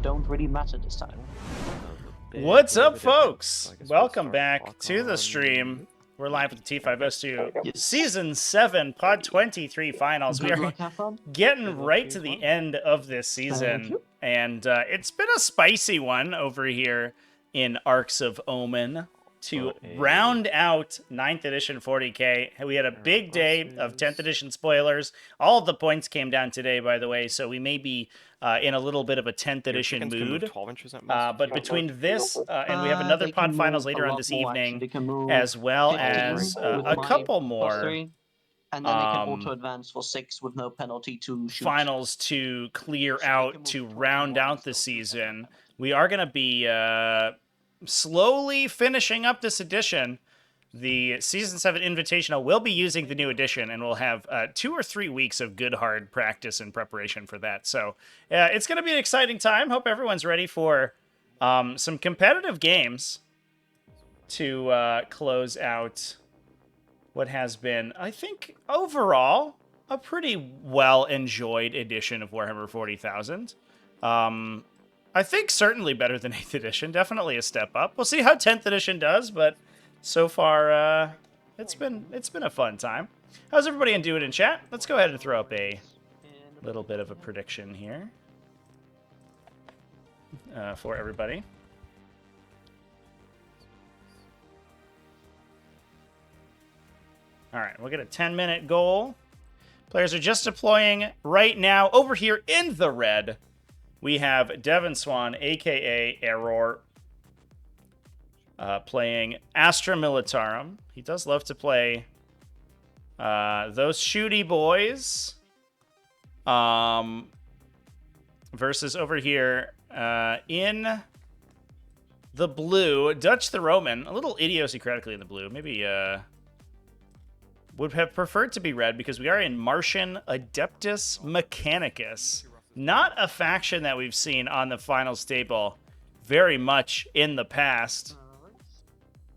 don't really matter this time. What's up, folks? Welcome back to the stream. We're live with the T5S2 Yes. Season 7 Pod 23 Finals. We Good are luck, have fun. getting right to the end of this season, you. and it's been a spicy one over here in Arcs of Omen to round out 9th edition 40k. We had a big day of 10th edition spoilers. All of the points came down today, by the way, so we may be in a little bit of a 10th edition mood. But between this and we have another They pod can finals move later a on lot this more, actually. evening, They can move as well 15 as with a my couple plus more 3, and then they can auto advance for 6 with no penalty to shoot. finals to clear out to round out the season. We are going to be slowly finishing up this edition. The Season 7 Invitational will be using the new edition, and we'll have 2 or 3 weeks of good hard practice and preparation for that. So it's going to be an exciting time. Hope everyone's ready for some competitive games to close out what has been, I think, overall, a pretty well-enjoyed edition of Warhammer 40,000. I think certainly better than 8th edition. Definitely a step up. We'll see how 10th edition does, but so far, it's been a fun time. How's everybody doing in chat? Let's go ahead and throw up a little bit of a prediction here for everybody. All right, we'll get a 10-minute goal. Players are just deploying right now. Over here in the red, we have Devin Swan, a.k.a. Error, playing Astra Militarum. He does love to play those shooty boys. Versus over here in the blue, Dutch the Roman. A little idiosyncratically in the blue. Maybe would have preferred to be red because we are in Martian Adeptus Mechanicus. Not a faction that we've seen on the finals table very much in the past.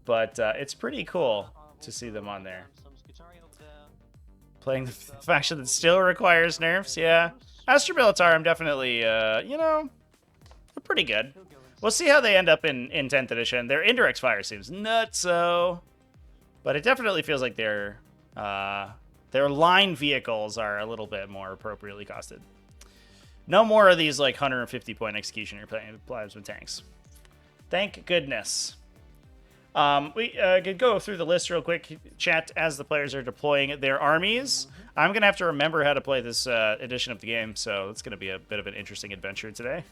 But it's pretty cool to see them on there. Playing the faction that still requires nerfs, yeah. Astra Militarum definitely, you know, pretty good. We'll see how they end up in 10th edition. Their indirect fire seems nutso. But it definitely feels like their line vehicles are a little bit more appropriately costed. No more of these, like, 150-point execution you're playing with tanks. Thank goodness. We could go through the list real quick, chat, as the players are deploying their armies. I'm going to have to remember how to play this edition of the game, so it's going to be a bit of an interesting adventure today.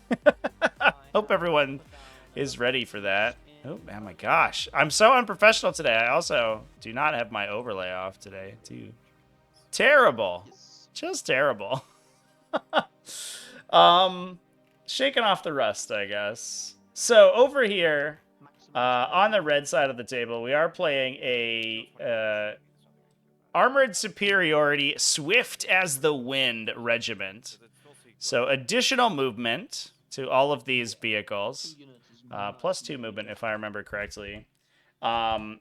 Hope everyone is ready for that. Oh my gosh. I'm so unprofessional today. I also do not have my overlay off today, too. Terrible. Just terrible. Shaking off the rust, I guess. So over here, on the red side of the table, we are playing a Armored Superiority Swift as the Wind regiment. So additional movement to all of these vehicles. Plus 2 movement, if I remember correctly. And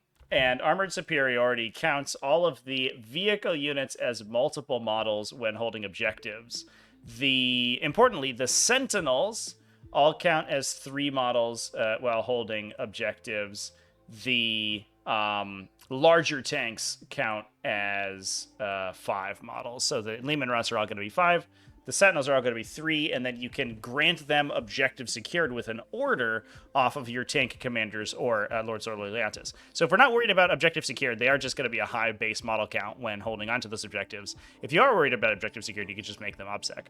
Armored Superiority counts all of the vehicle units as multiple models when holding objectives. Importantly, the Sentinels all count as 3 models while holding objectives. The larger tanks count as 5 models. So the Lehman Russ are all going to be 5. The Sentinels are all going to be 3, and then you can grant them objective secured with an order off of your tank commanders or Lord Sorley Leontis. So if we're not worried about objective secured, they are just going to be a high base model count when holding onto those objectives. If you are worried about objective secured, you can just make them OBSEC.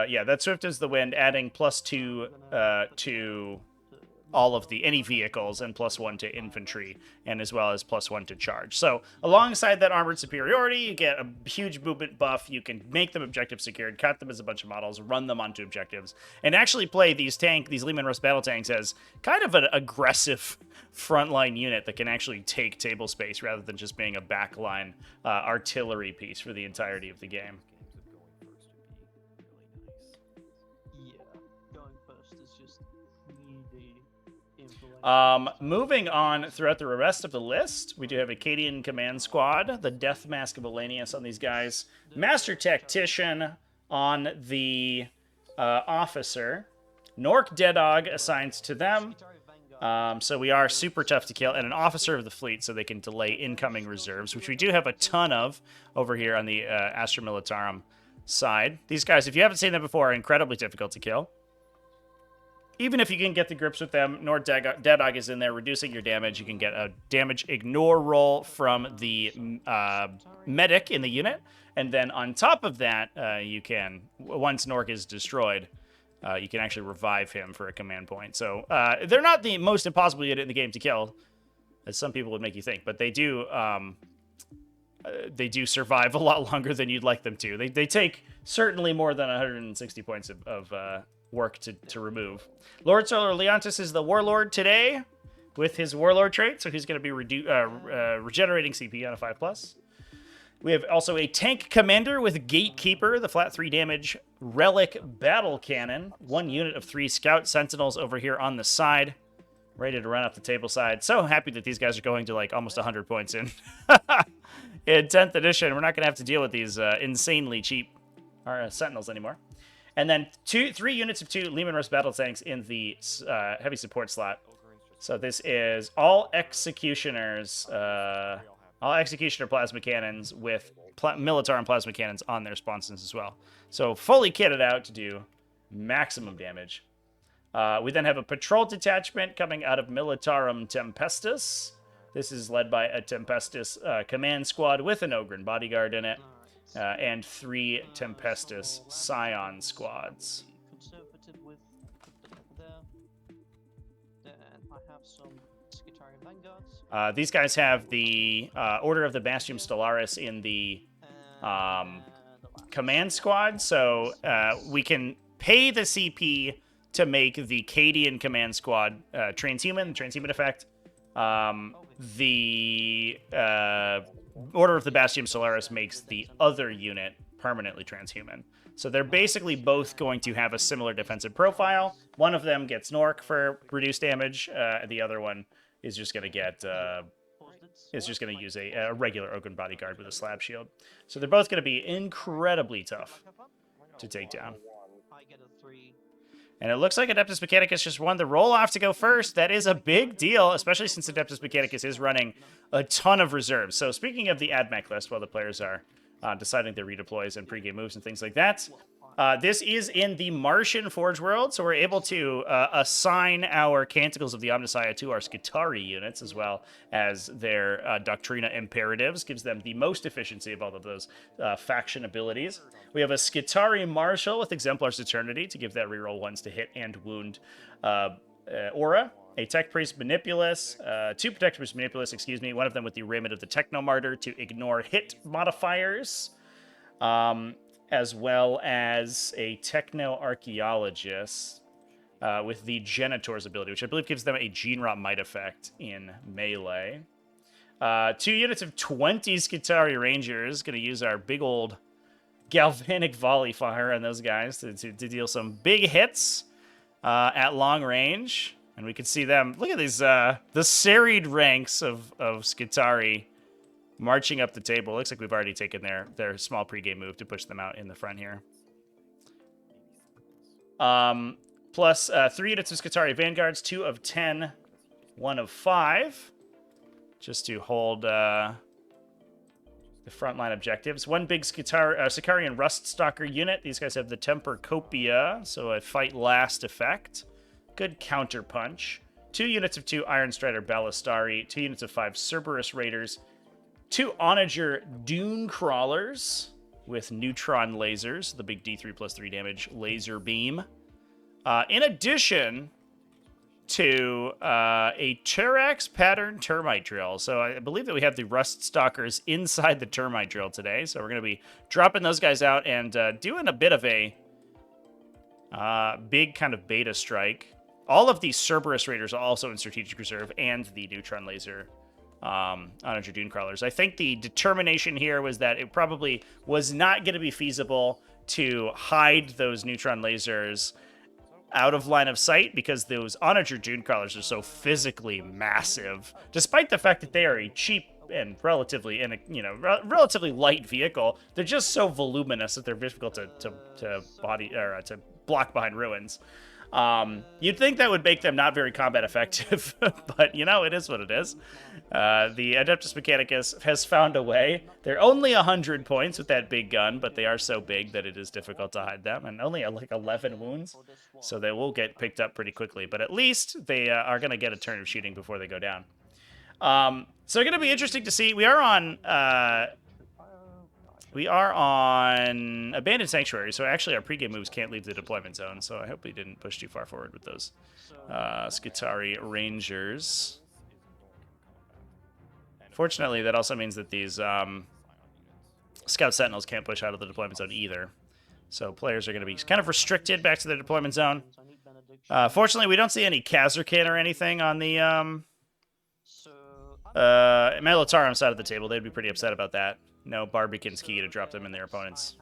Yeah, that Swift is the Wind, adding +2 to all of any vehicles and +1 to infantry, and as well as +1 to charge. So alongside that Armored Superiority, you get a huge movement buff. You can make them objective secured, cut them as a bunch of models, run them onto objectives, and actually play these Lehman Russ battle tanks as kind of an aggressive frontline unit that can actually take table space rather than just being a backline artillery piece for the entirety of the game. Moving on throughout the rest of the list, we do have Acadian Command Squad, the Death Mask of Elanius on these guys, Master Tactician on the Officer, Nork Deadog assigned to them, so we are super tough to kill, and an Officer of the Fleet so they can delay incoming reserves, which we do have a ton of over here on the Astra Militarum side. These guys, if you haven't seen them before, are incredibly difficult to kill. Even if you can get the grips with them, Nord Deadog is in there reducing your damage. You can get a damage ignore roll from the medic in the unit. And then on top of that, you can, once Nork is destroyed, you can actually revive him for a command point. So they're not the most impossible unit in the game to kill, as some people would make you think. But they do survive a lot longer than you'd like them to. They take certainly more than 160 points of work to remove. Lord Solar Leontis is the Warlord today with his Warlord trait, so he's going to be regenerating CP on a 5+. We have also a Tank Commander with Gatekeeper, the flat 3 damage Relic Battle Cannon. 1 unit of 3 Scout Sentinels over here on the side, ready to run up the table side. So happy that these guys are going to like almost 100 points in. In 10th edition, we're not going to have to deal with these insanely cheap Sentinels anymore. And then 3 units of 2 Lehman Russ battle tanks in the heavy support slot. So this is all Executioners, all Executioner plasma cannons with Militarum plasma cannons on their sponsons as well. So fully kitted out to do maximum damage. We then have a patrol detachment coming out of Militarum Tempestus. This is led by a Tempestus command squad with an Ogren bodyguard in it. And 3 Tempestus Scion squads. Conservative with there. Then I have some Skitarian Vanguards. These guys have the Order of the Bastium Stellaris in the command squad, so we can pay the CP to make the Cadian command squad transhuman effect. The Order of the Bastium Stellaris makes the other unit permanently transhuman. So they're basically both going to have a similar defensive profile. One of them gets Nork for reduced damage. The other one is just going to get use a regular Ogren bodyguard with a slab shield. So they're both going to be incredibly tough to take down. I get a 3. And it looks like Adeptus Mechanicus just won the roll-off to go first. That is a big deal, especially since Adeptus Mechanicus is running a ton of reserves. So speaking of the AdMech list, while the players are deciding their redeploys and pregame moves and things like that, this is in the Martian Forge world, so we're able to assign our Canticles of the Omnissiah to our Skitari units, as well as their Doctrina Imperatives. Gives them the most efficiency of all of those faction abilities. We have a Skitari Marshal with Exemplar's Eternity to give that reroll 1s to hit and wound aura. A Tech Priest Manipulus, 2 Protector Priest Manipulus, excuse me, one of them with the Raiment of the Technomartyr to ignore hit modifiers, as well as a Techno Archaeologist with the Genitor's ability, which I believe gives them a Gene Rot Might effect in melee. 2 units of 20 Skitari Rangers, going to use our big old galvanic volley fire on those guys to deal some big hits at long range. And we can see them, look at these, the serried ranks of Skitari marching up the table. Looks like we've already taken their small pregame move to push them out in the front here. Plus 3 units of Skitari Vanguards, 2 of 10, 1 of 5. Just to hold the frontline objectives. 1 big Sicarian Ruststalker unit. These guys have the Temper Copia, so a fight last effect. Good counter punch. 2 units of 2 Iron Strider Ballistari. 2 units of 5 Cerberus Raiders. 2 Onager Dune Crawlers with neutron lasers, the big D3+3 damage laser beam. In addition to a Turax pattern termite drill. So I believe that we have the Rust Stalkers inside the termite drill today. So we're going to be dropping those guys out and doing a bit of a big kind of beta strike. All of these Cerberus Raiders are also in Strategic Reserve and the neutron laser Onager Dune Crawlers. I think the determination here was that it probably was not going to be feasible to hide those neutron lasers out of line of sight because those Onager Dune Crawlers are so physically massive, despite the fact that they are a cheap and relatively relatively light vehicle. They're just so voluminous that they're difficult to body or to block behind ruins. You'd think that would make them not very combat effective, but it is what it is. The Adeptus Mechanicus has found a way. They're only 100 points with that big gun, but they are so big that it is difficult to hide them, and only like 11 wounds, so they will get picked up pretty quickly. But at least they are going to get a turn of shooting before they go down. So going to be interesting to see. We are on Abandoned Sanctuary, so actually our pregame moves can't leave the deployment zone, so I hope we didn't push too far forward with those Skitarii Rangers. Fortunately, that also means that these Scout Sentinels can't push out of the deployment zone either. So players are going to be kind of restricted back to the deployment zone. Fortunately, we don't see any Kazarkin or anything on the Militarum side of the table. They'd be pretty upset about that. No Barbican's key to drop them in their opponent's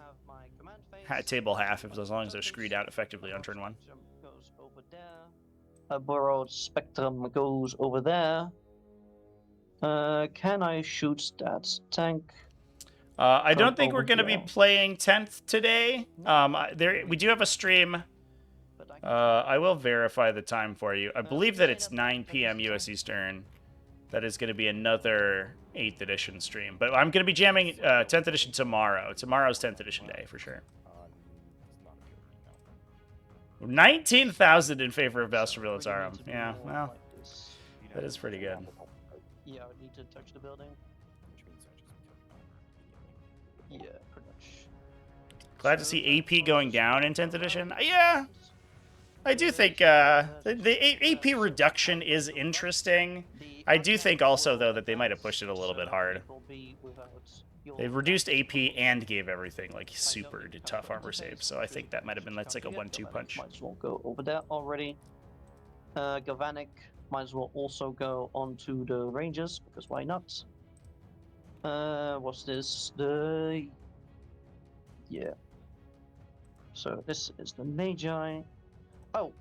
table half, as long as they're screwed out effectively on turn 1. A borrowed Spectrum goes over there. Can I shoot that tank? I don't think we're going to be playing 10th today. We do have a stream. I will verify the time for you. I believe that it's 9 p.m. U.S. Eastern. That is going to be another 8th edition stream. But I'm going to be jamming 10th edition tomorrow. Tomorrow's 10th edition day, for sure. 19,000 in favor of Astra Militarum. Yeah, well, that is pretty good. Yeah, I would need to touch the building. Yeah, pretty much. Glad to see AP going down in 10th edition. Yeah, I do think the AP reduction is interesting. I do think also, though, that they might have pushed it a little bit hard. They reduced AP and gave everything like super tough armor saves, so I think that might have been like a 1-2 punch. Might as well go over there already. Galvanic might as well also go onto the Rangers, because why not? What's this? Yeah. So this is the Magi. Oh,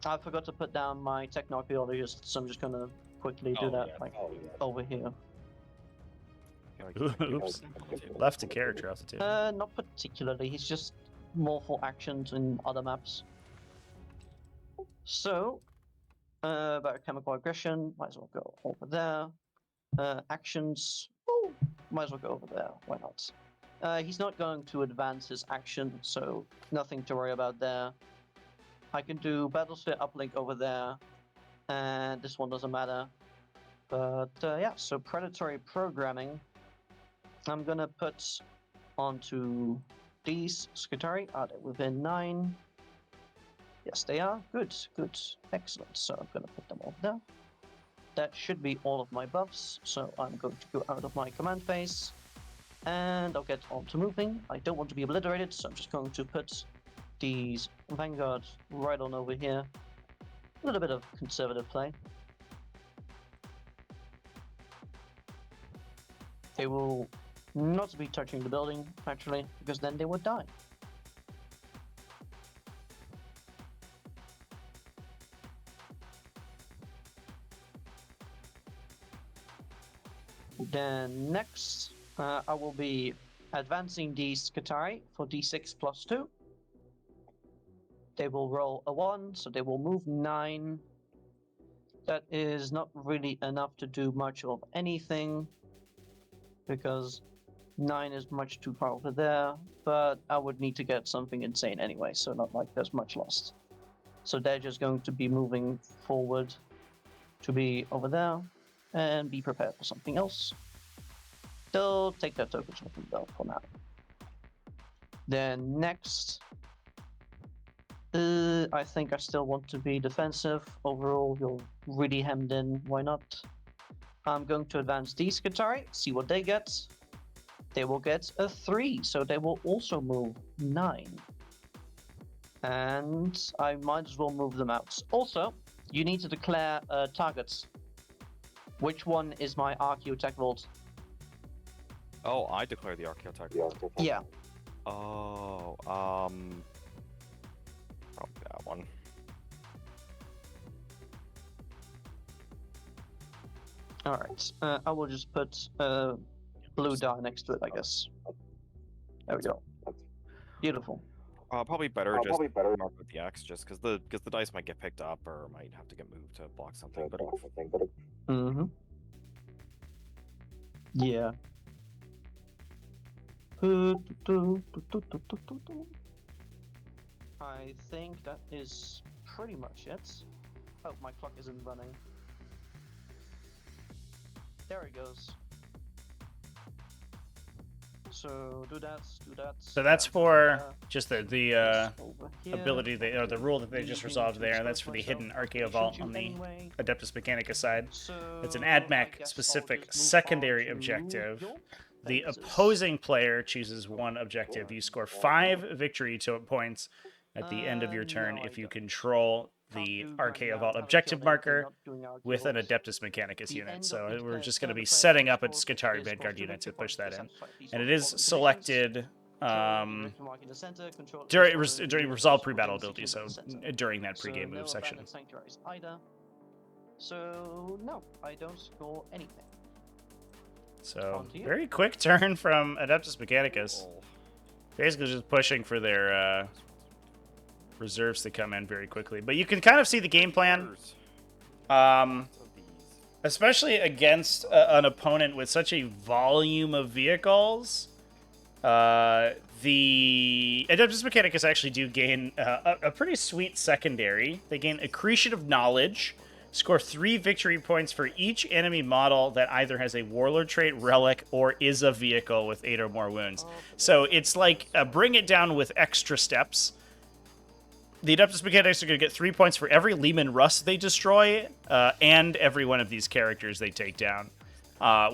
I forgot to put down my Techno-Archaeologist, so I'm just gonna quickly do that over here. Oops. Left a character off the table. Not particularly. He's just more for actions in other maps. So, biochemical aggression, might as well go over there. Actions, might as well go over there. Why not? He's not going to advance his action, so nothing to worry about there. I can do Battlesphere uplink over there, and this one doesn't matter. But yeah, so predatory programming, I'm gonna put onto these Skitarii. Are they within 9? Yes, they are. Good, good, excellent. So I'm gonna put them over there. That should be all of my buffs. So I'm going to go out of my command phase, and I'll get on to moving. I don't want to be obliterated, so I'm just going to put these Vanguard right on over here. A little bit of conservative play. They will not be touching the building, actually, because then they would die. Then next, I will be advancing these Skitarii for d6 plus 2. They will roll a 1, so they will move 9. That is not really enough to do much of anything, because 9 is much too far over there, but I would need to get something insane anyway, so not like there's much lost. So they're just going to be moving forward to be over there, and be prepared for something else. They'll take their tokens with them though for now. Then next, I think I still want to be defensive. Overall, you're really hemmed in, why not? I'm going to advance these Skitarii, see what they get. They will get a 3, so they will also move 9. And I might as well move them out. Also, you need to declare targets. Which one is my Archaeotech Vault? Oh, I declare the Archaeotech Vault. Yeah. Oh, probably that one. Alright, I will just put blue die next to it, I guess. There we go. Beautiful. Probably better just mark with the X, just because the dice might get picked up or might have to get moved to block something. But Mm-hmm. Yeah. I think that is pretty much it. Oh, my clock isn't running. There it goes. So do that, do that. So that's for just the this over here. ability or the rule that they just resolved there. That's for the hidden Archaeo Vault on the Adeptus Mechanicus side. It's an AdMech specific secondary objective. The opposing player chooses one objective. You score 5 victory points at the end of your turn if you control the Archaeo Vault objective marker with an Adeptus Mechanicus unit. So we're just going to be setting up a Skitarii Vanguard unit to push that in. And it is selected during resolve pre-battle ability, so during that pre-game move section. So no, I don't score anything. So very quick turn from Adeptus Mechanicus. Basically just pushing for their reserves to come in very quickly. But you can kind of see the game plan. Especially against an opponent with such a volume of vehicles. The Adeptus Mechanicus actually do gain a pretty sweet secondary. They gain Accretion of Knowledge, score 3 victory points for each enemy model that either has a Warlord trait, Relic, or is a vehicle with 8 or more wounds. So it's like bring it down with extra steps. The Adeptus Mechanicus are going to get 3 points for every Leman Russ they destroy, and every one of these characters they take down,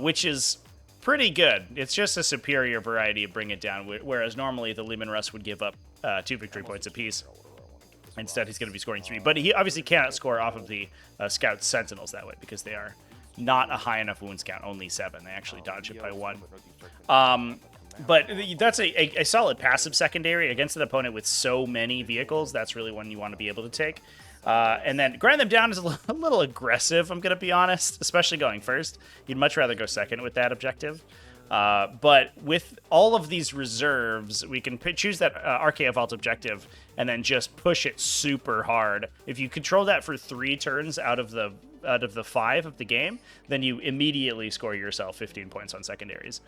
which is pretty good. It's just a superior variety of bring it down, whereas normally the Leman Russ would give up 2 victory points apiece. Instead, he's going to be scoring 3. But he obviously cannot score off of the Scout Sentinels that way, because they are not a high enough wounds count, only 7. They actually dodge it by 1. But that's a solid passive secondary against an opponent with so many vehicles. That's really one you want to be able to take. And then grind them down is a little aggressive, I'm going to be honest, especially going first. You'd much rather go second with that objective. But with all of these reserves, we can choose that Archaeo Vault objective and then just push it super hard. If you control that for 3 turns out of the 5 of the game, then you immediately score yourself 15 points on secondaries.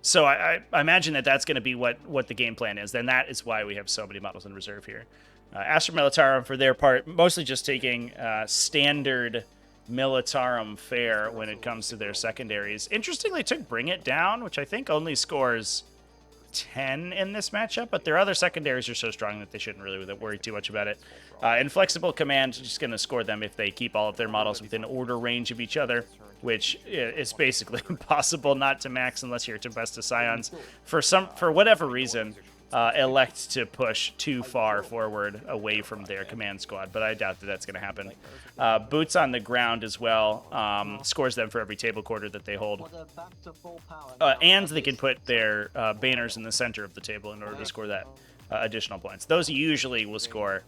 So I imagine that that's going to be what the game plan is. Then that is why we have so many models in reserve here. Astra Militarum, for their part, mostly just taking standard Militarum fare when it comes to their secondaries. Interestingly, took Bring It Down, which I think only scores 10 in this matchup, but their other secondaries are so strong that they shouldn't really worry too much about it. Inflexible Command, just going to score them if they keep all of their models within order range of each other, which is basically impossible not to max unless you're Tempesta Scions. For whatever reason, elect to push too far forward away from their command squad, but I doubt that that's going to happen. Boots on the ground as well, scores them for every table quarter that they hold. And they can put their banners in the center of the table in order to score that additional points. Those usually will score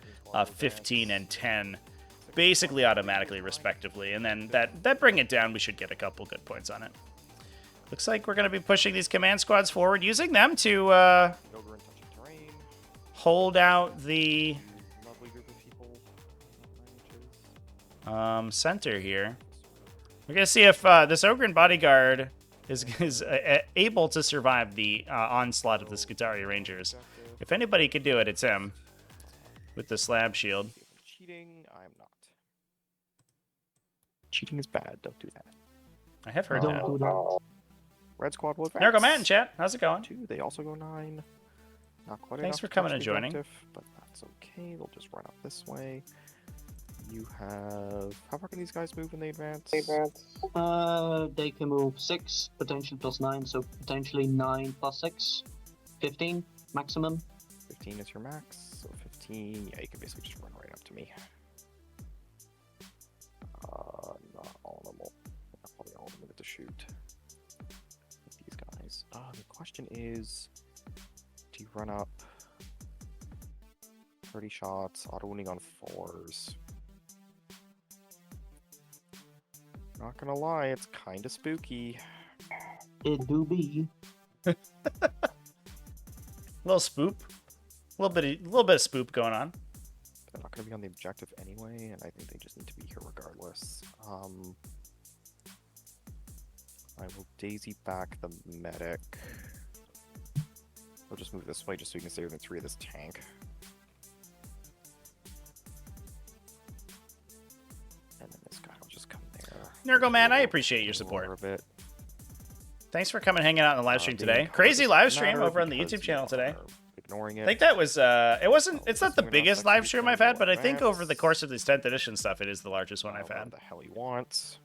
15 and 10 basically automatically, respectively. And then that Bring It Down, we should get a couple good points on it. Looks like we're going to be pushing these command squads forward, using them to hold out the center here. We're going to see if this Ogren Bodyguard is able to survive the onslaught of the Skitarii Rangers. If anybody could do it, it's him with the slab shield. Cheating, I'm not. Cheating is bad. Don't do that. I have heard that. Red Squad will advance. There go Matt in chat. How's it going? 2. They also go 9. Not quite Thanks enough for coming and joining. But that's okay. They'll just run up this way. You have... How far can these guys move when they advance? They can move 6, potentially plus 9, so potentially 9 plus 6. 15 maximum. 15 is your max, so 15... Yeah, you can basically just run right up to me. Not all of them. Not probably all of them get to shoot. These guys. The question is... Do you run up 30 shots, auto wounding on 4s? Not gonna lie, it's kind of spooky. It do be. Little spoop. A little bit of spoop going on. They're not gonna be on the objective anyway, and I think they just need to be here regardless. I will daisy back the medic. We'll just move this way just so we can stay within 3 of this tank. And then this guy will just come there. Nergo man, I appreciate your support. A bit. Thanks for coming hanging out on the live stream today. Crazy live stream over on the YouTube channel today. Ignoring it. I think that was it's not the biggest live stream I've had, but I think over the course of this 10th edition stuff, it is the largest one I've had. What the hell he wants.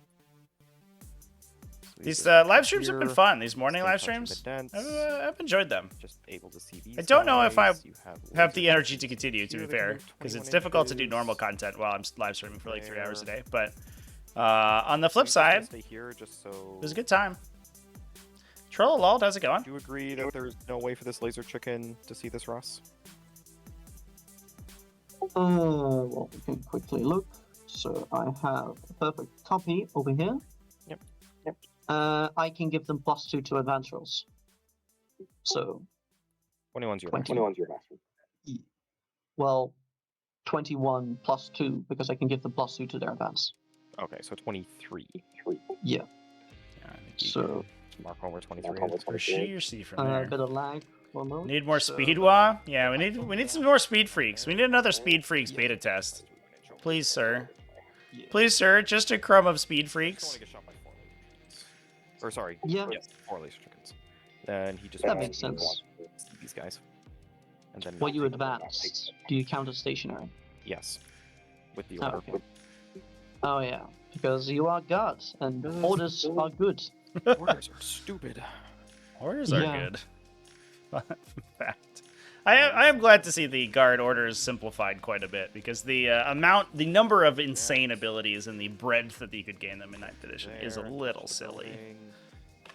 So These live streams have been fun. These morning live streams, I've enjoyed them. Just able to see these I don't know if I guys. You have the lasers energy to continue, to be here that fair, can move because it's 21 difficult to do inches. normal content while I'm live streaming for like 3 hours a There. day. But on the flip You guys side, stay here just so it was a good time. Troll Lol, how's it going? Do you agree that there's no way for this laser chicken to see this, Russ? Well, we can quickly look. So I have a perfect copy over here. Yep. I can give them +2 to advance rolls. So 21's your 20. maximum. Well, 21 +2 because I can give them +2 to their advance. Okay, so 23. Yeah. Yeah, I think you So Mark over 23. for sure see from a there. bit of lag. One moment. Need more So- speed wah? Yeah, we need some more speed freaks. We need another speed freaks beta test. Please, sir. Yeah. Please, sir, just a crumb of speed freaks. Get shot by 4 laser chickens. Or sorry, Yeah. yes, 4 laser chickens. Then he just That wants makes to sense. see these guys. And then What not you take them. advance, do you count as stationary? Yes. With the Oh, order. okay. Oh yeah, because you are gods and orders are good. Orders are stupid. Orders are Yeah. good. In fact, I am glad to see the guard orders simplified quite a bit because the number of insane abilities and the breadth that you could gain them in 9th edition is a There, little touch the silly. building. You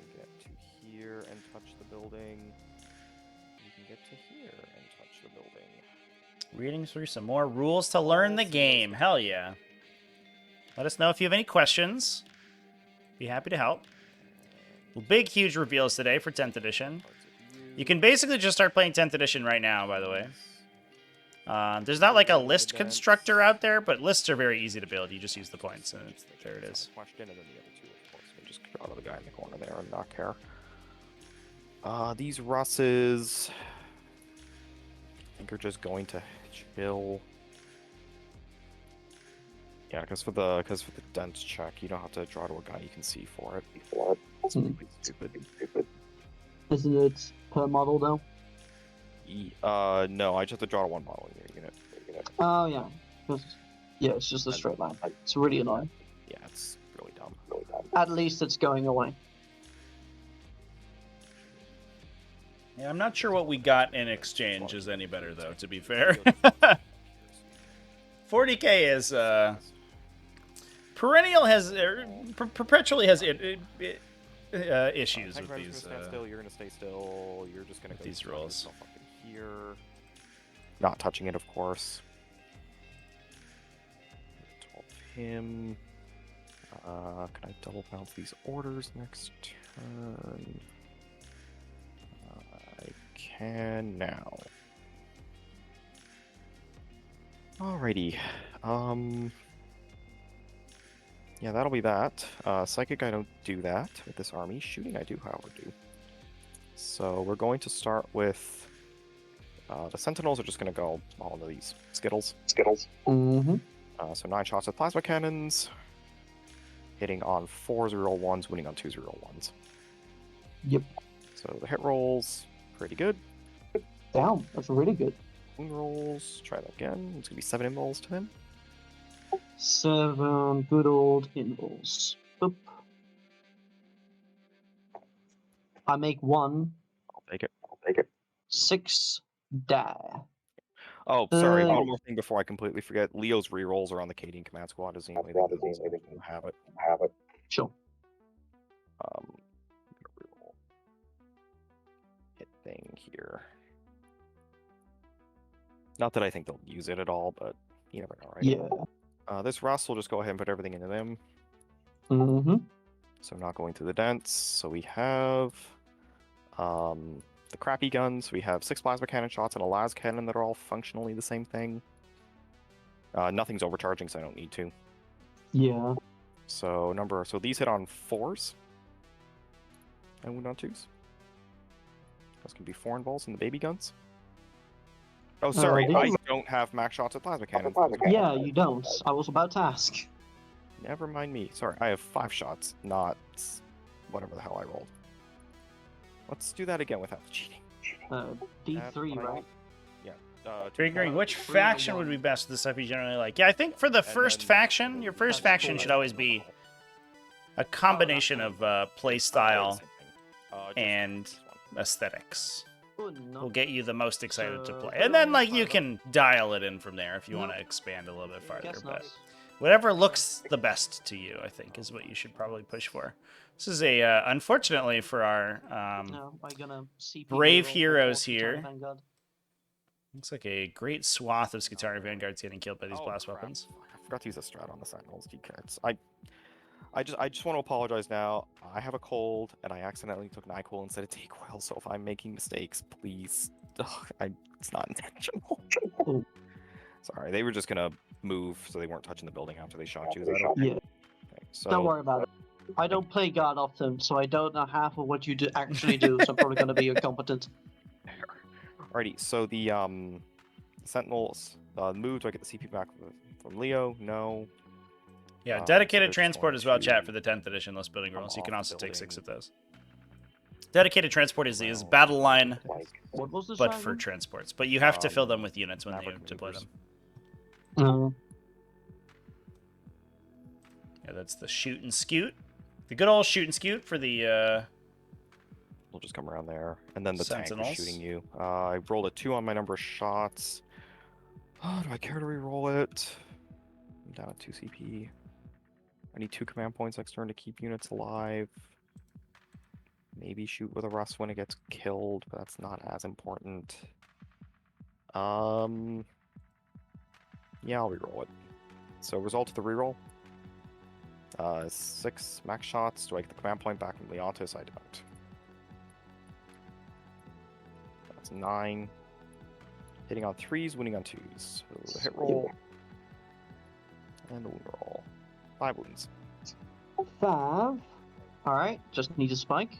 can get to here and touch the building. You can get to here and touch the building. Reading through some more rules to learn the game. Hell yeah. Let us know if you have any questions. Be happy to help. Big, huge reveals today for 10th edition. Parts of You can basically just start playing 10th edition right now, by the way. There's not like a list constructor out there, but lists are very easy to build. You just use the points, and there it is. Question, and then the other two, of course, can just go out of the guy in the corner there and not care. These Russes, I think are just going to chill. Yeah, because for the dense check, you don't have to draw to a guy you can see for it. It's Hmm. really stupid. Isn't it per model though? No, I just have to draw to one model in your unit. Oh yeah. Yeah, it's just a straight line. It's really annoying. Yeah, it's really dumb. At least it's going away. Yeah, I'm not sure what we got in exchange is any better, though, to be fair. 40k is, perpetually has issues with these, Still, you're gonna stay still. You're just gonna go these stuff rolls. yourself up in here. Not touching it, of course. 12 him. Can I double bounce these orders next turn? I can now. Alrighty. Yeah, that'll be that. Psychic, I don't do that with this army. Shooting, I do, however, do. So we're going to start with the Sentinels are just going to go all into these Skittles. Mm-hmm. So 9 shots with plasma cannons, hitting on 401s, winning on 201s. Yep. So the hit rolls, pretty good. Damn, that's really good. Wound rolls, try that again. It's going to be 7 involves to him. 7 good old involves. Boop. I make 1. I'll take it. 6 die. Oh, sorry. Uh, One more thing before I completely forget. Leo's rerolls are on the Cadian Command Squad. Is the only thing that you have it. Sure. I'm gonna reroll hit thing here. Not that I think they'll use it at all, but you never know, right? Yeah. This Russ will just go ahead and put everything into them. Mm-hmm. So not going through the dents. So we have the crappy guns. We have 6 plasma cannon shots and a las cannon that are all functionally the same thing. Nothing's overcharging, so I don't need to. Yeah. So these hit on 4s and wound on 2s. Those can be foreign balls in the baby guns. Oh, sorry, did I you- don't have max shots at plasma cannons. Yeah, you don't. I was about to ask. Never mind me. Sorry, I have 5 shots, not whatever the hell I rolled. Let's do that again without the cheating. D3, what I right? Yeah. Figuring which 3 faction would one. be best with the stuff you generally like. Yeah, I think for the first then- faction, your first That's faction cool. should always be a combination of play style and aesthetics. Oh, no. Will get you the most excited to So, play. And then, like, fine. you can dial it in from there if you No. want to expand a little bit farther. Guess But not. whatever looks the best to you, I think, is what you should probably push for. This is a, unfortunately for our, No, I'm gonna CP brave reroll for Skitarii heroes here. Vanguard. looks like a great swath of Skitarii Vanguards getting killed by these blast crap. weapons. Fuck, I forgot to use a strat on the Sentinels. DKs. I just want to apologize now. I have a cold, and I accidentally took NyQuil instead of Dayquil. So if I'm making mistakes, please, it's not intentional. Oh. Sorry, they were just gonna move, so they weren't touching the building after they shot you. Is that okay? Yeah, Okay, so don't worry about it. I don't play guard often, so I don't know half of what you actually do, so I'm probably gonna be incompetent. Alrighty, so the Sentinels moved. Do I get the CP back from Leo? No. Yeah, so dedicated there's transport one, as well, two, chat, for the 10th edition list building come rules. You off can the also take 6 of building. those. Dedicated transport is battle line, What was the but strat for again? transports. But you have to fill them with units when you Maverick deploy maneuvers. them. No. Yeah, that's the shoot and scoot. The good old shoot and scoot for the, We'll just come around there, and then the tank Sentinels. was shooting you. I rolled a 2 on my number of shots. Oh, do I care to re-roll it? I'm down at 2 CP. I need 2 command points next turn to keep units alive. Maybe shoot with a rust when it gets killed, but that's not as important. Yeah, I'll re-roll it. So result of the re-roll. 6 max shots. Do I get the command point back from Leontis? I don't. That's 9. Hitting on 3s, winning on 2s. So the hit roll. And the wound roll. 5 wounds. 5. Alright, just need a spike.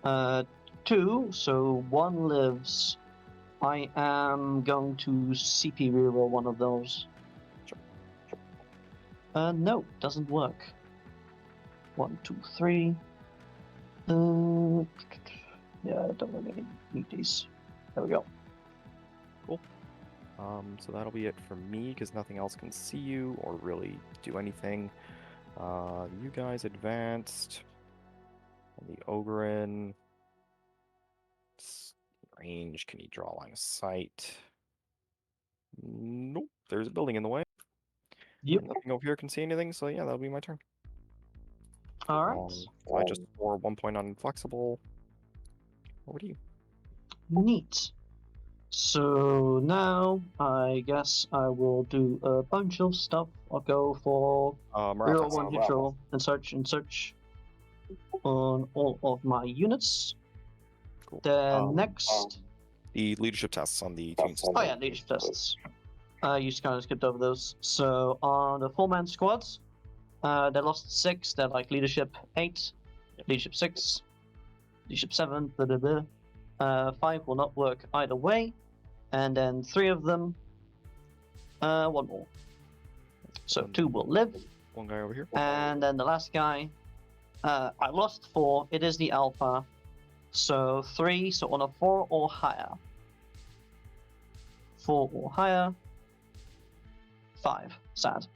2, so 1 lives. I am going to CP reroll one of those. No, doesn't work. 1, 2, 3. Yeah, I don't really need these. There we go. So that'll be it for me, because nothing else can see you or really do anything. You guys advanced. On the Ogren. Range, can you draw a line of sight? Nope, there's a building in the way. Yep. And nothing over here can see anything, so yeah, that'll be my turn. Alright. I just score 1 point on inflexible. Over to you. Neat. So now I guess I will do a bunch of stuff. I'll go for real Marathon. one hit roll and search on all of my units. Cool. Then next, The leadership tests on the tunes. oh yeah, leadership tests. You just kind of skipped over those. So on the 4-man squads, they lost 6. They're like leadership 8, leadership 6, leadership 7, blah blah blah. 5 will not work either way, and then 3 of them, 1 more. So 2 will live, One guy over here. and then the last guy, I lost 4. It is the alpha, so 3. So on a 4 or higher, 4 or higher, 5. Sad.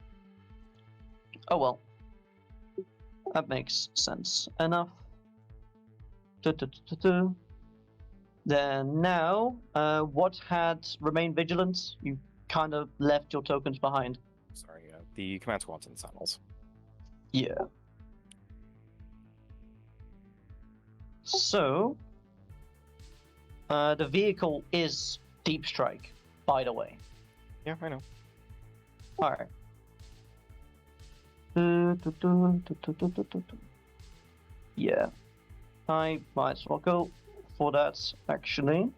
Oh well. That makes sense enough. Then now, what had remained vigilant? You kind of left your tokens behind. Sorry, the command squads and Sentinels. Yeah. So, the vehicle is Deep Strike, by the way. Yeah, I know. Alright. Yeah, I might as well go for that actually.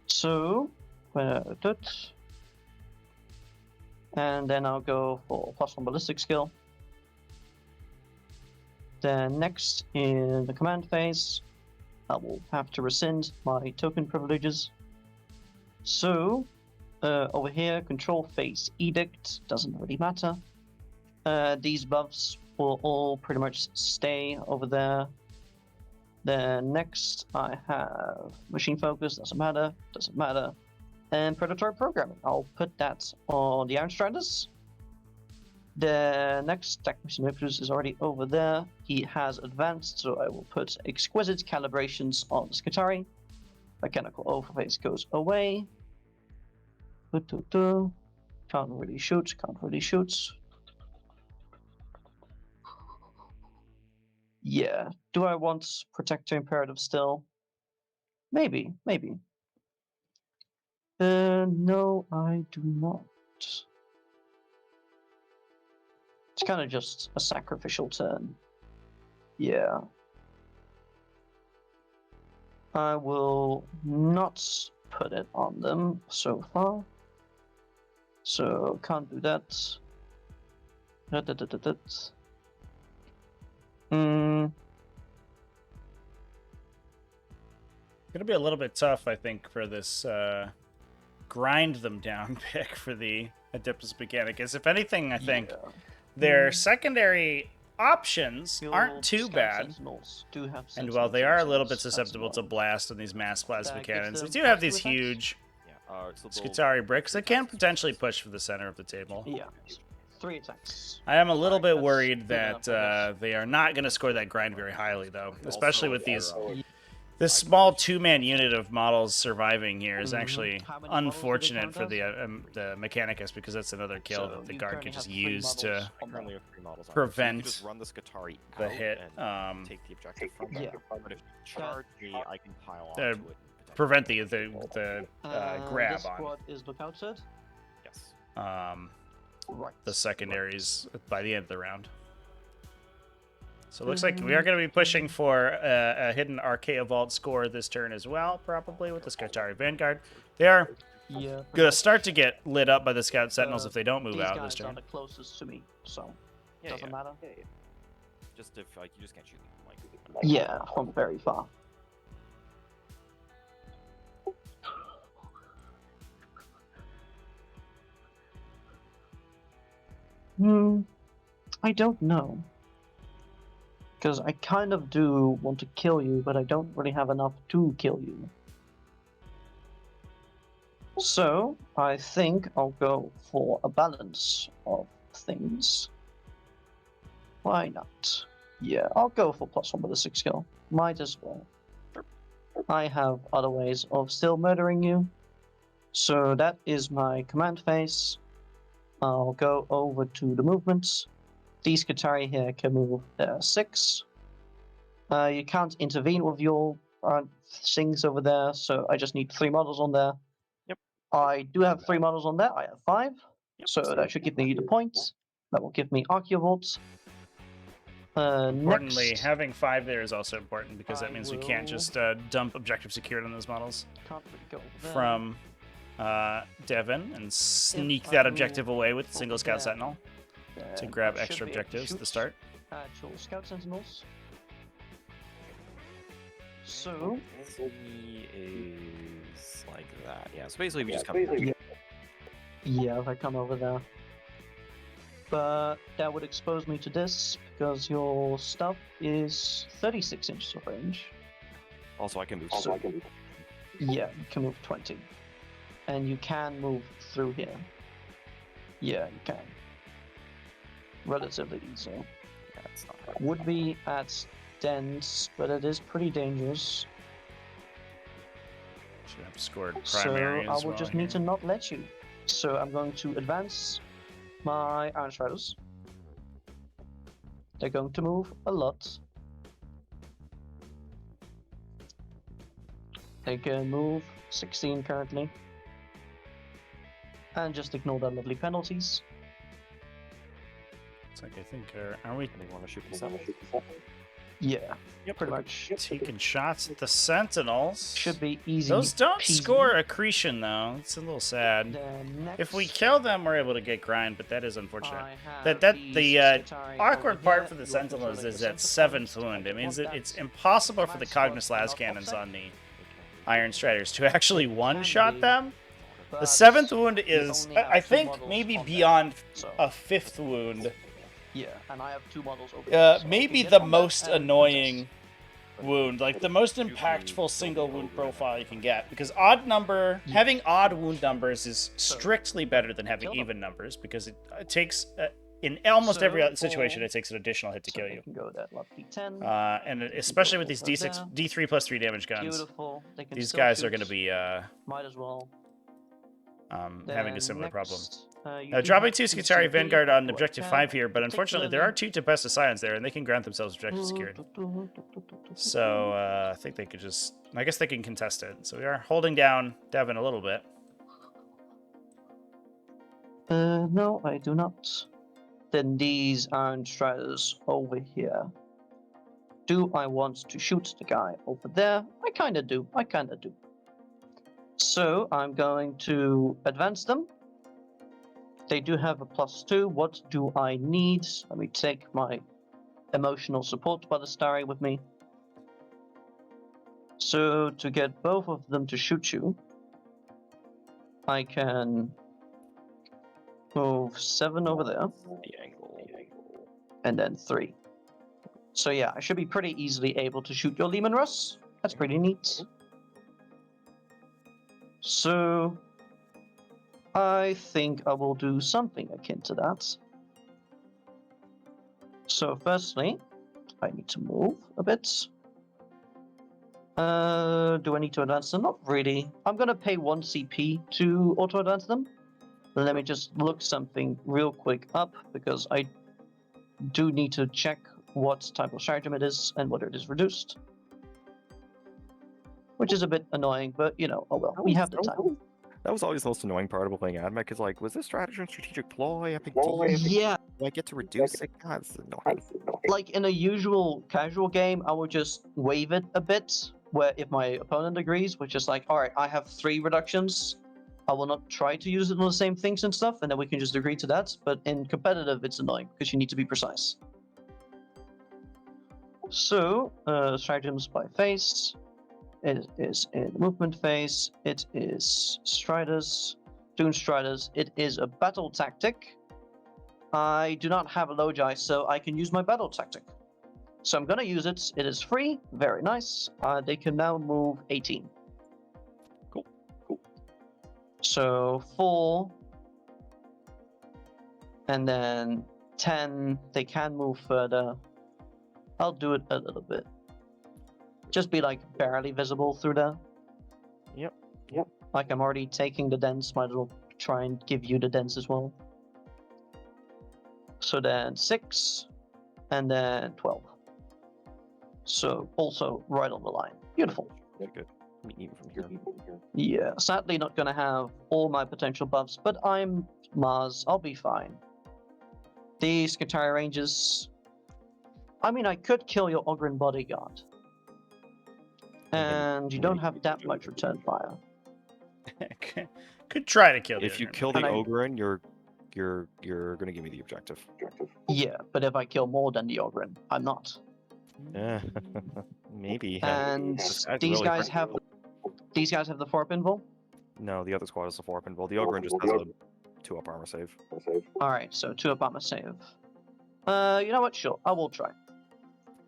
So, and then I'll go for +1 ballistic skill. Then next in the command phase, I will have to rescind my token privileges. So, over here, control phase edict doesn't really matter. These buffs will all pretty much stay over there. Then next, I have machine focus, doesn't matter. And predatory programming, I'll put that on the Outstriders. The next Adeptus Mechanicus is already over there. He has advanced, so I will put exquisite calibrations on the Skitarii. Mechanical overface goes away. Can't really shoot. Yeah. Do I want Protector Imperative still? Maybe. No, I do not. It's kind of just a sacrificial turn. Yeah. I will not put it on them so far. So, can't do that. Gonna be a little bit tough, I think, for this grind them down pick for the Adeptus Mechanicus. If anything, I think their secondary options aren't too bad. And while they are a little bit susceptible to blast on these mass plasma cannons, they do have these huge Skitarii bricks that can potentially push for the center of the table. Yeah. 3 attacks. I am a little bit worried that they are not going to score that grind very highly, though, especially with these. This small 2-man unit of models surviving here is actually unfortunate for the Mechanicus, because that's another kill that the guard can just use to prevent the hit. Take the objective from them. But if you charge me, I can pile on to it. Prevent the grab this on. squad is lookouted. Yes. Right. The secondaries by the end of the round. So it looks like we are going to be pushing for a hidden Archaea Vault score this turn as well, probably with the Skitarii Vanguard. They are going to start to get lit up by the Scout Sentinels if they don't move out this These guys turn. are the closest to me, so doesn't matter. Just if you just can't shoot them, Yeah, from very far. I don't know. Because I kind of do want to kill you, but I don't really have enough to kill you. So, I think I'll go for a balance of things. Why not? Yeah, I'll go for +1 ballistic skill. Might as well. I have other ways of still murdering you. So that is my command phase. I'll go over to the movements. These Skitarii here can move 6. You can't intervene with your things over there, so I just need 3 models on there. Yep. I do have 3 models on there. I have 5. Yep. So that should give me the points. That will give me Archaeovolts. Importantly, Next, having 5 there is also important, because that I means we can't just dump objective secured on those models can't really go over there. from Devin and sneak that objective away with single Scout Sentinel to grab Should extra be able to objectives at the shoot start. Actual Scout Sentinels. So, He is like that. Yeah, so basically we just come. yeah, if I come over there. But that would expose me to this, because your stuff is 36 inches of range. Also, I can move. Yeah, you can move 20. And you can move through here. Yeah, you can. Relatively easy. Yeah, it's not hard. Would be at dense, but it is pretty dangerous. Should have scored So primary I as will well just here. need to not let you. So I'm going to advance my Iron Striders. They're going to move a lot. They can move 16 currently. And just ignore their lovely penalties. like, I think, are we They want to shoot the 7. Yeah. Yep, Pretty much. taking shots at the Sentinels? Should be easy. Those don't peasy. score accretion, though. It's a little sad. Then next, If we kill them, we're able to get grind, but that is unfortunate. I have The these Skitarii awkward over part here. for the You want to Sentinels select is the that center 7th point. wound. I It means want that that. it's impossible for the Command Cognus slot Las not Cannons offset. on the Iron Striders to actually Can one-shot be, them. The but 7th wound you is, only have I two think, models maybe on there. beyond So, a 5th wound. yeah, and I have 2 models over here, so I Maybe can get the on that most and annoying contest. wound, like the most impactful single wound profile you can get, because having odd wound numbers is strictly better than having even numbers, because it takes in almost every other situation it takes an additional hit to kill they you, can go that luck D10. and especially with these over D3 plus 3 damage guns, Beautiful. They can these still guys shoot. are going to be Might as well. having a similar problem. You Now, do dropping have 2 two Skitarii CP, Vanguard on do I objective care? 5 here, but unfortunately there are 2 Tempestus Scions there, and they can grant themselves objective security. So I think they could just, I guess they can contest it. So we are holding down Devin a little bit. No, I do not. Then these Iron Striders over here. Do I want to shoot the guy over there? I kinda do. I kinda do. So I'm going to advance them. They do have a +2. What do I need? Let me take my emotional support Ballistari with me. So to get both of them to shoot you, I can move 7 over there, The angle. and then 3. So yeah, I should be pretty easily able to shoot your Lehman Russ. That's pretty neat. So I think I will do something akin to that. So firstly, I need to move a bit. Do I need to advance them? Not really. I'm gonna pay 1 CP to auto-advance them. Let me just look something real quick up, because I do need to check what type of stratagem it is and whether it is reduced. Which is a bit annoying, but you know, oh well, we have the time. That was always the most annoying part about playing Admech, is like, was this stratagem strategic ploy? Epic Yeah, Do I get to reduce it? God, this is annoying. like in a usual casual game, I would just waive it a bit, where if my opponent agrees, which is like, alright, I have 3 reductions, I will not try to use it on the same things and stuff, and then we can just agree to that. But in competitive, it's annoying, because you need to be precise. So, stratagems by phase. It is in movement phase. It is Striders. Dune Striders. It is a battle tactic. I do not have a Logi, so I can use my battle tactic. So I'm gonna use it. It is free. Very nice. They can now move 18. Cool. So 4. And then 10. They can move further. I'll do it a little bit. Just be like barely visible through there. Yep. Like I'm already taking the dents, might as well try and give you the dents as well. So then 6, and then 12. So also right on the line. Beautiful. Good. Even from here. Yeah, sadly not gonna have all my potential buffs, but I'm Mars, I'll be fine. These Skitarii ranges. I mean, I could kill your Ogren bodyguard. And you don't have that much return fire. Could try to kill the If you Ogre, kill but- the And I- Ogren, you're gonna give me the objective. Yeah, but if I kill more than the Ogren, I'm not. Yeah. Maybe. And This guy's these really guys friendly. have the 4 pinball. No, the other squad is a 4 pinball. The Ogren just has a 2-up armor save. Alright, so 2 up armor save. You know what? Sure, I will try.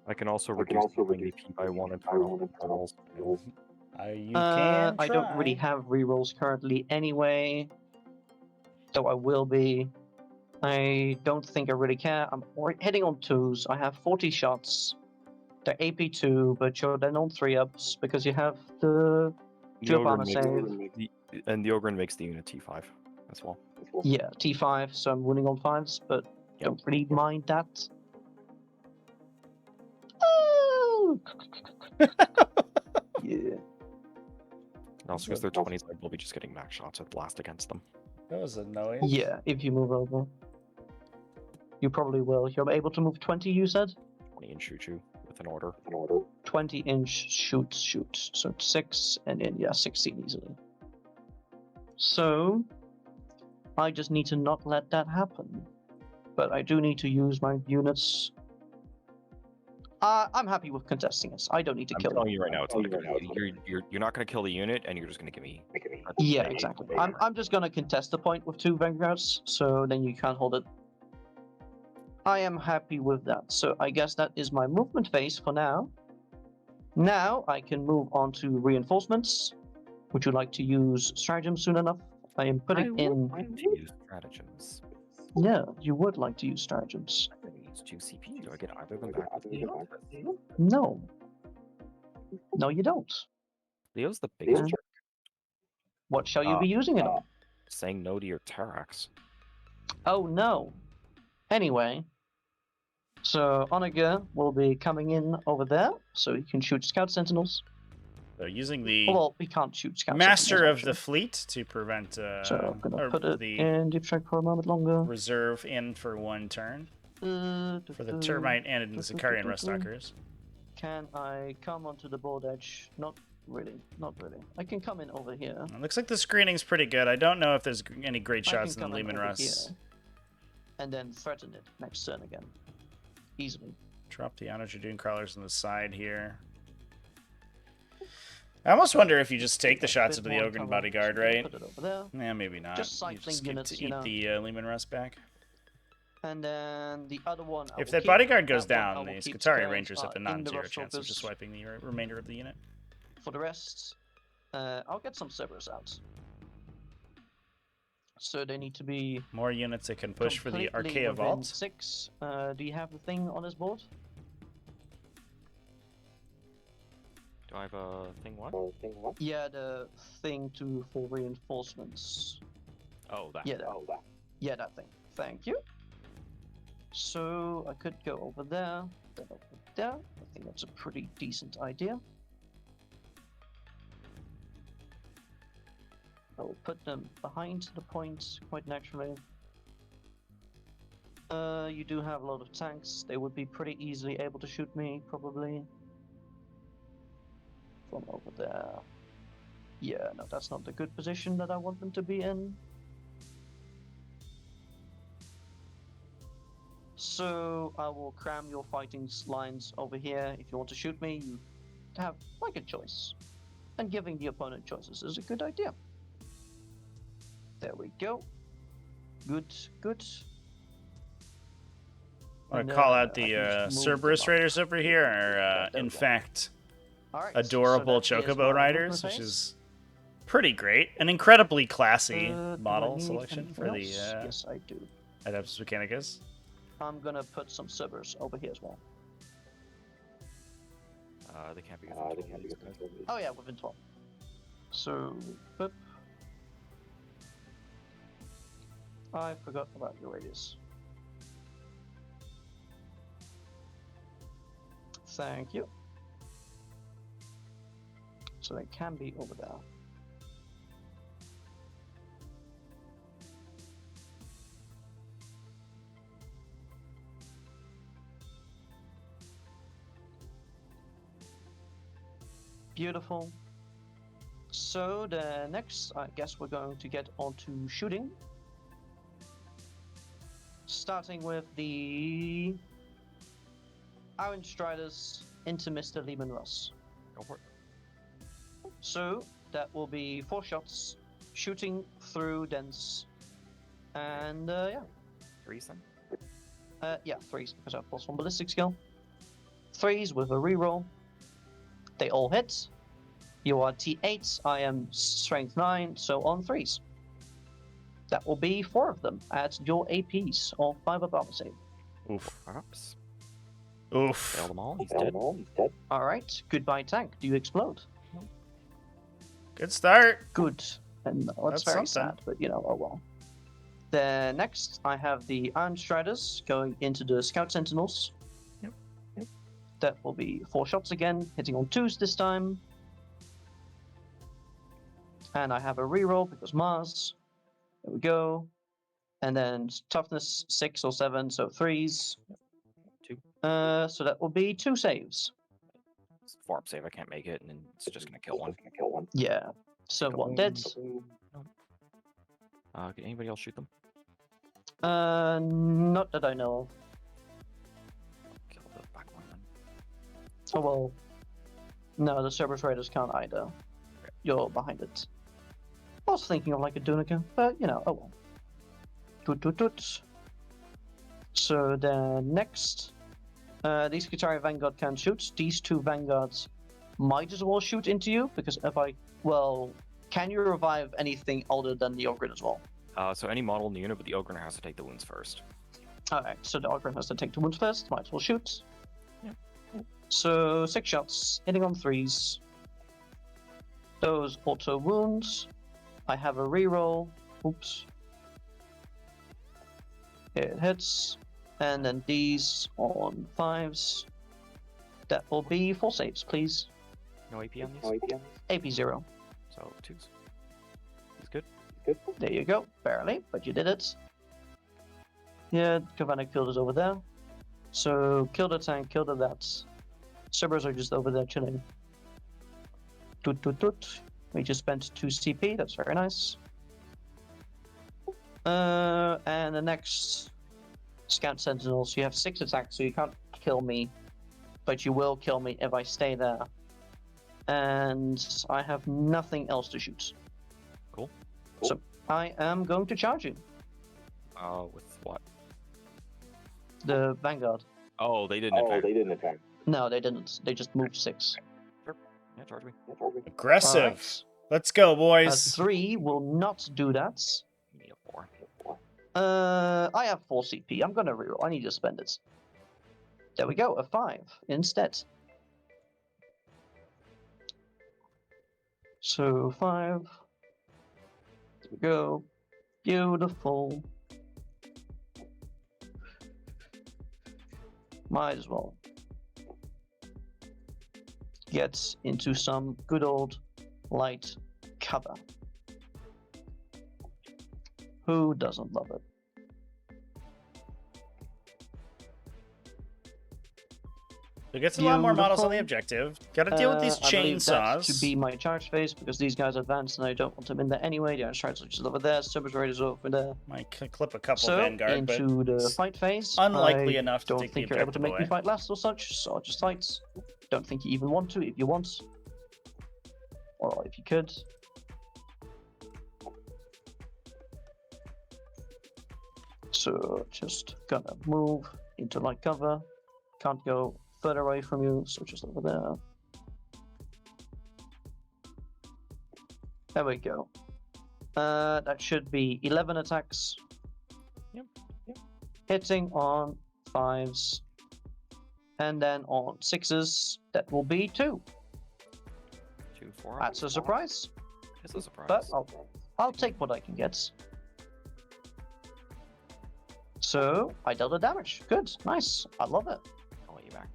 I can also reduce the AP by 1 internal rolls. You can I don't really try. have rerolls currently anyway. So I will be. I don't think I really care. I'm heading on 2s. I have 40 shots. They're AP2, but you're then on 3-ups because you have the The 2-up Ogren armor makes save. the Ogren makes the unit T5 as well. Yeah, T5, so I'm winning on 5s, but don't really mind that. Oh! Yeah. And also because they're 20s, I will be just getting max shots with blast against them. That was annoying. Yeah, if you move over. You probably will. You're able to move 20, you said? 20 and shoot you with an order. 20-inch shoot. So 6 and then, yeah, 16 easily. So, I just need to not let that happen. But I do need to use my units. I'm happy with contesting this. I don't need to I'm kill telling it. you right now, it's not you're not going to kill the unit, and you're just going to give me. Yeah, exactly. I'm just gonna contest the point with 2 vanguards, so then you can't hold it. I am happy with that. So I guess that is my movement phase for now. Now I can move on to reinforcements. Would you like to use stratagem soon enough? I am putting in. Like to use stratagems. Yeah, you would like to use stratagems. I'm going to use 2 CP. Do I get either of them back with Leo? No. No, you don't. Leo's the biggest jerk. What shall you be using it on? Saying no to your Terax. Oh no. Anyway, so Onager will be coming in over there, so he can shoot scout sentinels. So using the Well, we can't shoot scout master sentinels, of the actually. fleet to prevent So I'm gonna or put it the in deep strike for a moment longer. reserve in for 1 turn for the termite and the Sicarian Rustalkers. Can I come onto the board edge? Not really. Not really. I can come in over here. It looks like the screening's pretty good. I don't know if there's any great I shots can in the come in Lehman over Russ. here and then threaten it next turn again. Easily. Drop the Honor Dragoon Crawlers on the side here. I almost wonder if you just take the shots into the Ogren Bodyguard, right? Put it over there. Yeah, maybe not. Just You cycling just get units, to you eat know. the Lehman Russ back. And then the other one. I If will that keep. bodyguard goes That one I down, will the keep Scutari because, Rangers have a in the non-zero rough chance of just focus. wiping the remainder of the unit. For the rest, I'll get some Cerberus out. So they need to be More units that can push for the completely Archaea within Vault. 6. Do you have the thing on his board? Do I have a thing what? Yeah, the thing for reinforcements. Oh, that. Yeah, that. Yeah, that thing. Thank you. So I could go over there, then over there. I think that's a pretty decent idea. I will put them behind the point quite naturally. You do have a lot of tanks. They would be pretty easily able to shoot me, probably. From over there. Yeah, no, that's not the good position that I want them to be in. So I will cram your fighting lines over here. If you want to shoot me, you have like a choice. And giving the opponent choices is a good idea. There we go. Good, good. Want And, to call I out the can just move Cerberus them up. Raiders over here are, There we in go. fact, All right, adorable so that is Chocobo my Riders, movement which phase. is pretty great. An incredibly classy Do I model need selection anything for the else? Yes, I do. Adeptus Mechanicus. I'm gonna put some Cerberus over here as well. They can't be within 12 of these guys. Oh yeah, within 12. So, boop. I forgot about your radius. Thank you. So they can be over there. Beautiful. So the next, I guess we're going to get onto shooting. Starting with the Iron Striders into Mr. Lehman Russ. Go for it. So that will be 4 shots, shooting through dense, and yeah. 3s then? Yeah, 3s because I have +1 ballistic skill. 3s with a reroll. They all hit. You are T8, I am strength 9, so on 3s. That will be 4 of them at your APs, or 5 of armor save. Oof. Perhaps. Oof. Fail them all. He's dead. Alright, goodbye tank. Do you explode? Good start. Good. And that's That's very something. sad, but you know, oh well. Then next, I have the Iron Striders going into the Scout Sentinels. Yep. That will be 4 shots again, hitting on 2s this time. And I have a reroll because Mars. There we go. And then toughness 6 or 7, so 3s. 2. So that will be 2 saves. It's a form save. I can't make it, and then it's just gonna kill one. Yeah. So Take a 1 dead. Can anybody else shoot them? Not that I know of. Kill the back one then. Oh well. No, the Cerberus Raiders can't either. You're behind it. I was thinking of like a Dunica, but you know, oh well. Toot toot toot. So then next, these Qatari Vanguard can shoot. These 2 Vanguards might as well shoot into you, because if I, well, can you revive anything older than the Ogren as well? So any model in the unit, but the Ogre has to take the wounds first. Alright, so the Ogren has to take 2 wounds first, might as well shoot. Yeah. So 6 shots, hitting on 3s. Those auto wounds. I have a reroll. Oops. It hits. And then these on 5s. That will be 4 saves, please. No AP on these? AP 0. So 2s. He's good. There you go. Barely, but you did it. Yeah, Galvanic Field is over there. So kill the tank, kill the that. Cerberus are just over there chilling. Toot toot toot. We just spent 2 CP, that's very nice. And the next Scout Sentinels, you have 6 attacks, so you can't kill me. But you will kill me if I stay there. And I have nothing else to shoot. Cool. So I am going to charge you. With what? The Vanguard. Oh, they didn't attack. No, they didn't. They just moved 6. Yeah, charge me. Aggressive. Alright. Let's go, boys. 3 will not do that. Give me a 4. I have 4 CP. I'm gonna reroll. I need to spend it. There we go. A 5 instead. So 5. There we go. Beautiful. Might as well get into some good old light cover. Who doesn't love it? There gets a lot more models on the Beautiful. objective. Gotta deal with these I believe that chainsaws. to be my charge phase, because these guys advance and I don't want them in there anyway. The Iron are just over there, Cerberus Raiders over there. Might clip a couple So, Vanguard, but into the fight phase. unlikely I enough to don't take think the you're able to objective make me away. fight last or such, so I'll just fight. Don't think you even want to. If you want, or if you could. So just gonna move into light cover. Can't go further away from you, so just over there. There we go. That should be 11 attacks. Yep. Hitting on 5s. And then on 6s, that will be 2. 2, 4. That's a surprise. It's a surprise. But I'll take what I can get. So I dealt the damage. Good, nice. I love it. I'll let you back.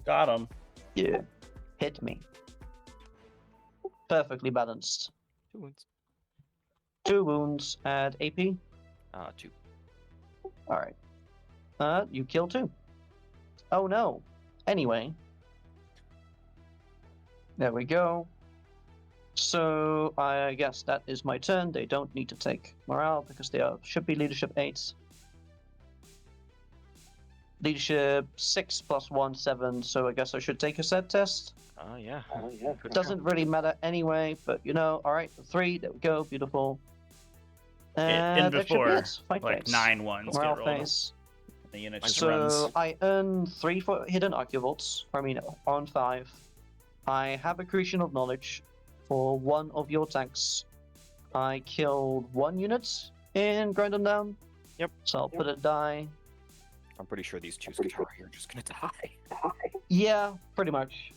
Got him. Yeah. Hit me. Perfectly balanced. 2 wounds. 2 wounds at AP. 2. Alright. You kill 2. Oh no. Anyway. There we go. So I guess that is my turn. They don't need to take morale because they should be leadership 8. Leadership 6 plus 1, 7. So I guess I should take a set test. Yeah. Good Doesn't really matter anyway, but you know, alright, 3, there we go, beautiful. In And that should be before, it. Fight like phase. 9 ones get Morale rolled. phase. The unit just So runs. I earn 3 for hidden archivolts. I mean, on 5. I have accretion of knowledge for 1 of your tanks. I killed 1 unit in grind them down. Yep. So I'll put a die. I'm pretty sure these 2 Skitari are just gonna die. Yeah, pretty much.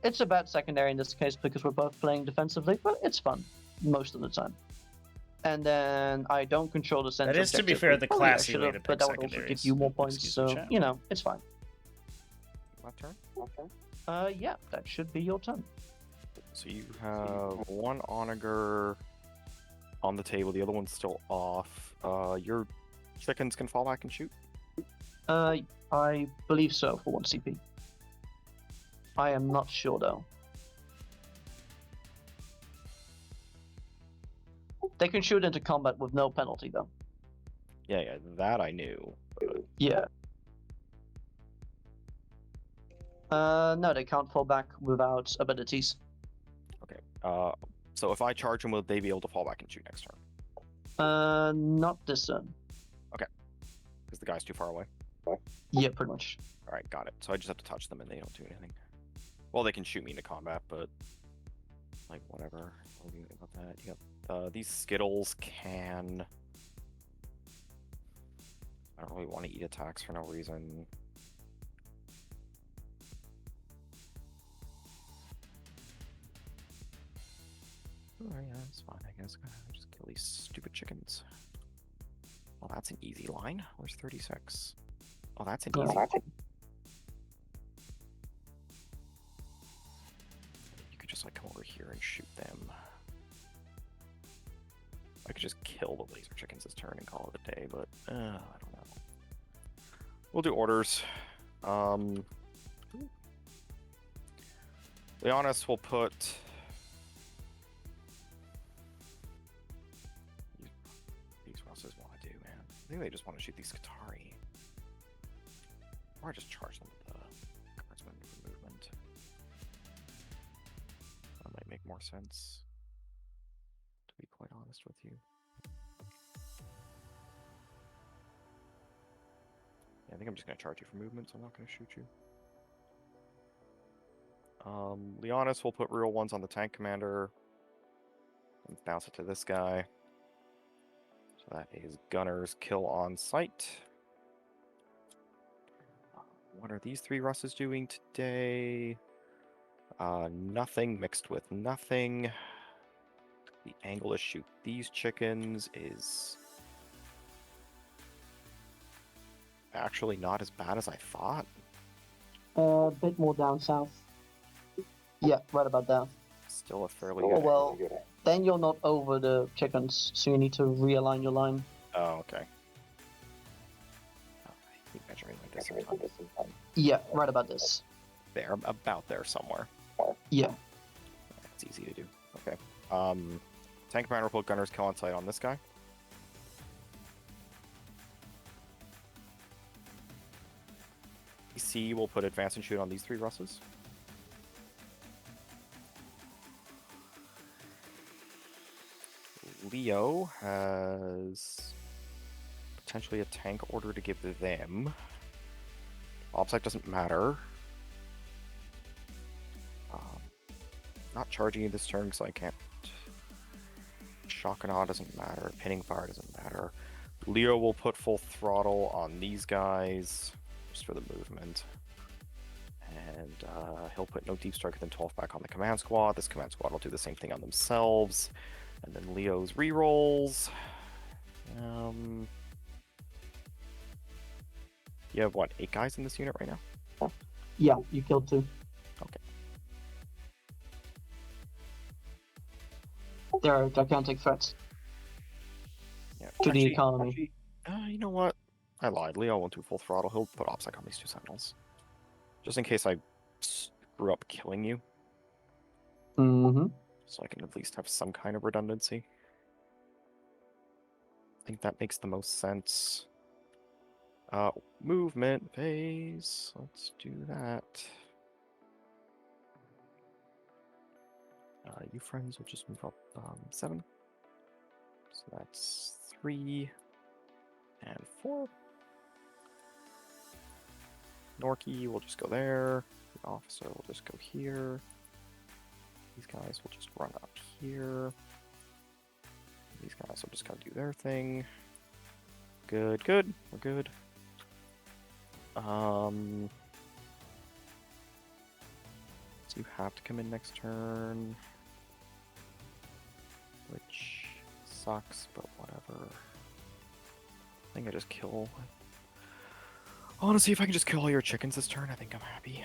It's a bad secondary in this case because we're both playing defensively, but it's fun most of the time. And then I don't control the center That is, to be objective, fair, which the probably I classy way should've, to but pick that would also give secondaries. you more points, Excuse the so, chat. you know, it's fine. My turn? Yeah, that should be your turn. So you have 1 Onager, on the table. The other one's still off. Your chickens can fall back and shoot. I believe so for 1 CP. I am not sure though. They can shoot into combat with no penalty though. Yeah, that I knew. Yeah. No, they can't fall back without abilities. Okay. So if I charge them, will they be able to fall back and shoot next turn? Not this turn. Because the guy's too far away. Yeah, pretty much. All right, got it. So I just have to touch them and they don't do anything. Well, they can shoot me into combat, but like whatever. What do you think about that? Yep. These Skittles can. I don't really want to eat attacks for no reason. Oh yeah, that's fine. I guess just kill these stupid chickens. Well, that's an easy line. Where's 36? Oh, that's an easy line. You could just like come over here and shoot them. I could just kill the laser chickens this turn and call it a day, but I don't know. We'll do orders. Leonis will put these Russes want to do, man. I think they just want to shoot these Skitari. Or just charge them with the guardsman movement. That might make more sense, to be quite honest with you. Yeah, I think I'm just going to charge you for movement, so I'm not going to shoot you. Leonis will put real ones on the tank commander. And bounce it to this guy. So that is Gunner's kill on sight. What are these 3 Russes doing today? Nothing mixed with nothing. The angle to shoot these chickens is actually not as bad as I thought. A bit more down south. Yeah, right about there. Still a fairly Oh, good well, angle. then you're not over the chickens, so you need to realign your line. Oh, okay. Oh, I keep measuring like this sometimes. Yeah, right about this. There, about there somewhere. Yeah. It's easy to do. Okay. Tank commander will put Gunner's kill on sight on this guy. PC will put advance and shoot on these 3 Russes. Leo has potentially a tank order to give them. Obsec doesn't matter. Not charging you this turn because I can't. Shock and awe doesn't matter. Pinning fire doesn't matter. Leo will put full throttle on these guys just for the movement. And he'll put no deep strike than 12 back on the command squad. This command squad will do the same thing on themselves. And then Leo's rerolls. You have what, 8 guys in this unit right now? Yeah, you killed 2. Okay. There are gigantic threats Yeah. to the economy. You know what? I lied. Leo won't do full throttle. He'll put OPSEC on these 2 sentinels. Just in case I screw up killing you. Mm-hmm. So I can at least have some kind of redundancy. I think that makes the most sense. Movement phase. Let's do that. You friends will just move up 7. So that's 3 and 4. Norky will just go there. The officer will just go here. These guys will just run up here. These guys will just kind of do their thing. Good, good. We're good. So you have to come in next turn. Which sucks, but whatever. I think I just kill. Honestly, if I can just kill all your chickens this turn, I think I'm happy.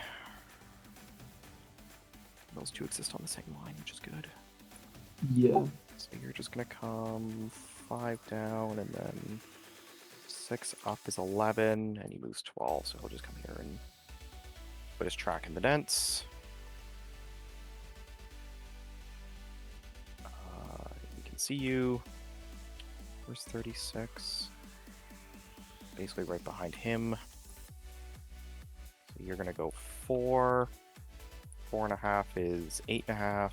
Those 2 exist on the same line, which is good. Yeah. So you're just gonna come 5 down, and then 6 up is 11, and he moves 12, so he'll just come here and put his track in the dents. He can see you. Where's 36? Basically right behind him. So you're gonna go 4. 4.5 is 8.5,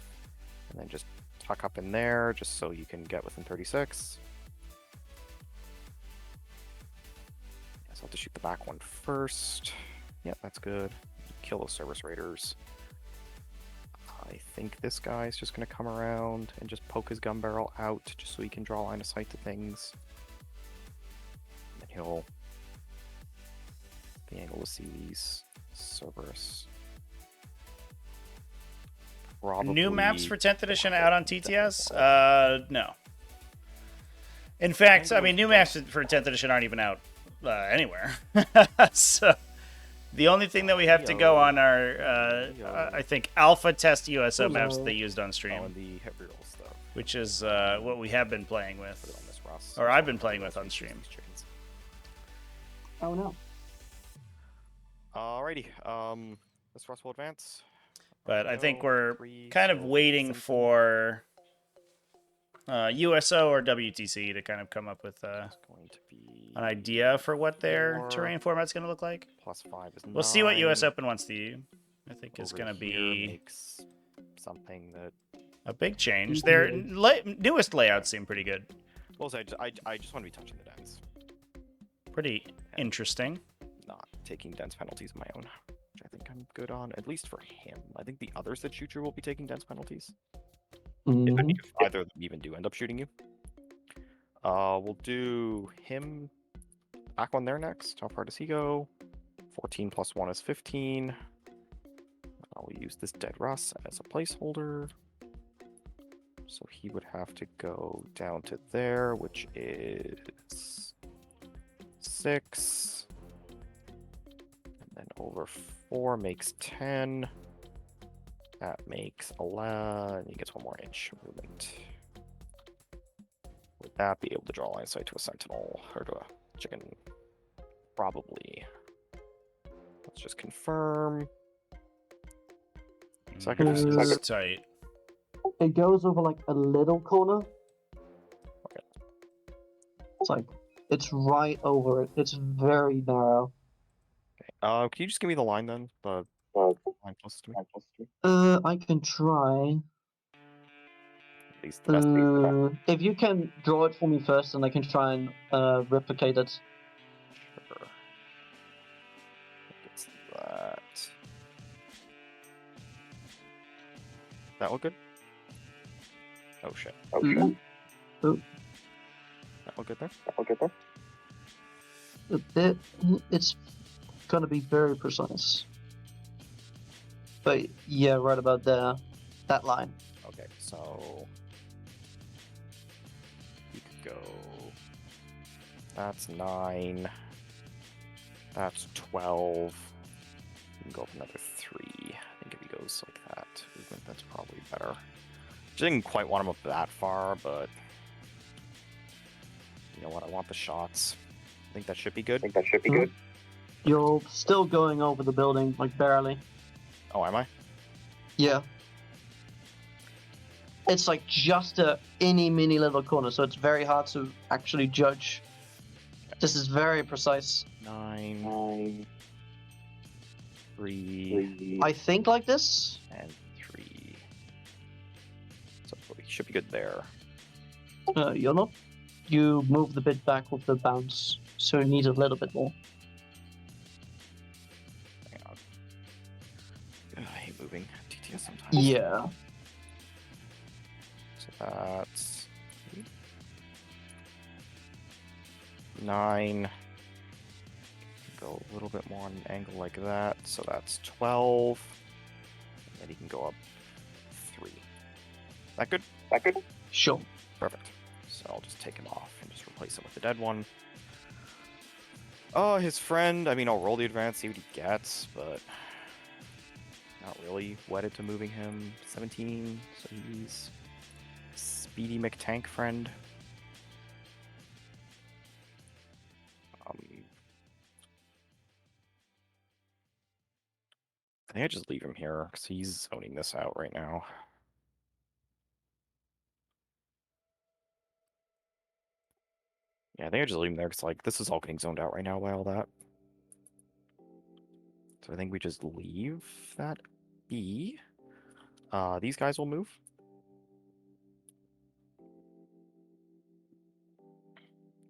and then just tuck up in there just so you can get within 36. So I'll have to shoot the back one first. Yep, that's good. Kill those service raiders. I think this guy's just going to come around and just poke his gun barrel out just so he can draw line of sight to things. And then he'll be able to see these Cerberus. Probably New maps for 10th edition out on TTS? No. In fact, I mean, new maps for 10th edition aren't even out anywhere. So the only thing that we have to go on are, I think, alpha test USO maps that they used on stream, and the heavy roll stuff. which is what we have been playing Put it with, on this Ross. or I've been playing with on stream. Oh no. Alrighty, this Ross will advance. But I think we're Three, kind of so waiting 17. for USO or WTC to kind of come up with It's going to be an idea for what their 4 terrain format's going to look like. plus 5 is 9. We'll see what US Open wants to do. I think it's Over going to here be makes something that. a big change. Their newest layouts seem pretty good. Well, so I just want to be touching the dents, Pretty interesting. not taking dense penalties of my own, which I think I'm good on, at least for him. I think the others that shoot you will be taking dense penalties. If either of them even do end up shooting you. We'll do him. Back one there next. How far does he go? 14 plus 1 is 15. I'll use this dead Russ as a placeholder. So he would have to go down to there, which is 6. And then over 4 makes 10. That makes 11. He gets 1 more inch movement. Would that be able to draw line of sight to a sentinel or to a chicken? Probably. Let's just confirm. Second is This is tight. It goes over like a little corner. Okay. It's like it's right over it. It's very narrow. Can you just give me the line then? The line closest to me. I can try. At least the best. If you can draw it for me first, and I can try and replicate it. Sure. It's that. That look good? Oh shit. Mhm. That look good there? It's gonna be very precise. But yeah, right about there. That line. Okay, so you could go. That's 9. That's 12. You can go up another 3. I think if he goes like that, movement, that's probably better. I didn't quite want him up that far, but you know what? I want the shots. I think that should be good. You're still going over the building, like barely. Oh, am I? Yeah. It's like just a mini little corner, so it's very hard to actually judge. This is very precise. 9, 3, I think like this. and 3. So we should be good there. You're not. You move the bit back with the bounce, so you need a little bit more. Hang on. Ugh, I hate moving TTS sometimes. Yeah. So that's 9. Go a little bit more on an angle like that. So that's 12. And then he can go up 3. That good? Sure. Perfect. So I'll just take him off and just replace him with the dead one. Oh, his friend. I mean, I'll roll the advance, see what he gets, but not really wedded to moving him. 17, so he's speedy McTank friend. I think I just leave him here because he's zoning this out right now. Yeah, I think I just leave him there because like this is all getting zoned out right now by all that. So I think we just leave that be. These guys will move.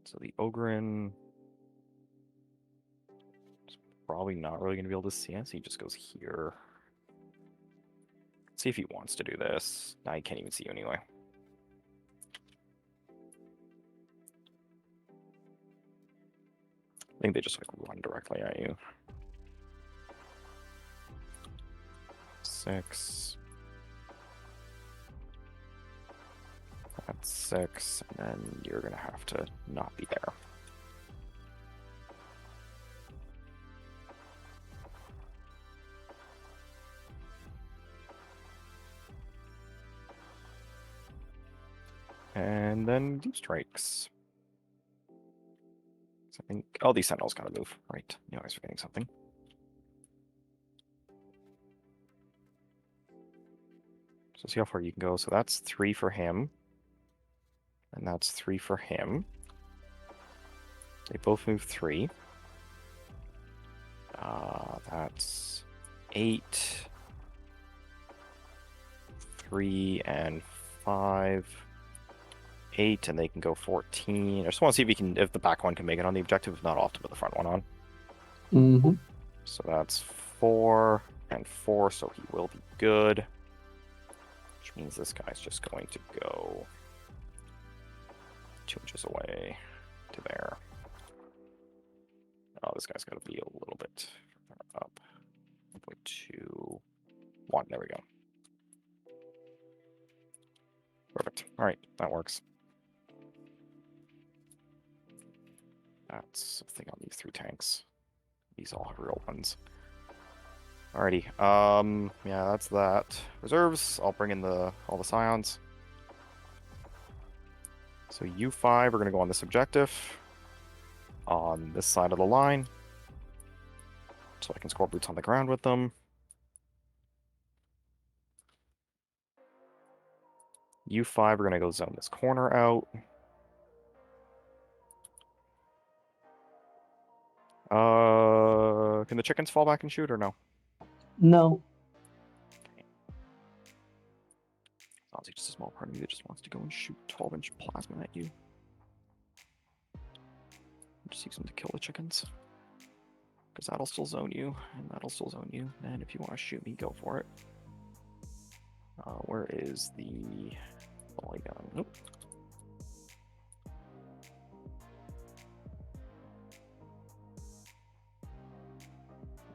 So the Ogren is probably not really going to be able to see us. He just goes here. Let's see if he wants to do this. Nah, he can't even see you anyway. I think they just like run directly at you. 6. That's 6, and then you're gonna have to not be there. And then deep strikes. So I think, oh, these sentinels gotta move. Right, I was forgetting something. So see how far you can go. So that's 3 for him. And that's 3 for him. They both move 3. That's 8. 3 and 5. 8, and they can go 14. I just want to see if the back one can make it on the objective. If not, I'll have to put the front one on. Mm-hmm. So that's 4 and 4, so he will be good. Which means this guy's just going to go 2 inches away to there. Oh, this guy's got to be a little bit up. 1.2. 1. There we go. Perfect. All right, that works. That's the thing on these 3 tanks. These all have real ones. Alrighty. Yeah, that's that. Reserves. I'll bring in all the scions. So U5 are gonna go on this objective. On this side of the line. So I can score boots on the ground with them. U5 are gonna go zone this corner out. Can the chickens fall back and shoot or no? No. Sounds like just a small part of me that just wants to go and shoot 12-inch plasma at you. Just use them to kill the chickens. Because that'll still zone you, and that'll still zone you. And if you want to shoot me, go for it. Where is the volley gun? Nope.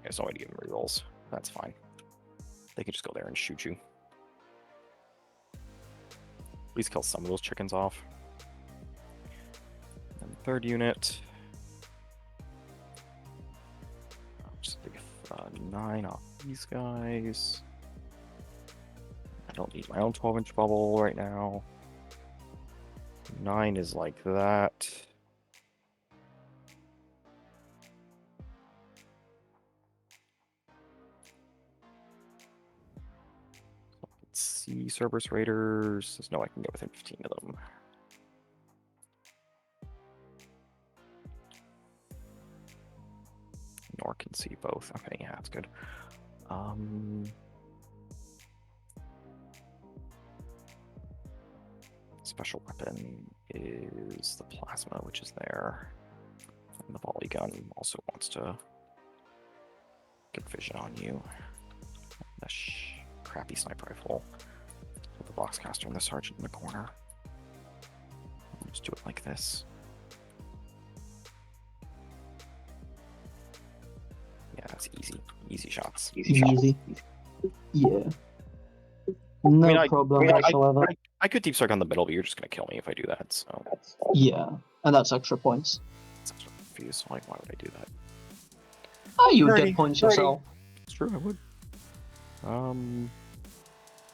There's no way to give them rerolls. That's fine. They can just go there and shoot you. Please kill some of those chickens off. And the third unit. Just take 9 off these guys. I don't need my own 12-inch bubble right now. 9 is like that. Let's see, Cerberus Raiders. There's no way I can get within 15 of them. Nor can see both. Okay, yeah, that's good. Special weapon is the plasma, which is there. And the volley gun also wants to get vision on you. The crappy sniper rifle. With the boxcaster and the sergeant in the corner. I'll just do it like this. Yeah, that's easy. Easy shots. Easy. Yeah. No problem whatsoever. I could deep strike on the middle, but you're just gonna kill me if I do that, so. Yeah, and that's extra points. It's extra confused, like, why would I do that? Oh, you would get points yourself. It's true, I would.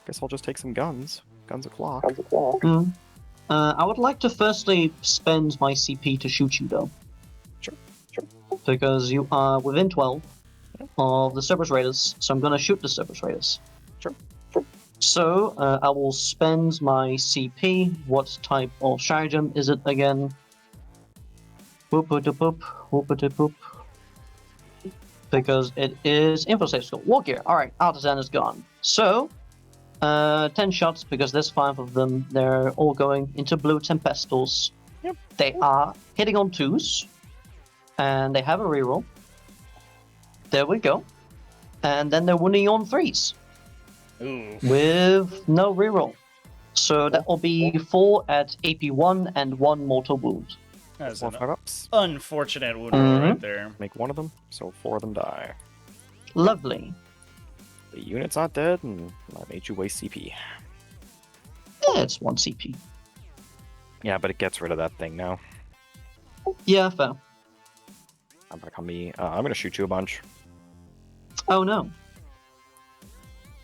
Guess I'll just take some guns, Guns o'clock. Mm. I would like to firstly spend my CP to shoot you, though. Sure. Because you are within 12 of the Cerberus Raiders, so I'm going to shoot the Cerberus Raiders. Sure. So, I will spend my CP. What type of stratagem is it again? Whoop-a-doop-boop, whoop-a-doop-boop. Because it is Infossafe Skull. War Gear. Alright, Artisan is gone. So, 10 shots, because there's 5 of them. They're all going into blue Tempestals. Yep. They are hitting on 2s. And they have a reroll. There we go. And then they're winning on 3s. Ooh. With no reroll. So that will be 4 at AP1 and 1 mortal wound. That's 4 an 5-ups. unfortunate wound roll right there. Make one of them, so 4 of them die. Lovely. The unit's not dead, and I made you waste CP. Yeah, it's 1 CP. Yeah, but it gets rid of that thing now. Yeah, fair. I'm back on me. I'm gonna shoot you a bunch. Oh no.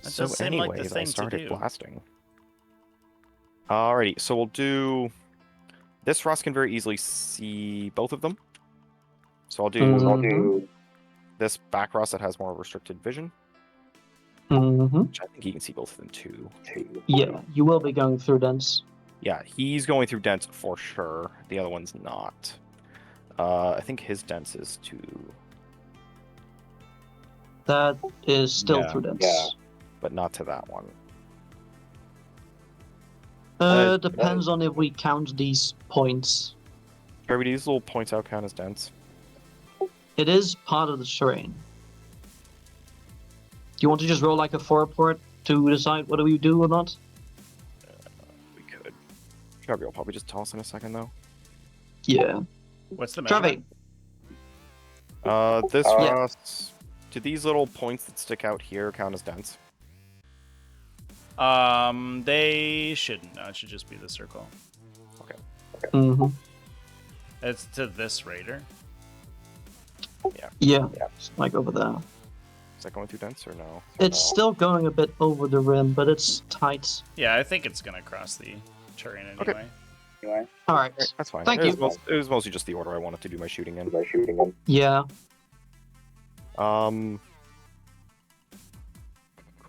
That So does seem like the anyways, I thing to started do. blasting. Alrighty, so we'll do... This Russ can very easily see both of them. So I'll do this back Russ that has more restricted vision. Which I think he can see both of them too. Yeah, you will be going through dense. Yeah, he's going through dense for sure. The other one's not. I think his dense is 2. That is still Yeah, through dense. yeah. But not to that one. Depends on if we count these points. Maybe these little points out count as dense. It is part of the terrain. Do you want to just roll like a 4 report to decide whether we do or not? We could. Travi will probably just tell us in a second, though. Yeah. What's the measurement? Travi. This Yeah. Russ... Do these little points that stick out here count as dense? They shouldn't. No, it should just be the circle. Mm-hmm. It's to this raider. Yeah. It's like over there. Is that going through dense or no? It's still going a bit over the rim, but it's tight. Yeah, I think it's gonna cross the terrain anyway. Okay. Alright. That's fine. Thank it you. It was mostly just the order I wanted to do my shooting in. Yeah.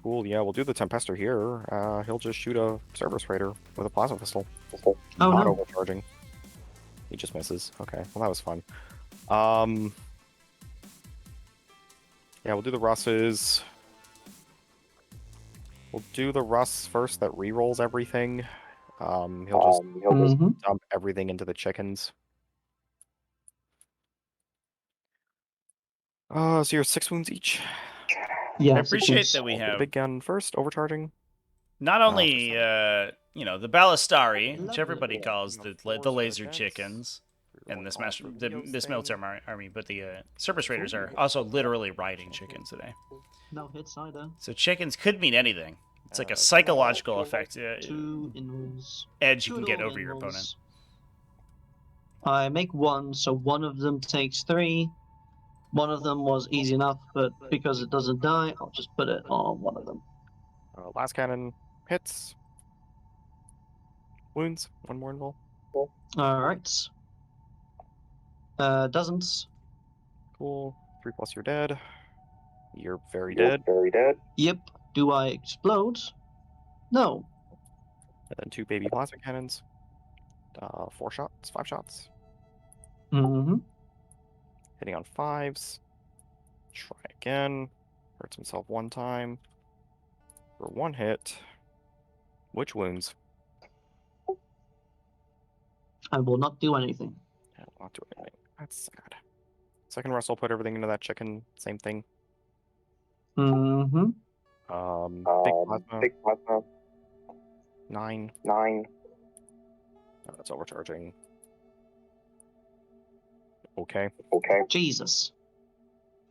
Cool, yeah, we'll do the Tempester here. He'll just shoot a Cerberus Raider with a Plasma Pistol. Oh Not no. overcharging. He just misses. Okay, well that was fun. Yeah, we'll do the Russes. We'll do the Russ first that rerolls everything. He'll just dump everything into the chickens. So you're 6 wounds each. Yeah. I appreciate that we The have big gun first, overcharging. not only the Ballistari, which Lovely. everybody calls the laser chickens in this military army, but the Cerberus Raiders are also literally riding chickens today. No hits either. So chickens could mean anything. It's like a psychological effect, 2 in-rolls. edge you 2 can get total over your opponent. in-rolls. I make 1, so one of them takes 3. One of them was easy enough, but because it doesn't die, I'll just put it on one of them. Last cannon hits. Wounds. 1 more invul. Alright. Doesn't. Cool. 3+ you're dead. You're very dead. Yep. Do I explode? No. And then 2 baby plasma cannons. 4 shots, 5 shots. Mm-hmm. Hitting on 5s. Try again. Hurts himself 1 time. For 1 hit. Which wounds? I will not do anything. Yeah, will not do anything. That's sad. Second Russ will put everything into that chicken. Same thing. Mm-hmm. Big plasma. 9. Oh, that's overcharging. Okay. Jesus.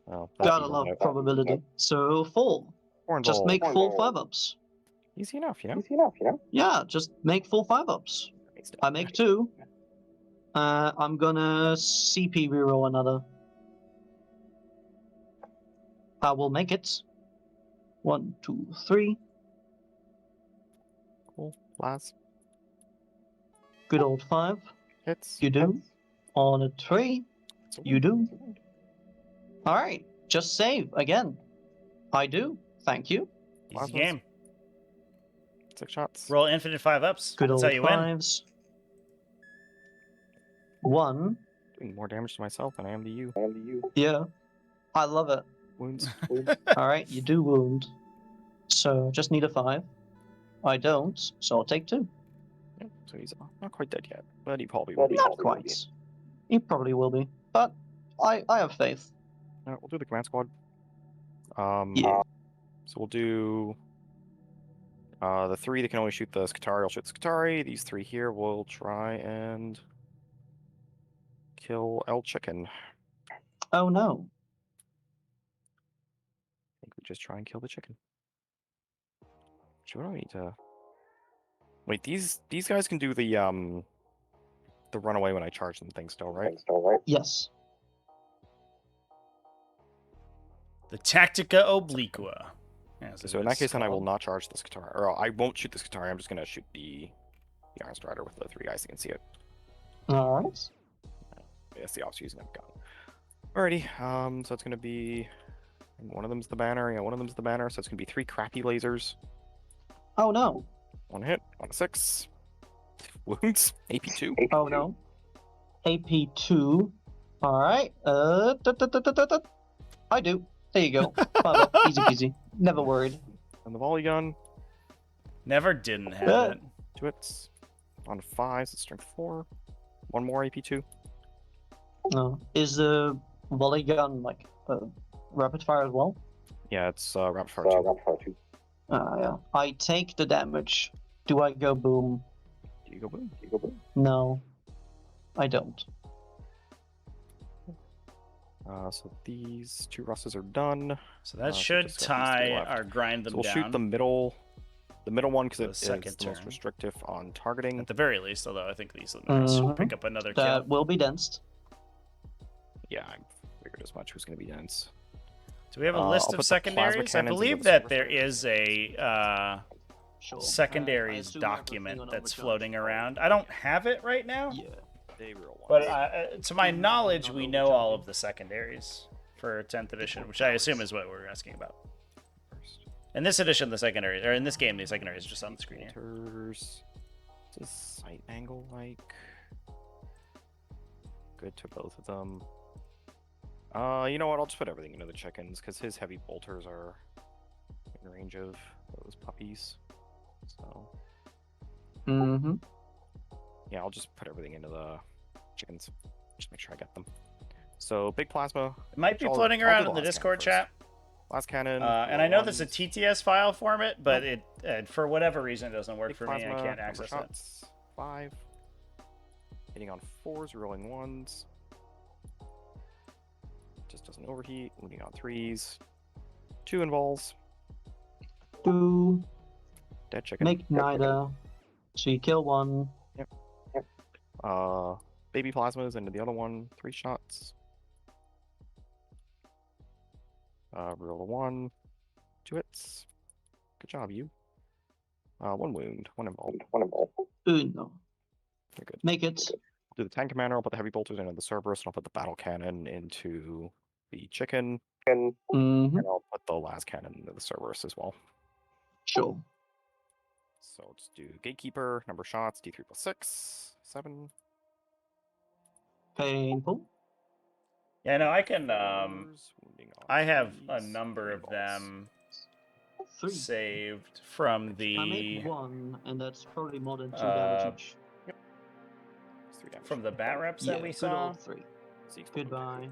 Well, Gotta love probability. So 4. Just make 4 5-ups. Easy enough, you know? Yeah, just make 4 5-ups. I make 2. I'm gonna CP reroll another. I will make it. 1, 2, 3. Cool. Last Good old 5. hits. You do. On a 3. It's a You win. do. Alright, just save again. I do. Thank you. Easy Plasmas. game. 6 shots. Roll infinite 5-ups. Good That's old how you win. 5s. 1. Doing more damage to myself than I am to you. Yeah. I love it. Wounds. Alright, you do wound. So just need a 5. I don't, so I'll take 2. Yeah, so he's not quite dead yet, but he probably will be. Not quite. He probably will be. But I have faith. Alright, we'll do the command squad. Yeah. So we'll do the 3 that can only shoot the Skitari will shoot the Skitari. These 3 here will try and kill El Chicken. Oh no. I think we just try and kill the chicken. Actually, what do I need to? Wait, these guys can do the runaway when I charge them thing still, right? Yes. The Tactica Obliqua. as it So in that is case, then I will called. not charge this guitar, or I won't shoot this guitar. I'm just gonna shoot the Iron Strider with the 3 guys that can see it. Alright. That's the opposite using a gun. Alrighty, so it's gonna be one of them's the banner. Yeah, one of them's the banner. So it's gonna be 3 crappy lasers. Oh no. 1 hit on a 6. Wounds. AP2. Oh no. AP2. Alright. I do. There you go. 5 up. Easy peasy. Never worried. And the volley gun. Never didn't have Yeah. it. 2 hits. On 5s, it's strength 4. 1 more AP2. No. Is the volley gun like rapid fire as well? Yeah, it's rapid fire 2. Yeah. I take the damage. Do I go boom? Do you go boom? No. I don't. So these 2 Russes are done. So that So should just got these 3 tie left. or grind them So we'll down. shoot the middle one because For the it is second the most turn. restrictive on targeting. At the very least, although I think these numbers Mhm. pick up another That kill. will be densed. Yeah, I figured as much. Who's going to be dense? Do we have a I'll list put of the plasma secondaries? I cannons into believe the that server there storage. is a Sure. secondaries document that's floating around. I don't have it right now, Yeah. They real ones. but to my knowledge, we know all of the secondaries for 10th edition, which I assume is what we're asking about. First. In this edition, the secondary, or in this game, the secondaries are just on the screen here. Filters. What's this sight angle like? Good to both of them. You know what? I'll just put everything into the chickens because his heavy bolters are in range of those puppies. So Mm-hmm. yeah, I'll just put everything into the chickens. Just make sure I get them. So big plasma. It might be I'll- floating I'll do around the in the last Discord cannon chat. Last cannon. And I know there's a ones, TTS file format, but it for whatever reason it doesn't work big for me. I plasma, can't number access it. shots, 5. Hitting on 4s, rolling 1s. Just doesn't overheat. Moving on 3s. 2 involves. Do Dead chicken. make neither. So you kill one. Baby plasmas into the other one. 3 shots. Roll a 1. 2 hits. Good job, you. 1 wound. 1 involved. Uno. You're good. Make it. Do the tank commander. I'll put the heavy bolters into the Cerberus, and I'll put the battle cannon into the chicken. Mm-hmm. And I'll put the last cannon into the Cerberus as well. Sure. So let's do Gatekeeper, number of shots, D3 plus 6, 7. Painful. Yeah, no, I can. Wounding on I have a 3s, number of involves. them 3. saved from I the made 1, and that's probably more than 2 uh, damage each. It's 3 damage. from the bat reps Yeah, that we good saw. old 3. Six. Goodbye.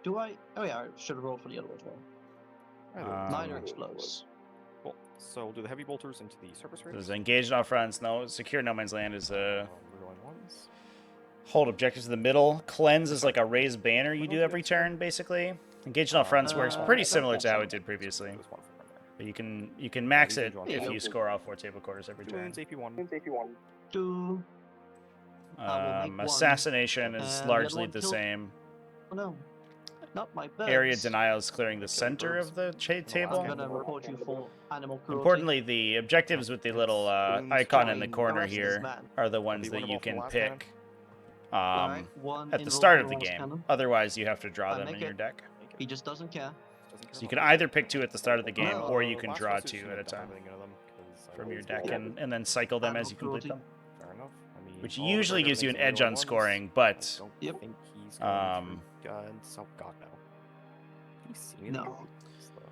Do I? Oh yeah, I should have rolled for the other as well. Neither explodes. Cool. So we'll do the heavy bolters into the Cerberus race. There's engaged off fronts. No, secure no man's land is a Rerolling 1s. hold objectives in the middle. Cleanse is like a raised banner you do every turn, basically. Engaged off fronts works pretty similar to how it did previously. There's 1 for there. But you can max it Yeah. if you score all 4 table quarters every 2 turn. wounds, AP1. 2. I will make 1. Assassination is And the other largely one the killed- same. Oh no. Not my birds. area denials clearing the center of the table. I'm gonna report you for animal cruelty. Importantly, the objectives with the little Balloons icon in the flying. corner Arrest this here man. are the ones Be that one of you all from can last cannon. pick Alright, one at the involved start in of the last game. cannon. Otherwise, you have to draw I them make in your it. deck. He just doesn't care. So you can either pick 2 at the start of the game, No. or you can Last draw one's just 2 gonna at a dump time everything into them, 'cause I from your always deck, do that. and then cycle them as you Animal complete them. Fair enough. I mean, Which all the usually burger gives you an things are edge the on only ones. scoring, I but don't Yep. think he's going um, to guns. Oh god, no. Can you see me? No. That's the better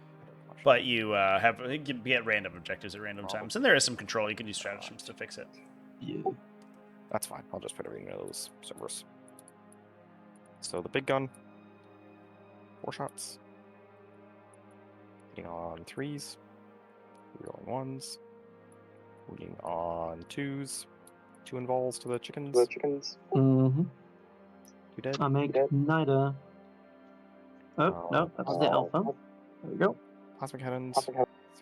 question. but you you get random objectives at random times, and there is some control. You can use stratagems to fix it. Yeah. That's fine. I'll just put everything into those servers. So the big gun, 4 shots. Hitting on 3s, rerolling 1s, hitting on 2s, 2 involves to the chickens. Mm-hmm. 2 dead. I make neither. Oh, no, that's the alpha. There we go. Plasma cannons, 6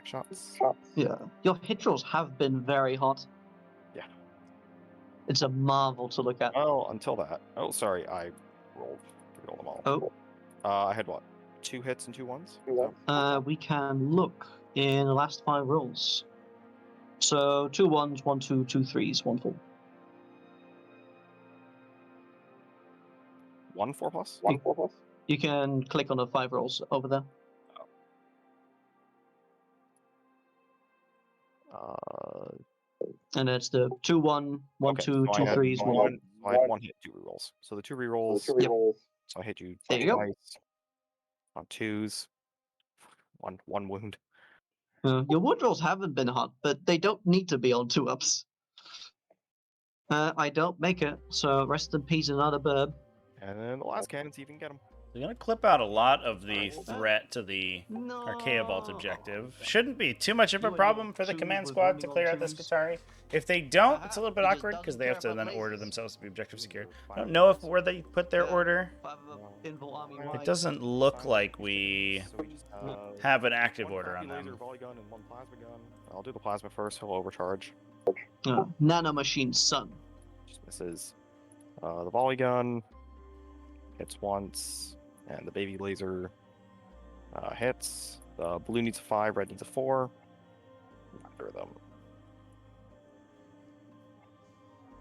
shots. Yeah. Your hit rolls have been very hot. Yeah. It's a marvel to look at. Well, until that. Oh, sorry, I rolled them all. Oh. I had what? 2 hits and 2 ones? So, We can look in the last 5 rolls. So 2 1s, 1 2, 2 3s, 1 4. 1 4 plus? You can click on the 5 rolls over there. And it's the 2 1, 1 Okay, 2, so 2 I had 3s, 1 1. I had 1 hit, 2 rerolls. So the 2 rerolls. Yep. So I hit you There you go. twice on 2s. One wound. Your wood rolls haven't been hot, but they don't need to be on 2 ups. I don't make it, so rest in peace, another burb. And then the last cannons even get them. You're gonna clip out a lot of the threat to the No. Archaea Vault objective. Shouldn't be too much of a You and problem your for the twos command with squad to running clear on out this twos. Qatari. If they don't, it's a little bit He just awkward because doesn't they have care to then about order lasers. themselves to be objective secured. I don't know where they put their Yeah. order. 5 of them, Invul Army It wide. doesn't look like we So we just have an active 1 order on crappy laser them. volley gun and 1 plasma gun. I'll do the plasma first. He'll overcharge. Nano Machine Sun. Just misses. The volley gun hits once, and the baby laser hits. The blue needs a 5, red needs a 4. Neither of them.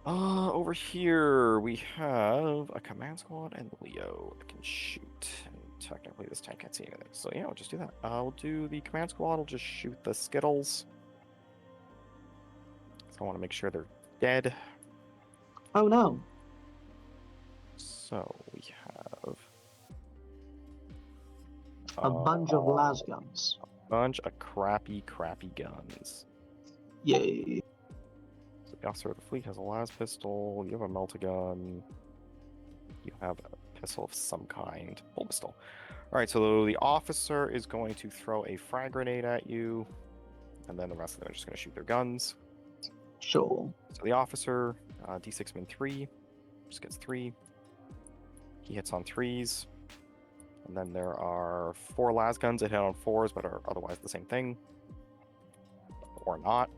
Over here we have a command squad and Leo that can shoot. And technically this tank can't see anything, so yeah, we'll just do that. We'll do the command squad. We'll just shoot the Skittles. So I want to make sure they're dead. Oh no. So we have A bunch of las guns. bunch of crappy guns. Yay. So the officer of the fleet has a las pistol. You have a melta-gun. You have a pistol of some kind. Full pistol. All right, so the officer is going to throw a frag grenade at you, and then the rest of them are just going to shoot their guns. Sure. So the officer, D6 min 3, just gets 3. He hits on 3s. And then there are 4 las guns that hit on 4s, but are otherwise the same thing. Or not.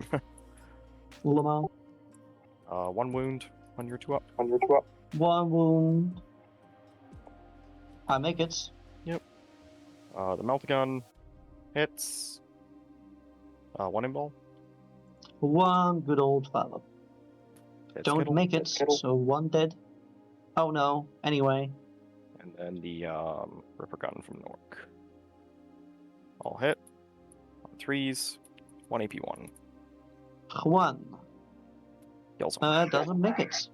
Lamar. 1 wound on your 2 up. 1 wound. I make it. The melta-gun hits. 1 imball. 1 good old fella. Don't Skittle. make it, so 1 dead. Oh no, anyway. And then the ripper gun from Nork. All hit. On 3s. 1 AP1. 1. Kills him. Doesn't make it.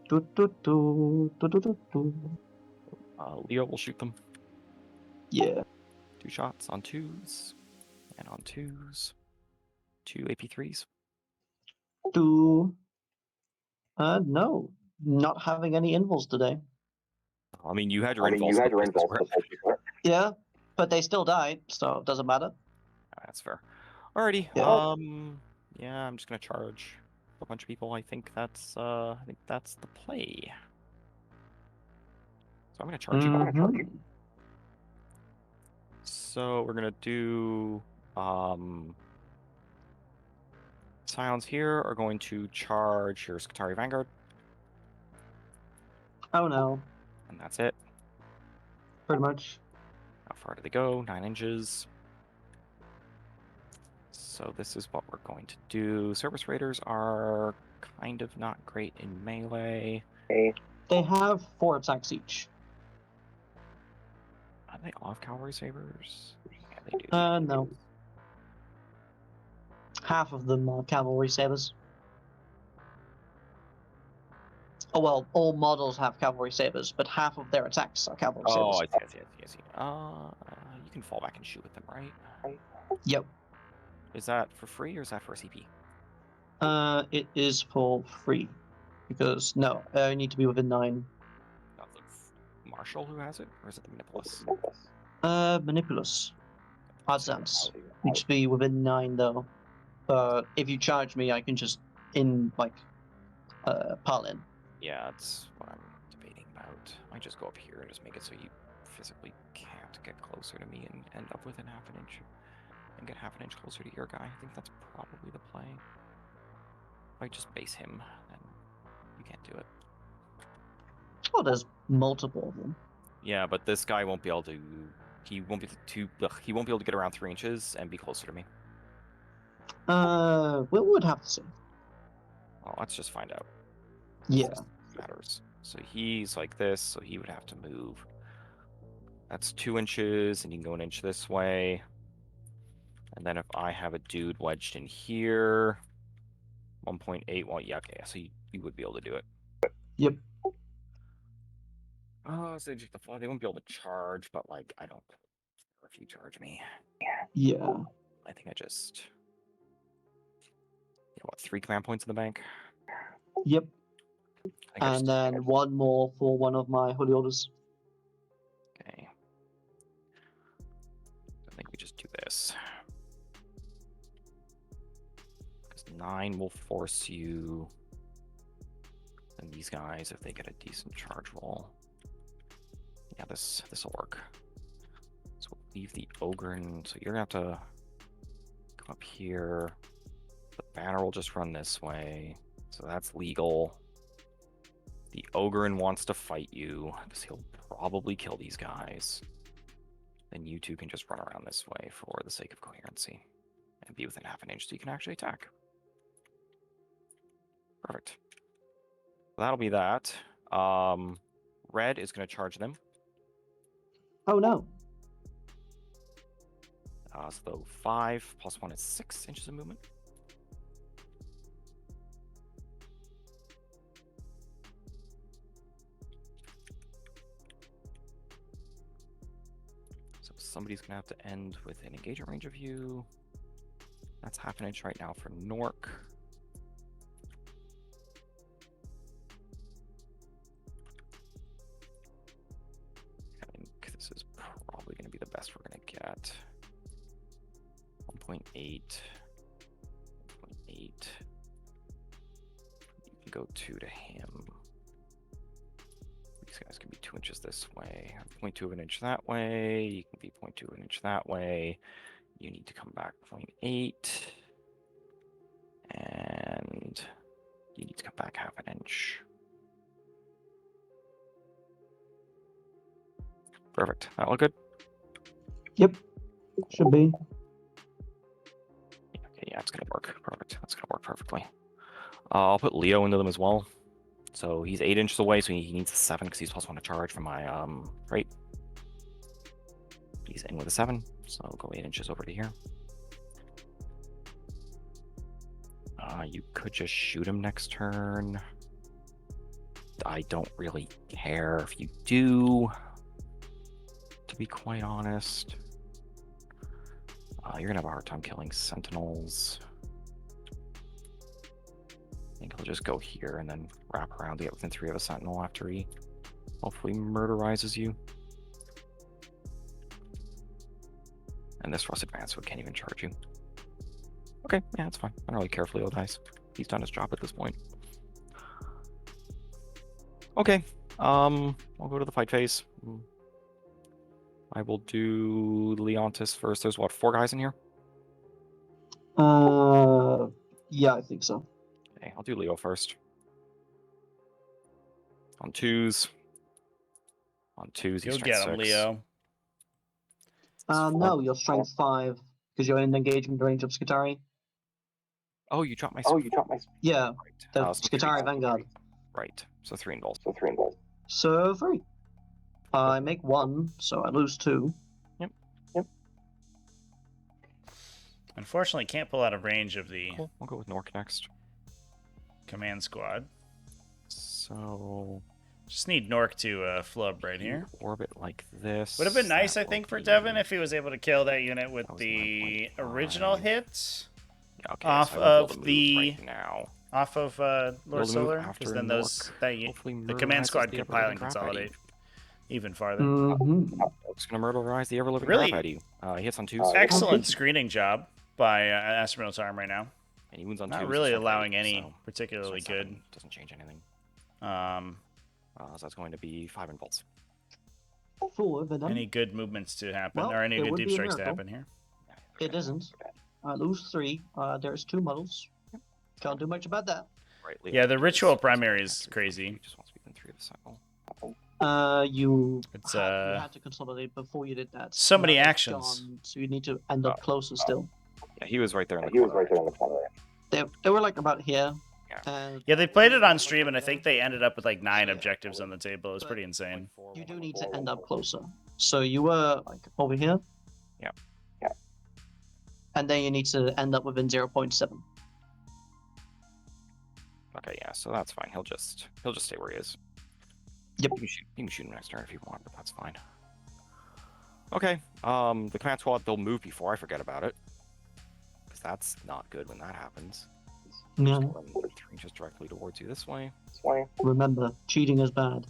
Do, do, do, do, do, do, do. Leo will shoot them. Yeah. 2 shots on 2s. And on 2s. 2 AP3s. 2. No. Not having any invuls today. I mean, you had your involves. Yeah, but they still died, so it doesn't matter. That's fair. Alrighty. Yeah. Yeah, I'm just gonna charge a bunch of people. I think that's the play. So I'm gonna charge you. Mhm. So we're gonna do Scions here are going to charge your Skitarii Vanguard, Oh no. and that's it. pretty much. How far do they go? 9 inches. So this is what we're going to do. Service raiders are kind of not great in melee. They have 4 attacks each. Are they all have cavalry sabers? Yeah, they do. No. Half of them are cavalry sabers. Oh well, all models have cavalry sabers, but half of their attacks are cavalry Oh, sabers. I see. You can fall back and shoot with them, right? Yep. Is that for free or is that for CP? It is for free. Because, no, I need to be within 9. The Marshal who has it? Or is it the Manipulus? Manipulus. Adzams. I'll- Needs to be within 9, though. If you charge me, I can just, pile in. Yeah, that's what I'm debating about. I might just go up here and just make it so you physically can't get closer to me and end up within half an inch. And get half an inch closer to your guy. I think that's probably the play. If I just base him, then you can't do it. Oh, there's multiple of them. Yeah, but this guy won't be able to. He won't be he won't be able to get around 3 inches and be closer to me. We would have to see. Well, let's just find out. Yeah. This matters. So he's like this, so he would have to move. That's 2 inches, and you can go an inch this way. And then if I have a dude wedged in here, 1.8. Well, yeah, okay, so you would be able to do it. Yep. Oh, so they won't be able to charge, but like I don't care if you charge me. Yeah. I think I just what 3 command points in the bank. Yep. I think I just And then 1 more for one of my holy orders. okay. I think we just do this. Because 9 will force you. And these guys, if they get a decent charge roll. Yeah, this will work. So we'll leave the ogre, and so you're gonna have to come up here. The banner will just run this way, so that's legal. The ogre wants to fight you because he'll probably kill these guys. Then you two can just run around this way for the sake of coherency and be within half an inch so you can actually attack. Perfect. That'll be that. Red is going to charge them. Oh no. So 5 plus 1 is 6 inches of movement. So somebody's going to have to end within engagement range of you. That's half an inch right now for Nork. I think this is probably going to be the best we're going to get. 1.8. 1.8. You can go 2 to him. These guys can be 2 inches this way. 0.2 of an inch that way. You can be 0.2 of an inch that way. You need to come back 0.8. And you need to come back half an inch. Perfect. That look good? Yep. Should be. Okay, yeah, it's gonna work. Perfect. That's gonna work perfectly. I'll put Leo into them as well. So he's 8 inches away, so he needs a 7 because he's plus 1 to charge from my right. He's in with a 7, so I'll go 8 inches over to here. You could just shoot him next turn. I don't really care if you do, to be quite honest. You're gonna have a hard time killing sentinels. I think he'll just go here and then wrap around to get within 3 of a sentinel after he hopefully murderizes you. And this Rust advanced, so it can't even charge you. Okay, yeah, that's fine. I don't really care if Leo dies. He's done his job at this point. Okay, I'll go to the fight phase. I will do Leontis first. There's what, 4 guys in here? Yeah, I think so. Okay, I'll do Leo first. On 2s. On 2s, he's You'll strength get him, 6. Leo. No, you're strength 5 because you're in engagement range of Skitari. Oh, you dropped my. Yeah, Right. the So 3. Skitari Vanguard. Right. So 3 involves. So 3. I make 1, so I lose 2. Unfortunately, can't pull out of range of the Cool. We'll go with Nork next. command squad. So Just need Nork to flub right here. orbit like this. Would have been nice, that I will think, for be- Devin if he was able to kill that unit with That was the 9.5. original hit Yeah, okay, off so I won't be able of to move the right now. off of Lord Able to move Solar, after because then Nork. the Hopefully command murderises squad the could ever-living pile and crap out of you. consolidate even farther. Mm-hmm. It's gonna murderize the ever-living Really- crap out of you. He hits on 2s. Excellent screening job by Astra Militarum right now. And he wounds on 2s. Not It's really strength allowing 8, any so particularly strength good. 7 doesn't change anything. Um, So that's going to be 5 impulse. 4 Venom. any good movements to happen, Well, or any it good would deep be a strikes to miracle. happen here. It isn't. I lose 3. There's 2 models. Can't do much about that. Right, Leo, Yeah, the this ritual is primary is active for crazy. you, just wants to be in 3 of the cycle. You It's, you had to consolidate before you did that. so many Now it's actions. gone, so you need to end up closer still. Yeah, he was right there in the corner. They were like about here. Yeah. And Yeah, they played it on stream, and I think they ended up with like 9 objectives on the table. It was pretty insane. you do need to end up closer. So you were like over here. Yeah. And then you need to end up within 0.7. Okay, yeah, so that's fine. He'll just stay where he is. Yep. You can shoot him next turn if you want, but that's fine. Okay. The command squad, they'll move before I forget about it. Because that's not good when that happens. Yeah. Just run 3 inches directly towards you this way. Remember, cheating is bad.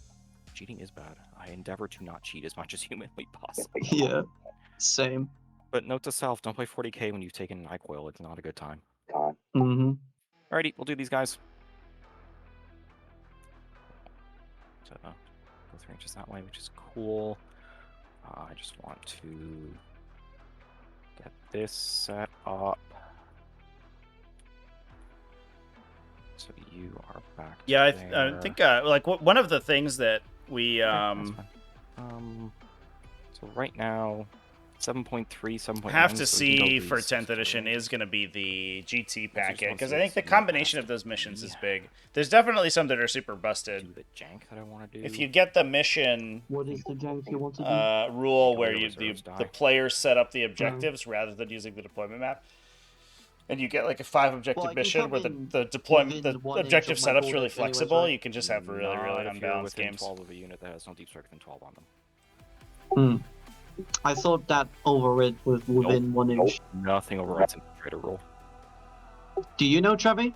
Cheating is bad. I endeavor to not cheat as much as humanly possible. Yeah. Same. But note to self, don't play 40k when you've taken NyQuil. It's not a good time. Mm-hmm. Alrighty, we'll do these guys. So, go 3 inches that way, which is cool. I just want to get this set up. So you are back. Yeah, I there. think like one of the things that we Okay, that's fine. So right now, 7.3, 7.9. have to so we can go see for these 10th edition three. is going to be the GT just packet, want to because see I think the what's combination in of those missions is Yeah. big. There's definitely some that are super Do busted. the jank that I want to do. If you get the mission What is the jank you want to do? rule Make all where your you the reserves die. players set up the objectives rather than using the deployment map, and you get like a 5 objective Well, I can mission come where the in deployment, within the 1 inch objective of my setup's border really anyways, flexible. right? You can just have really Not if you're unbalanced within games. 12 of a unit that has no deep strike within 12 on them. I thought that overrid was within 1 inch. Nothing overrides an trader rule. Do you know, Trevi?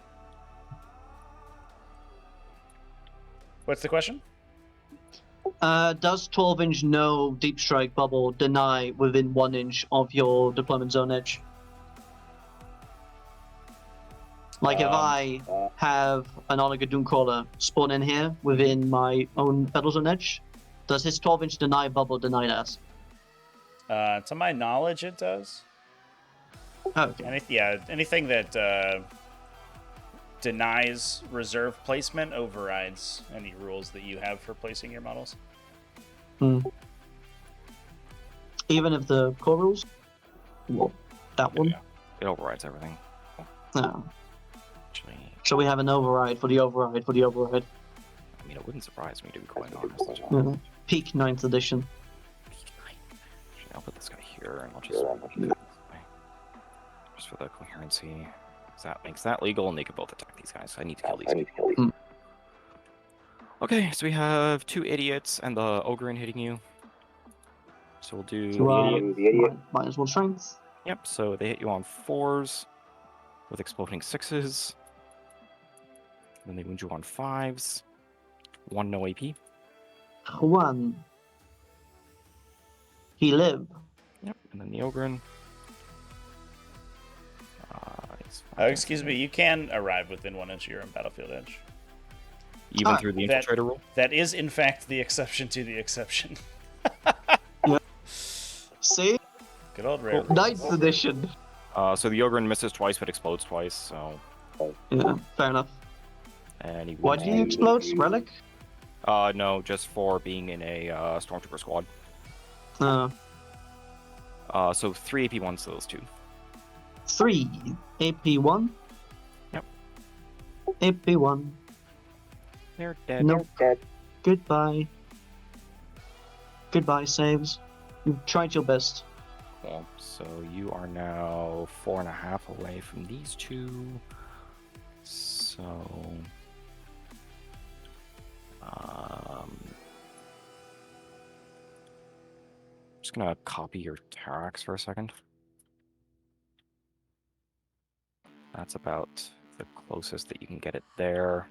What's the question? Does 12-inch no deep strike bubble deny within 1 inch of your deployment zone edge? Like if I have an Oliga Dooncrawler spawn in here within my own battle zone edge, does his 12-inch deny bubble deny that? To my knowledge, it does. Okay. Anything that denies reserve placement overrides any rules that you have for placing your models. Even if the core rules? Well, that one? Yeah, it overrides everything. No. Actually, So we have an override for the override for the override. I mean, it wouldn't surprise me to be quite honest. Peak 9th edition. Actually, I'll put this guy here, and I'll just for the coherency. 'Cause that makes that legal, and they can both attack these guys. So I need to kill these guys. Okay, so we have 2 idiots and the Ogre hitting you. So we'll do the idiot. Minus 1 strength. Yep, so they hit you on 4s with exploding 6s. Then they wound you on 5s. 1 no AP. 1. He lived. Yep, and then the Ogre. Excuse me, you can arrive within 1 inch of your own battlefield edge. Even through the that- infiltrator rule? That is, in fact, the exception to the exception. See? Good old rare. 9th edition. So the Ogre misses twice but explodes twice, so... Yeah, fair enough. And he Why did he explode? Relic? No, just for being in a Stormtrooper squad. Uh, So 3 AP1s to those 2. 3 AP1. Yep. AP1. They're dead. Nope. Goodbye. Goodbye, saves. You tried your best. Cool. So you are now 4.5 away from these 2. So just gonna copy your Tarax for a second. That's about the closest that you can get it there.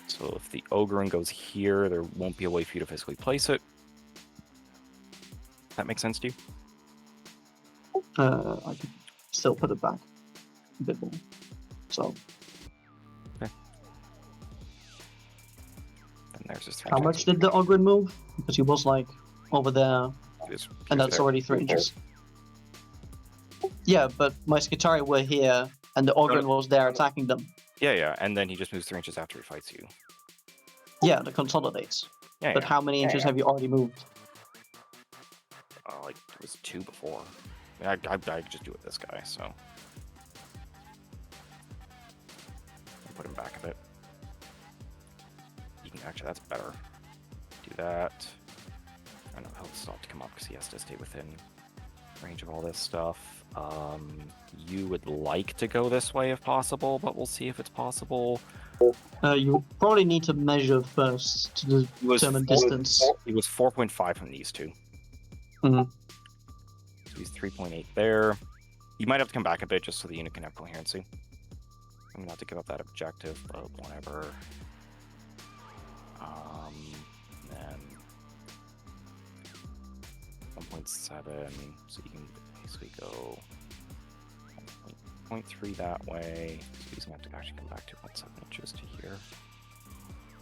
So if the Ogren goes here, there won't be a way for you to physically place it. That makes sense to you? I can still put it back a bit more. So, And there's his 3 how much did the Ogren move? Because he was like over there, and that's already 3 inches. Yeah, but my Skitarii were here, and the Ogren was there attacking them. Yeah, and then he just moves 3 inches after he fights you. Yeah, that consolidates. Yeah, But how many inches have you already moved? Like it was 2 before. I could just do it with this guy, so. I'll put him back a bit. You can actually, that's better. Do that. I know he'll still have to come up because he has to stay within range of all this stuff. You would like to go this way if possible, but we'll see if it's possible. You probably need to measure first to determine distance. He was 4.5 from these 2. Mhm. So he's 3.8 there. You might have to come back a bit just so the unit can have coherency. I'm gonna have to give up that objective, but whatever. Then 1.7, so you can basically go 0.3 that way. So he's gonna have to actually come back 2.7 inches to here.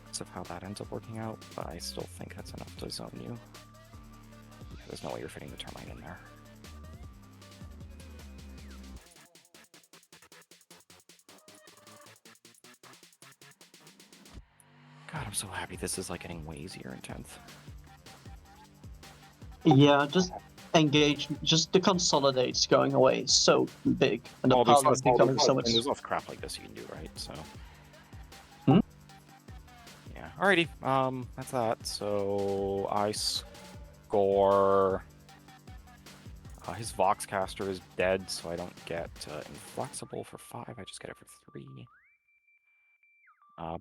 That's of how that ends up working out, but I still think that's enough to zone you. Yeah, there's no way you're fitting the termite in there. God, I'm so happy this is like getting way easier in 10th. Yeah, just engage. Just the consolidate's going away. It's so big, and the power is becoming so much. And there's lots of crap like this you can do, right? So. Hmm? Yeah. Alrighty. That's that. So I score. His Voxcaster is dead, so I don't get Inflexible for 5. I just get it for 3.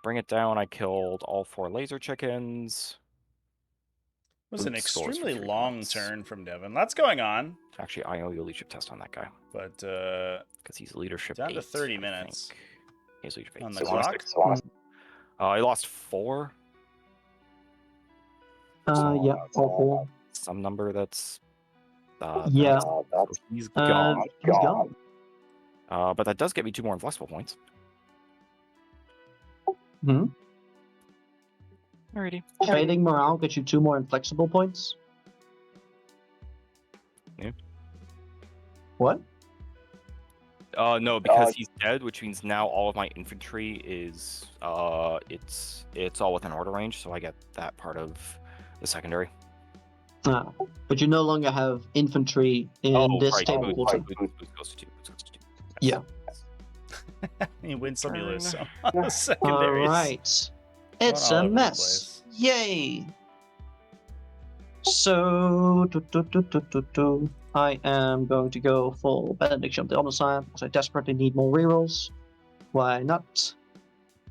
Bring it down. I killed all 4 laser chickens. It was an Boots scores for extremely 3 long points. turn from Devin. Lots going on. Actually, I owe you a leadership test on that guy. But because he's leadership down 8, to 30 minutes. He's leadership 8. On the So clock? I lost 4. Yeah, all 4. Some number that's. Yeah. So he's gone. He's gone. But that does get me 2 more inflexible points. Hmm. Alrighty. Fading morale gets you 2 more inflexible points. Yeah. What? No, because he's dead, which means now all of my infantry is it's all within order range, so I get that part of the secondary. But you no longer have infantry in this table quarter. Boost goes to 2. Yeah. You win some, you lose some. All Secondaries. right. It's all a over the mess. place. Yay. So, I am going to go for Benediction of the Omnissiah because I desperately need more rerolls. Why not?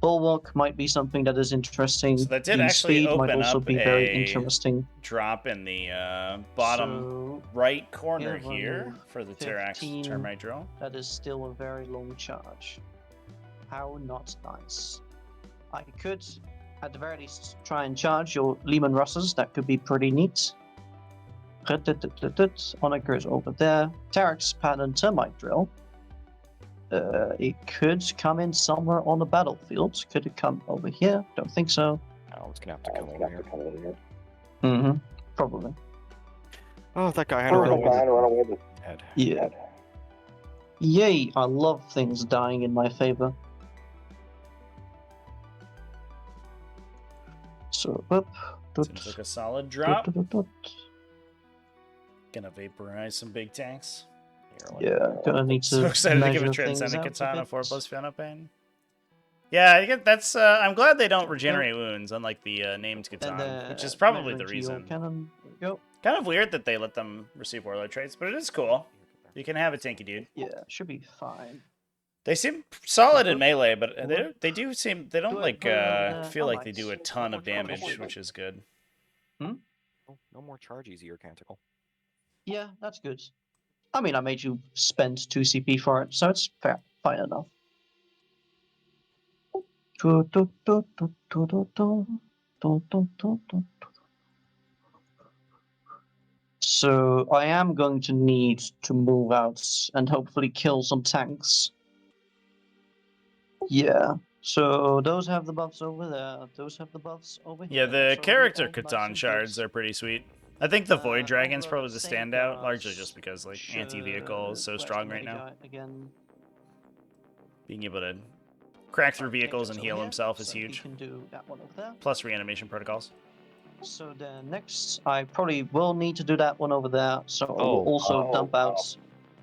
Bulwark might be something that is interesting. So that did The actually speed might open also up be very a interesting. drop in the bottom So, right corner yeah, here for the 15. termite drill. that is still a very long charge. How not nice. I could, at the very least, try and charge your Lehman Russes. That could be pretty neat. Onager is over there. Tarek's pattern termite drill. It could come in somewhere on the battlefield. Could it come over here? Don't think so. Oh, it's gonna have to come over here. Mm-hmm. Probably. Oh, that guy had to run away. Dead. Yeah. Yay! I love things dying in my favor. So up. Seems like a solid drop. Gonna vaporize some big tanks. Yeah, gonna need to. So excited to give a measure Transcendent things out Katana a 4+ Piano Pain. Yeah, I get that's. I'm glad they don't regenerate wounds, unlike the named Katana, which is probably the reason. Cannon. There we go. Kind of weird that they let them receive warlord traits, but it is cool. You can have a tanky dude. Yeah, should be fine. They seem solid in melee, but they do seem they don't Do I like put it over there? feel I like they might. do a ton of damage, which is good. No more charges here, Canticle. Yeah, that's good. I mean, I made you spend 2 CP for it, so it's fair, fine enough. So I am going to need to move out and hopefully kill some tanks. Yeah. So those have the buffs over there. Those have the buffs over here. Yeah, the So character all nice Catan and shards good. are pretty sweet. I think the Void Dragon's over probably the the same standout, largely guards just because like anti-vehicle is so where's strong the right now. Medigai again? Being able to crack through Alright, vehicles and Ajax heal over here, himself is so he huge. can do that one over there. Plus reanimation protocols. So then next, I probably will need to do that one over there. So I will also dump out.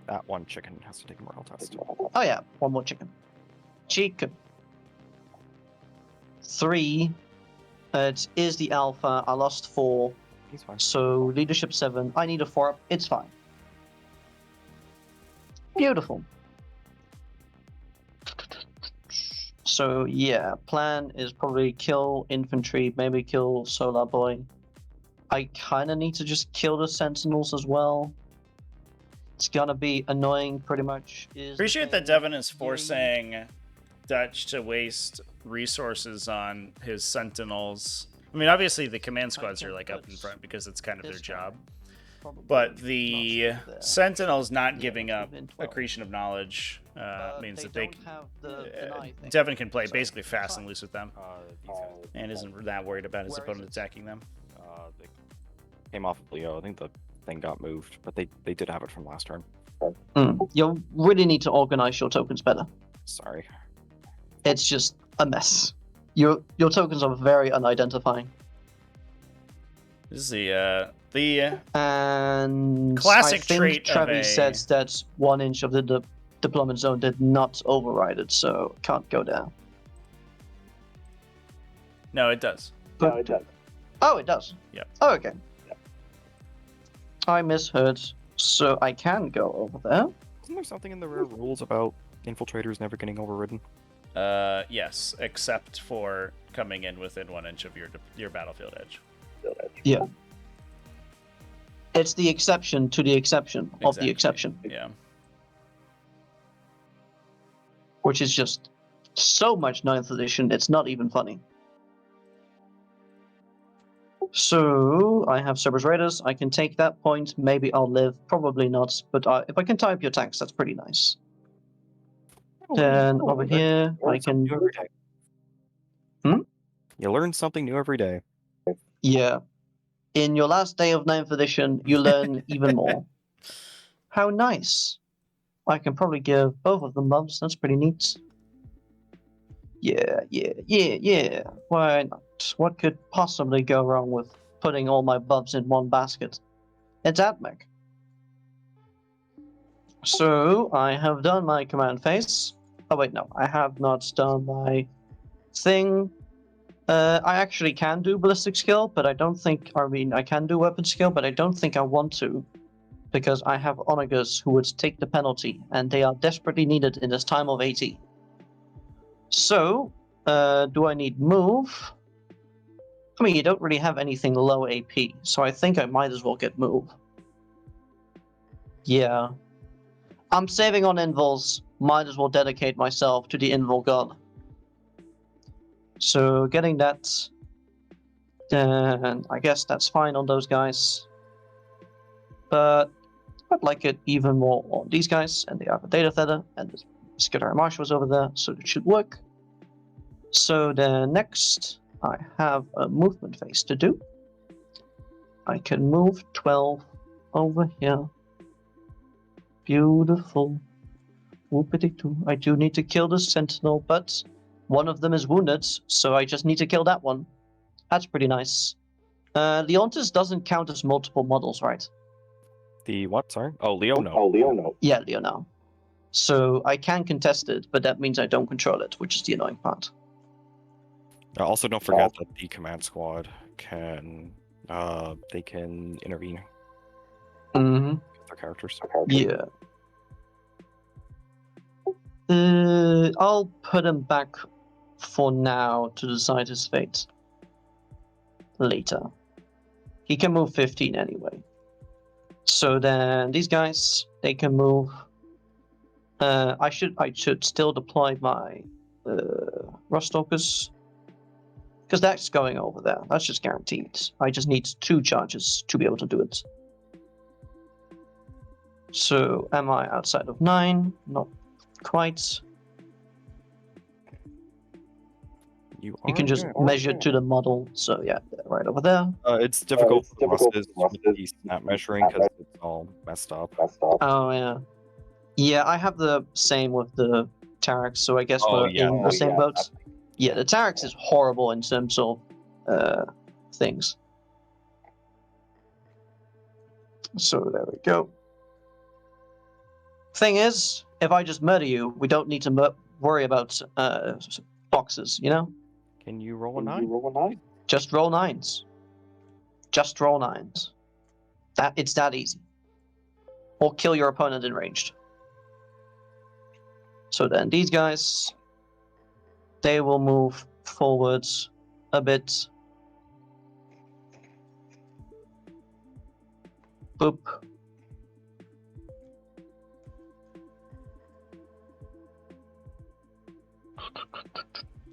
That one chicken has to take a morale test. Oh yeah, one more chicken. Chicken. 3. It is the alpha. I lost 4. He's fine. So leadership 7. I need a 4 up. It's fine. Beautiful. So yeah, plan is probably kill infantry, maybe kill Solar Boy. I kind of need to just kill the sentinels as well. It's gonna be annoying, pretty much. Appreciate that Devin is forcing Dutch to waste resources on his sentinels. I mean, obviously the command squads are like up in front because it's kind of their job. But the sentinels not giving up accretion of knowledge means that they Devin can play basically fast and loose with them, and isn't that worried about his opponent attacking them. They came off of Leo. I think the thing got moved, but they did have it from last turn. You'll really need to organize your tokens better. Sorry. It's just a mess. Your tokens are very unidentifying. This is the And classic I think trait of Trevi a- said that 1 inch of the deployment zone did not override it, so can't go down. No, it does. Oh, it does? Yep. Oh, okay. I misheard, so I can go over there. Isn't there something in the rare rules about infiltrators never getting overridden? Yes, except for coming in within 1 inch of your battlefield edge. Yeah. It's the exception to the exception of the Exactly. exception, Yeah. which is just so much 9th edition, it's not even funny. So, I have Cerberus Raiders, I can take that point, maybe I'll live, probably not, but if I can tie up your tanks, that's pretty nice. Then over here, I can... You learn something new every day. Yeah. In your last day of 9th edition, you learn even more. How nice. I can probably give both of them buffs, that's pretty neat. Yeah. Why not? What could possibly go wrong with putting all my buffs in one basket? It's Atmec. So, I have done my command phase. Oh wait, no, I have not done my thing. I actually can do ballistic skill, but I don't think, I can do weapon skill, but I don't think I want to, because I have onagers who would take the penalty, and they are desperately needed in this time of AT. So, do I need move? I mean, you don't really have anything low AP, so I think I might as well get move. Yeah. I'm saving on invuls, might as well dedicate myself to the invul god. So getting that, then I guess that's fine on those guys. But I'd like it even more on these guys, and they have a data feather, and the Skidar Marsh was over there, so it should work. So then next, I have a movement phase to do. I can move 12 over here. Beautiful. Whoopity-doo. I do need to kill the sentinel, but one of them is wounded, so I just need to kill that one. That's pretty nice. Leontis doesn't count as multiple models, right? The what? Sorry. Oh, Leo. No. Oh, Leo, no. Yeah, Leo now. So I can contest it, but that means I don't control it, which is the annoying part. Also, don't forget that the command squad can they can intervene Mm-hmm. with their characters. Yeah. I'll put him back for now to decide his fate later. He can move 15 anyway. So then these guys, they can move. I should still deploy my Rostalkers, because that's going over there. That's just guaranteed. I just need 2 charges to be able to do it. So am I outside of 9? Not quite. You You can just measure to the model. So yeah, right over there. It's difficult it's for the difficult Russes for with Russes the snap measuring because it's all messed up. Oh yeah. Yeah, I have the same with the Tarax, so I guess Oh, we're yeah. in the same boat. Yeah, the Tarax is horrible in terms of things. So there we go. Thing is, if I just murder you, we don't need to worry about boxes, you know? Can you roll a Can you 9? roll a 9? Just roll 9s. Just roll 9s. It's that easy. Or kill your opponent in ranged. So then these guys, they will move forwards a bit. Boop.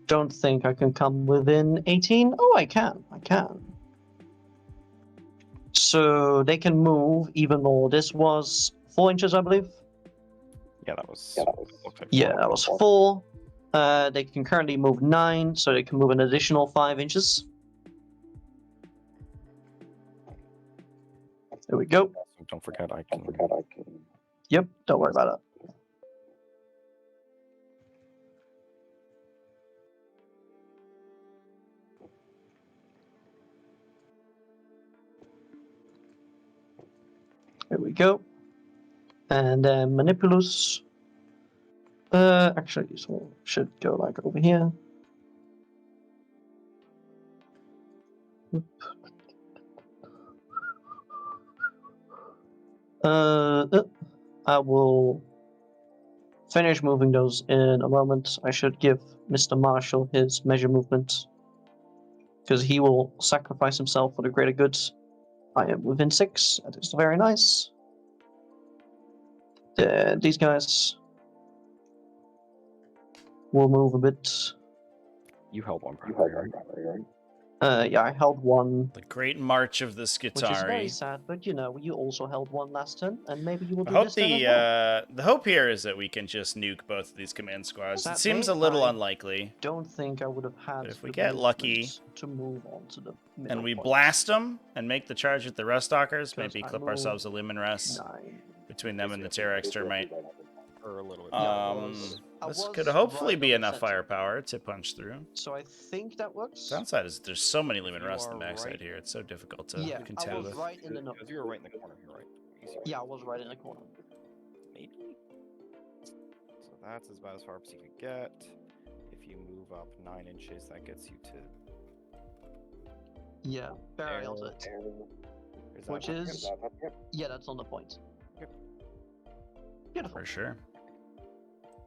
Don't think I can come within 18. Oh, I can. I can. So they can move even more. This was 4 inches, I believe. Yeah, that was. Looks like Yeah, 4. that was 4. They can currently move 9, so they can move an additional 5 inches. There we go. So don't forget I can. Yep, don't worry about it. There we go. And then Manipulus. Actually, this one should go like over here. I will finish moving those in a moment. I should give Mr. Marshall his measure movement, because he will sacrifice himself for the greater good. I am within 6. That is very nice. These guys will move a bit. You held one primary, right? Yeah, I held 1, The Great March of the which is very Skitari. sad. But you know, you also held 1 last turn, and maybe you will I do hope this turn as well. the hope here is that we can just nuke both of these command squads. It seems a Sadly, little I unlikely. Don't think I would have had But if we the get lucky movement to move on to the middle and we point. blast them and make the charge at the Rustalkers, Because maybe I clip moved ourselves a Lumen Rest 9. between them and the Terrex Termite. Or a little bit. I This was could hopefully right be on the enough center. firepower to punch through. So I think that works. Downside is there's so many Lumen You Rust in are the backside right. here. It's so difficult to Yeah, I contend was with. right in the no. Because you were right in the corner here, right? Easier. Yeah, I was right in the corner. Maybe. So that's about as far up as you could get. If you move up 9 inches, that gets you to. Yeah, burial it. Which is yeah, that's on the point. Yep. Beautiful. For sure.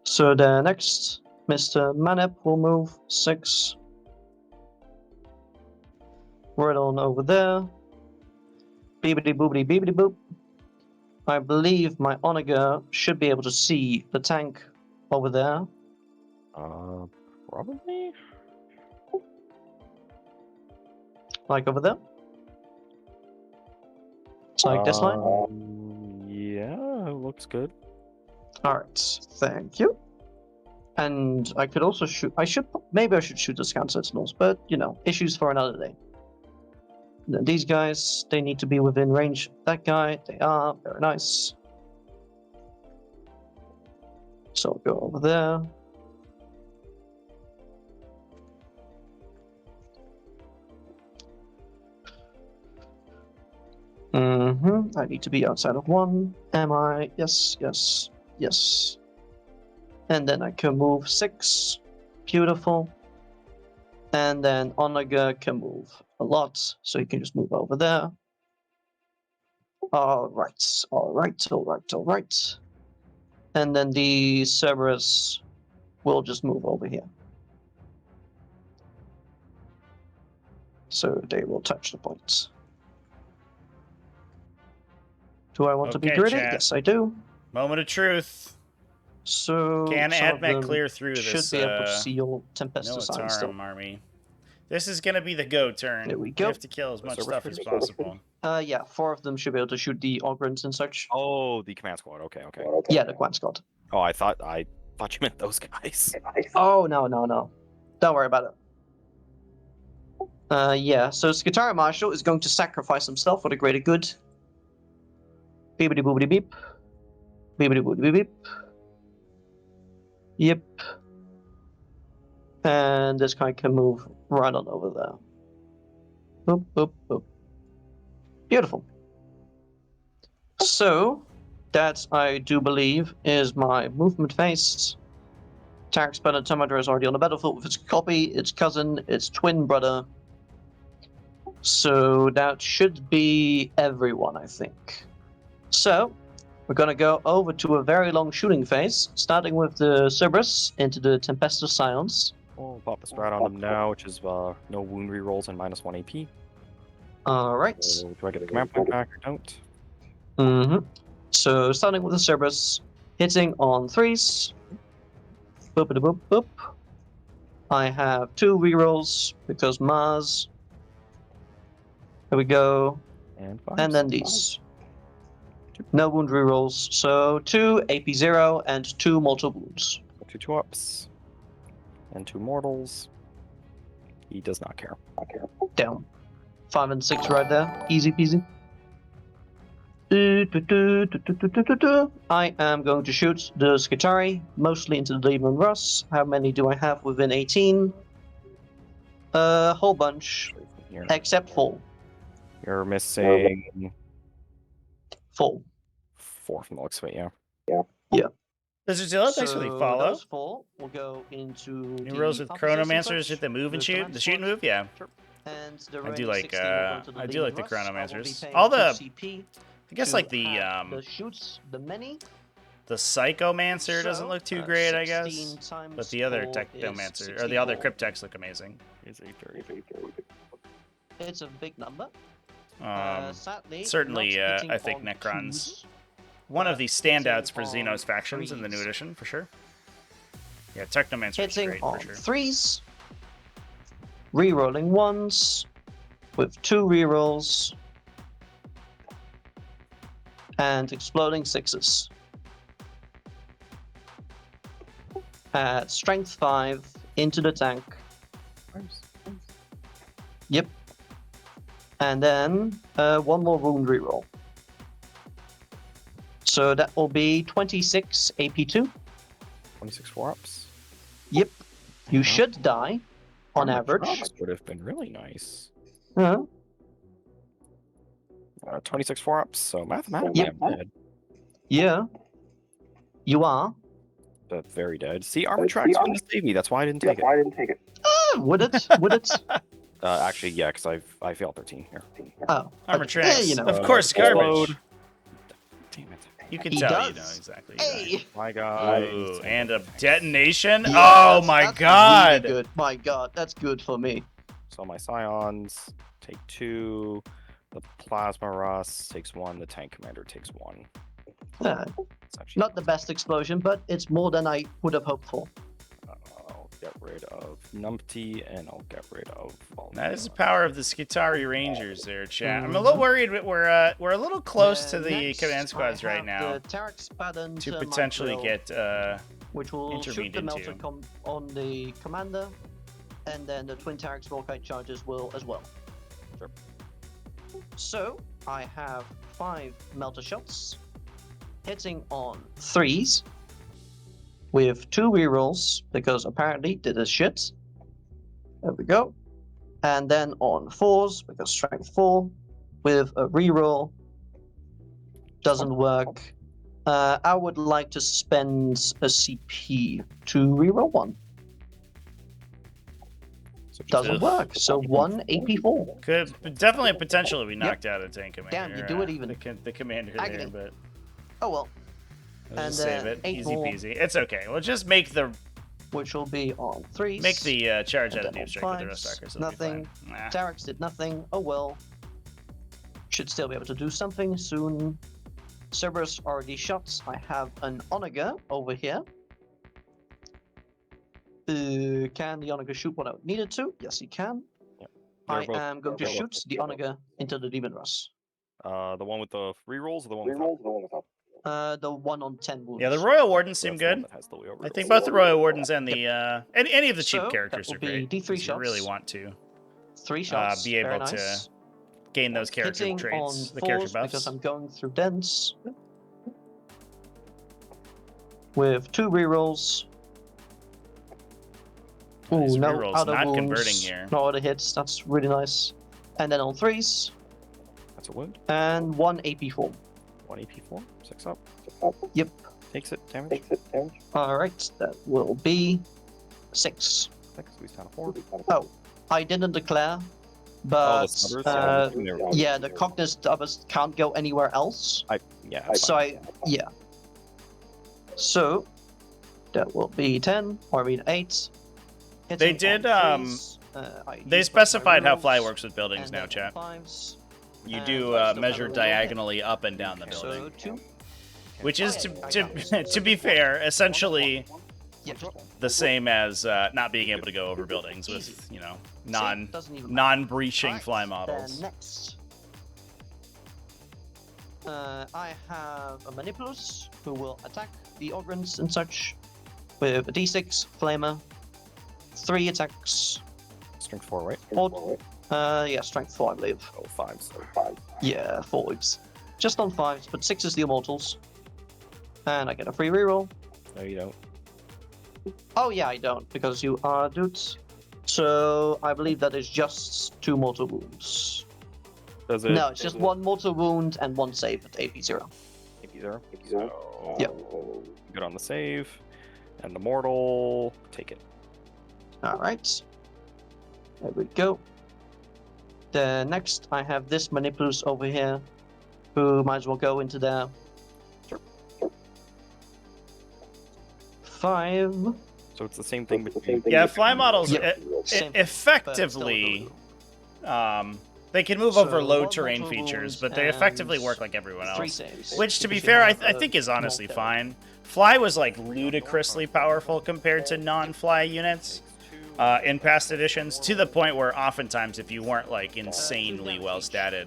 So the next, Mr. Manep will move 6. Right on over there. Beebity boobity beebity boop. I believe my Onager should be able to see the tank over there. Probably. Like over there. It's like this line. Yeah, it looks good. Alright, thank you. And I could also shoot. Maybe I should shoot the scout sentinels, but you know, issues for another day. Then these guys, they need to be within range of that guy. They are very nice. So I'll go over there. I need to be outside of 1. Am I? Yes, yes, yes. And then I can move 6. Beautiful. And then Onaga can move a lot, so he can just move over there. Alright, alright. And then the Cerberus will just move over here. So they will touch the points. Do I want to be Okay, greedy? chat. Yes, I do. Moment of truth. So Can some of AdMech them clear through should this be able to seal Tempestus Sign still. Militarum army? This is going to be the go turn. There we We go. have to kill as much stuff as possible. Yeah, 4 of them should be able to shoot the Ogrins and such. Oh, the command squad. Okay. Yeah, the Quan Squad. Oh, I thought you meant those guys. Oh, no. Don't worry about it. Yeah, so Skitara Marshal is going to sacrifice himself for the greater good. Beepity boopity beep. Beepity boopity beep. Yep. And this guy can move right on over there. Boop, boop, boop. Beautiful. So, that I do believe is my movement phase. Tarek's Spell Tomato is already on the battlefield with its copy, its cousin, its twin brother. So that should be everyone, I think. So, we're going to go over to a very long shooting phase, starting with the Cerberus into the Tempestus Scions. We'll pop the strat on them now, which is no wound rerolls and -1 AP. Alright. So, do I get the command point back or don't? So, starting with the Cerberus, hitting on 3s. Boop boop boop. I have 2 rerolls because Mars. There we go. And 5. And then these. No wound rerolls. So 2 AP0 and 2 mortal wounds. 2 2-ups. And 2 mortals. He does not care. Down. 5 and 6 right there. Easy peasy. I am going to shoot the Skitari, mostly into the Demon Russ. How many do I have within 18? A whole bunch. Here. Except 4. You're missing 4. 4 from the looks of it, yeah. Lizard Zilla, thanks for the follow. Those 4 will go into New the rules with compensation Chronomancers touch, hit the move and the shoot. command The shoot and squad. move, yeah. And the I do remaining like 16 will go into I do Demon like the Russ. I will be Chronomancers. paying All 2 the CP I guess to like the have shoots, the many. Psychomancer doesn't look too great, I guess. 16 times But the other 4 is Technomancer or the other 64. Cryptex look amazing. Is a very It's a big number. Sadly, certainly, not hitting I think on Necron's twos, one of the hitting standouts for on Xenos factions in the new threes. edition, for sure. Yeah, Technomancer is hitting great, on for sure. 3s, rerolling 1s with 2 rerolls, and exploding 6s. At strength 5 into the tank. Yep. And then 1 more wound reroll. So that will be 26 AP2. 26 4-ups. Yep. You should die, on average. This would have been really nice. 26 4-ups, so mathematically Yep. I'm dead. Yeah. You are. But very dead. See, armor tracks wouldn't save me, that's why I didn't take it. Would it? Would it? Actually, yeah, because I failed 13 here. Oh. Armor okay. tracks. You know. Of course, garbage. Damn it. You can He tell you know does. exactly. Hey! My God. Ooh, and a detonation. Yeah, Oh that's- my that's god. Really good. My god, that's good for me. So my Scions take 2. The Plasma Rust takes 1. The Tank Commander takes 1. It's actually Not the best explosion, but it's more than I would have hoped for. I'll get rid of Numpty and I'll get rid of That is the power of the Skitari Rangers there, chat. I'm a little worried that we're a little close to the Next, command squads I right have now the Tarek's Pattern to Termite potentially Drill, get which will shoot intervened the melter into. on the commander, and then the Twin Tarek's Volkite charges will as well. Sure. So I have 5 melter shots, hitting on 3s, with 2 rerolls because apparently did a shit. There we go. And then on 4s because strength 4, with a reroll Doesn't work. I would like to spend a CP to reroll one. So just Doesn't Ugh. work. So 1 AP4. Could potentially be knocked out a tank commander. Damn, you do it even. The commander Agony. there, but Oh well. let's just And, save it. 8 Easy more. peasy. It's okay. We'll just make the Which will be on 3s. charge And out of then deep strike on with the rest 5s, archers. It'll be nothing. fine. Nah. Tarex did nothing. Oh well. Should still be able to do something soon. Cerberus already shot. I have an Onager over here. Can the Onager shoot what I needed to? Yes, he can. Yep. I They're both- am going to they're both shoot the Onager into the Demon Rust. The one with the rerolls or the one without? The one on 10 wounds. Yeah, the Royal Wardens seem That's the one good. that has the Leo I think rerolls. both the Royal Wardens and the any of the cheap So, that characters will are be great. D3 'Cause you really shots. want to 3 shots. be able Very to nice. gain those character Hitting traits, on the character 4s buffs. because I'm going through dense. With 2 rerolls. Ooh, These no rerolls other not wounds, converting here. no other hits. That's really nice. And then on 3s, That's a wound. and 1 AP4. 1 AP4. 6 up. Yep. Takes it. Damage. Alright, that will be 6. 6. He's down to 4. Oh, I didn't declare, Oh, but the stubbers? yeah, the Cognis Stubbers can't go anywhere else. Yeah. that's So fine. yeah. So that will be 10, or I mean 8. They Hitting did, on 3s, I They used my specified how fly rerolls, works with buildings and now, then chat. on 5s, You and do I still measure have a reroll hit. diagonally up and down the Okay. building, So 2. which is Oh, yeah, to be fair, essentially Yep. the same as not being able to go over buildings with See, doesn't even matter. non-breaching Alright, fly then models. next, I have a Manipulus who will attack the Ogrins and such with a D6 Flamer. 3 attacks. Strength 4, right? Or, yeah, strength 4, I believe. Oh, 5. So Yeah, 4s. Just on 5s, but 6 is the Immortals. And I get a free reroll. no, you don't. Oh yeah, I don't, because you are dudes. So I believe that is just 2 mortal wounds. Does it? No, it's just 1 mortal wound and 1 save at AP0. AP0. So Yep. good on the save, and the mortal. Take it. Alright. There we go. Then next, I have this Manipulus over here, who might as well go into there. 5. So it's the same thing between. Yeah, fly models Yep. Same, effectively they can move So, over low 1 terrain mortal features, wounds but they effectively and work like everyone 3 else. saves. Which, to be because you fair, I have a think is honestly small fine. Fly was like ludicrously powerful compared to non-fly units in past editions, to the point where oftentimes if you weren't like insanely well statted,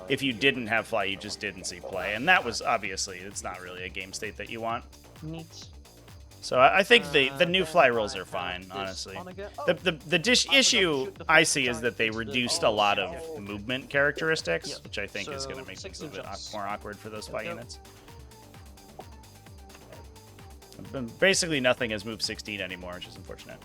if you didn't have fly, you just didn't see play, and that was obviously it's not really a game state that you want. Neat. So I think the new Then fly rolls I are fine, have this honestly. Onager. Oh, The issue I see is that they reduced a lot of movement characteristics, Yeah. which I think is going to So, make 6 things a bit jumps. more awkward for those There fly we go. units. Basically, nothing has moved 16 anymore, which is unfortunate.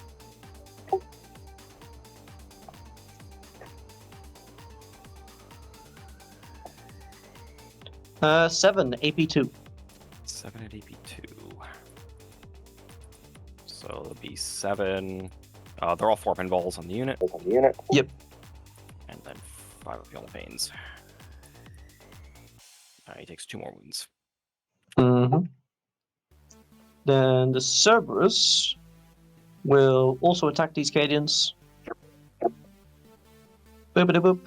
Uh, 7 AP2. 7 at AP2. So it'll be 7. They're all 4 pinballs on the unit. Yep. And then 5 of the old pains. He takes 2 more wounds. Mm-hmm. Then the Cerberus will also attack these Cadians. Boopity boop.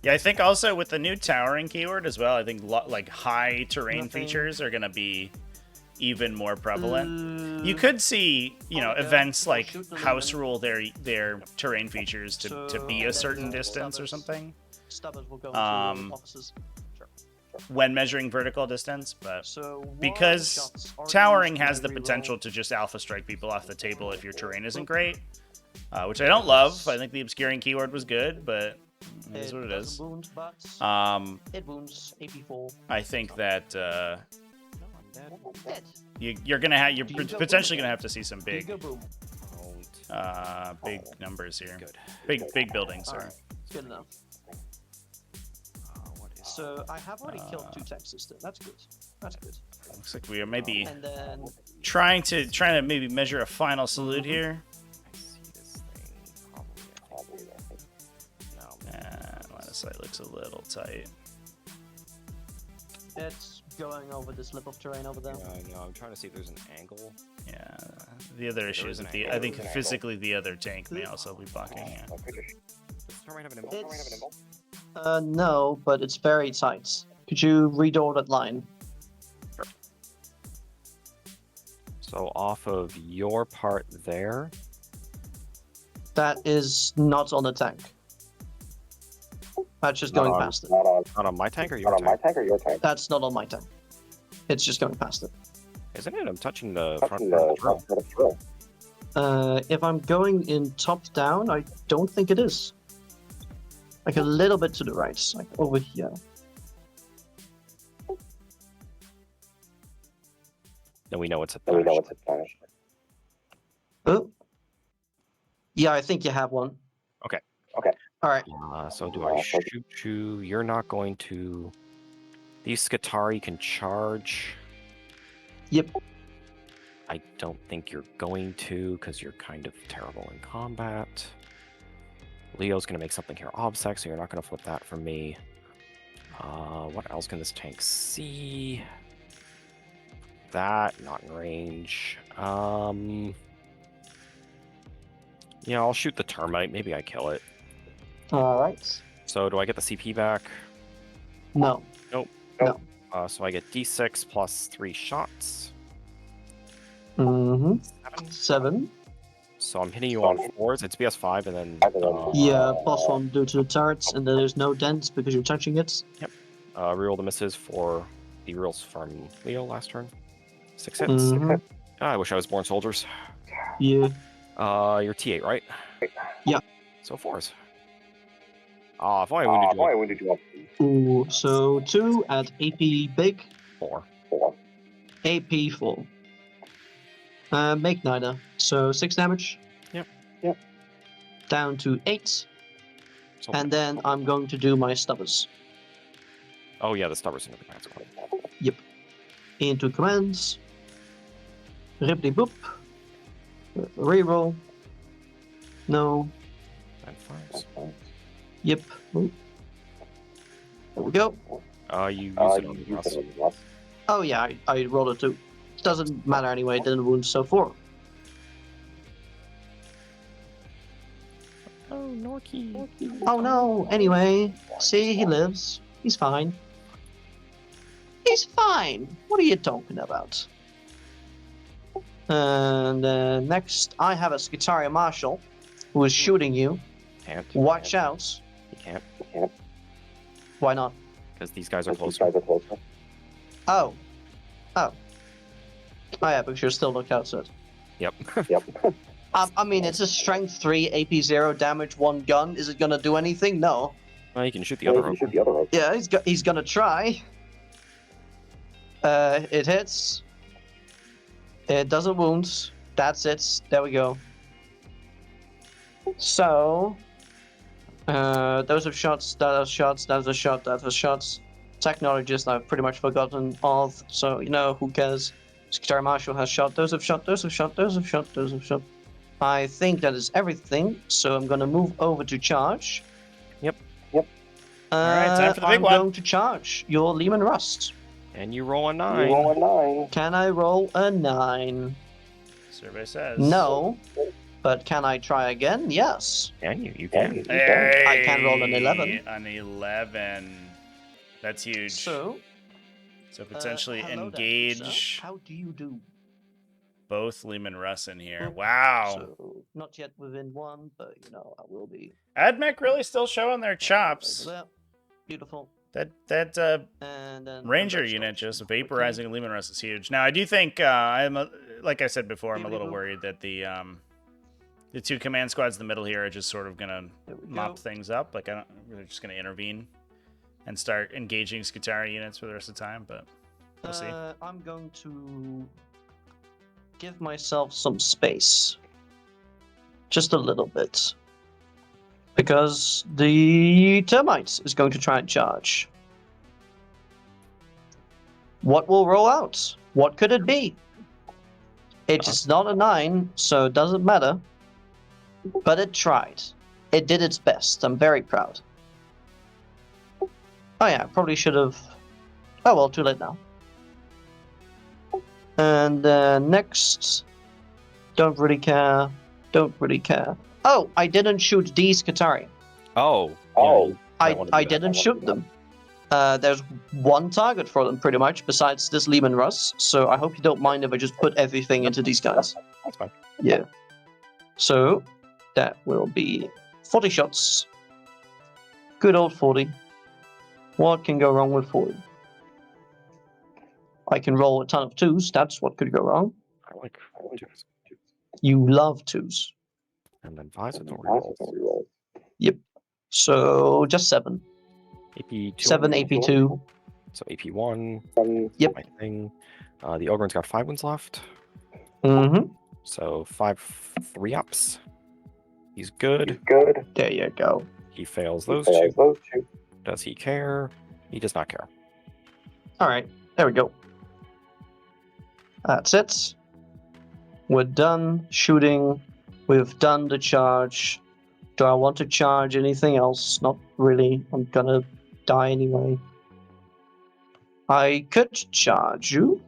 Yeah, I think also with the new towering keyword as well, I think like high terrain Nothing. features are going to be even more prevalent. You Uh, could see, okay. events like Shoot the house lemon. rule their terrain features to be So, a certain then distance or Stubbers. something Stubbers will go into officers. Sure. when measuring vertical distance, but So one because shot's already towering used has to the reroll. potential to just alpha strike people off the table if your terrain isn't great, which I don't love. I think the obscuring keyword was good, but it is what it doesn't is. Wound, but it wounds AP4. I think that Dead. you're gonna have you're Do you go potentially boom gonna have to see some Big big boom. big numbers here. Good. Big buildings. Sorry. Alright, good enough. So I have already killed 2 tech systems. That's good. That's good. Looks like we are maybe And then trying to maybe measure a final salute here. I see this thing. Probably. No. Line of sight looks a little tight. it's going over the slip of terrain over there. Yeah, I know. I'm trying to see if there's an angle. Yeah. The other issue is is that an I angle. think There is an physically the other tank may also be blocking. Yeah. Does this termite have an involved? No, but it's very tight. Could you redraw that line? So off of your part there. That is not on the tank. That's just Not going on- past it. Not on my tank or your tank? That's not on my tank. It's just going past it. Isn't it? I'm touching the front part of the drill. If I'm going in top down, I don't think it is. Like a little bit to the right, like over here. Then we know it's a Oh. Yeah, I think you have one. Okay. All right. So do I shoot you? You're not going to. These Skitari can charge. Yep. I don't think you're going to, because you're kind of terrible in combat. Leo's going to make something here obsec, so you're not going to flip that for me. What else can this tank see? That, not in range. Yeah, I'll shoot the termite. Maybe I kill it. All right. So do I get the CP back? No. So I get D6 plus 3 shots. Mm-hmm. 7. 7. So I'm hitting you on 4s. It's BS5 and then... Yeah, +1 due to the turrets, and there's no dents because you're touching it. reroll the misses for the rerolls from Leo last turn. 6 hits. Mhm. I wish I was born soldiers. Yeah. You're T8, right? Yeah. So 4s. If only I wounded you up. Ooh, so 2 at AP big, 4. AP full. Make neither. So 6 damage. Yep. Down to 8. So, And then I'm going to do my stubbers. oh yeah, the stubbers into the command squad. Into commands. Rippity boop. Reroll. No. And 5s. Yep. Ooh. There we go. You use it on the Russ. Oh yeah, I rolled a 2. Doesn't matter anyway, it didn't wound, so 4. Oh, Norky. Oh no, anyway. See, he lives. He's fine. He's fine. What are you talking about? And next, I have a Skitaria Marshal who is shooting you. Can't. Watch out. You can't. Why not? Because these guys are closer. Oh. Oh yeah, because you're still looked outside. Yep. I mean, it's a strength 3, AP 0, damage 1 gun. Is it gonna do anything? No. Well, you can shoot the other rope. Yeah, he's gonna try. It hits. It doesn't wound. That's it. There we go. So, those are shots, that are shots, that is a shot, that is shots. Technologist I've pretty much forgotten all, so, you know, who cares? Skitaria Marshal has shot, those have shot, those have shot, those have shot, those have shot. I think that is everything, so I'm gonna move over to charge. Yep. Alright, time for the big I'm one. going to charge your Lehman Rust. And you roll a 9. Can I roll a 9? Survey says. No. But can I try again? Yes. Can you? You can. Hey, I can roll an 11. An 11. That's huge. So, potentially hello there, engage sir. How do you do? both Lehman Russ in here. Oop. Wow. So, not yet within 1, but you know, I will be. Admech really still showing their chops. Over there. Beautiful. That And then Ranger conventional unit just shooting. vaporizing Lehman Russ is huge. Now I do think like I said before, I'm a little worried that the 2 command squads in the middle here are just sort of gonna There we mop go. things up. Like they're just gonna intervene and start engaging Skitaria units for the rest of the time. But we'll see. I'm going to give myself some space. Just a little bit. Because the termite is going to try and charge. What will roll out? What could it be? It is not a 9, so it doesn't matter. But it tried. It did its best. I'm very proud. Oh yeah, probably should have... Oh well, too late now. And next... Don't really care. Don't really care. Oh, I didn't shoot these Qatari. Oh. Yeah, you might wanna do I that. didn't shoot them. There's one target for them, pretty much, besides this Lehman Russ, so I hope you don't mind if I just put everything into these guys. That's fine. Yeah. So, that will be 40 shots. Good old 40. What can go wrong with 40? I can roll a ton of 2s, that's what could go wrong. I like 2s. You love 2s. And then visitory rolls. Yep. So, just 7. AP2. 7 AP2. So AP1. Yep. My thing. The Ogryn's got 5 wounds left. Mm-hmm. So 5 3-ups. He's good. There you go. He fails those 2. Does he care? He does not care. Alright, there we go. That's it. We're done shooting. We've done the charge. Do I want to charge anything else? Not really. I'm gonna die anyway. I could charge you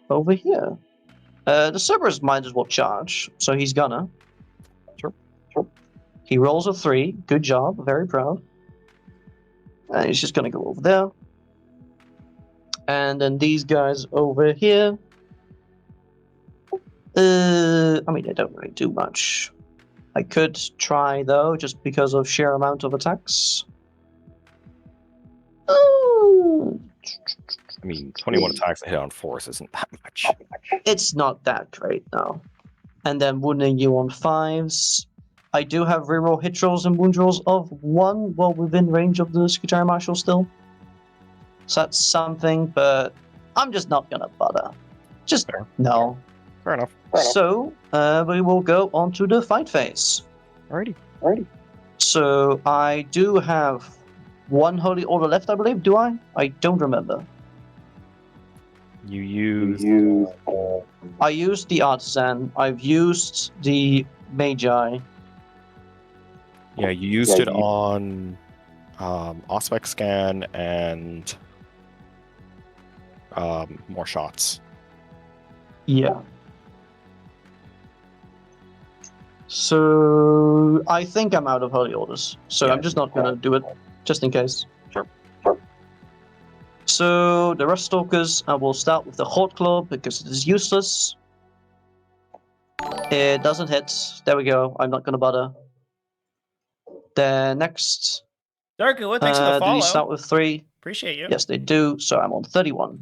over here. The Cerberus might as well charge, so he's gonna. Sure. He rolls a 3. Good job. Very proud. And he's just gonna go over there. And then these guys over here. I mean, they don't really do much. I could try, though, just because of sheer amount of attacks. Oh, I mean, 21 attacks to hit on force isn't that much. it's not that great, no. And then wounding you on 5s. I do have reroll hit rolls and wound rolls of 1 while within range of the Skitari Marshal still. So that's something, but I'm just not gonna bother. Just Fair. no. Fair enough. So we will go on to the fight phase. Alrighty. So I do have 1 Holy Order left, I believe. Do I? I don't remember. You used. I used the Artisan. I've used the Magi. Yeah, you used it on Aspect Scan and more shots. Yeah. So I think I'm out of Holy Orders. So Yeah. I'm just not gonna do it, just in case. Sure. So the Rust Stalkers, I will start with the Horde Club because it is useless. It doesn't hit. There we go. I'm not gonna bother. Then next, Darku, thanks for the do follow. you start with 3? Appreciate you. Yes, they do. So I'm on 31.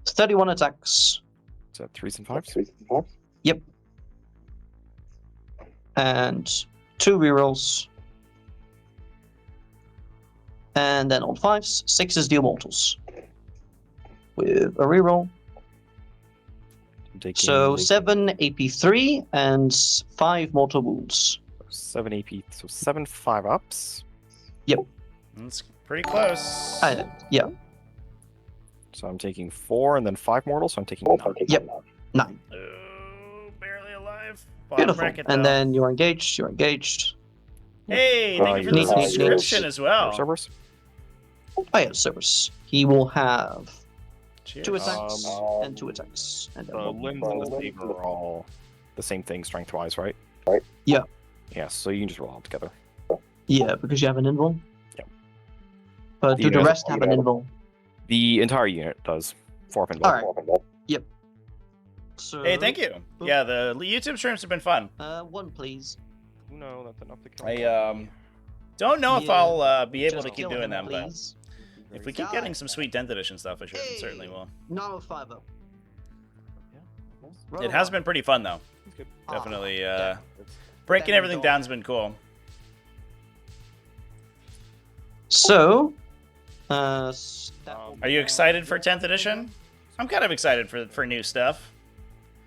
31 attacks. Is that 3s and 5s? Yep. And 2 rerolls. And then on 5s, 6s deal mortals. With a reroll. So 7 AP3 and 5 mortal wounds. 7 AP, so 7 5-ups. That's pretty close. Yeah, So I'm taking 4 and then 5 mortals, so I'm taking 9. Yep. 9. Oh, barely alive. Bottom Beautiful. bracket, And though. then you're engaged. You're engaged. Hey, thank you for the Neat, neat, neat. subscription as well. Cerberus? Oh yeah, Cerberus. He will have Cheers. 2 attacks and 2 attacks. And then The one. limbs and the saber are all the same thing strength-wise, right? Yeah. Yeah, so you can just roll them together. Yeah, because you have an invul. Yep. But The do the unit- rest have an invul? The entire unit does 4 up and Alright. Yep. So, Hey, thank you. Yeah, the YouTube streams have been fun. 1, please. No, that's enough to kill. I don't know if Yeah, I'll be able Just to keep kill doing him, them, but please. if we keep getting some sweet 10th edition stuff, I certainly will. No 5 up. It has been pretty fun though. It's good. Definitely It's- breaking everything down's been cool. So, Are you excited for 10th edition? I'm kind of excited for new stuff.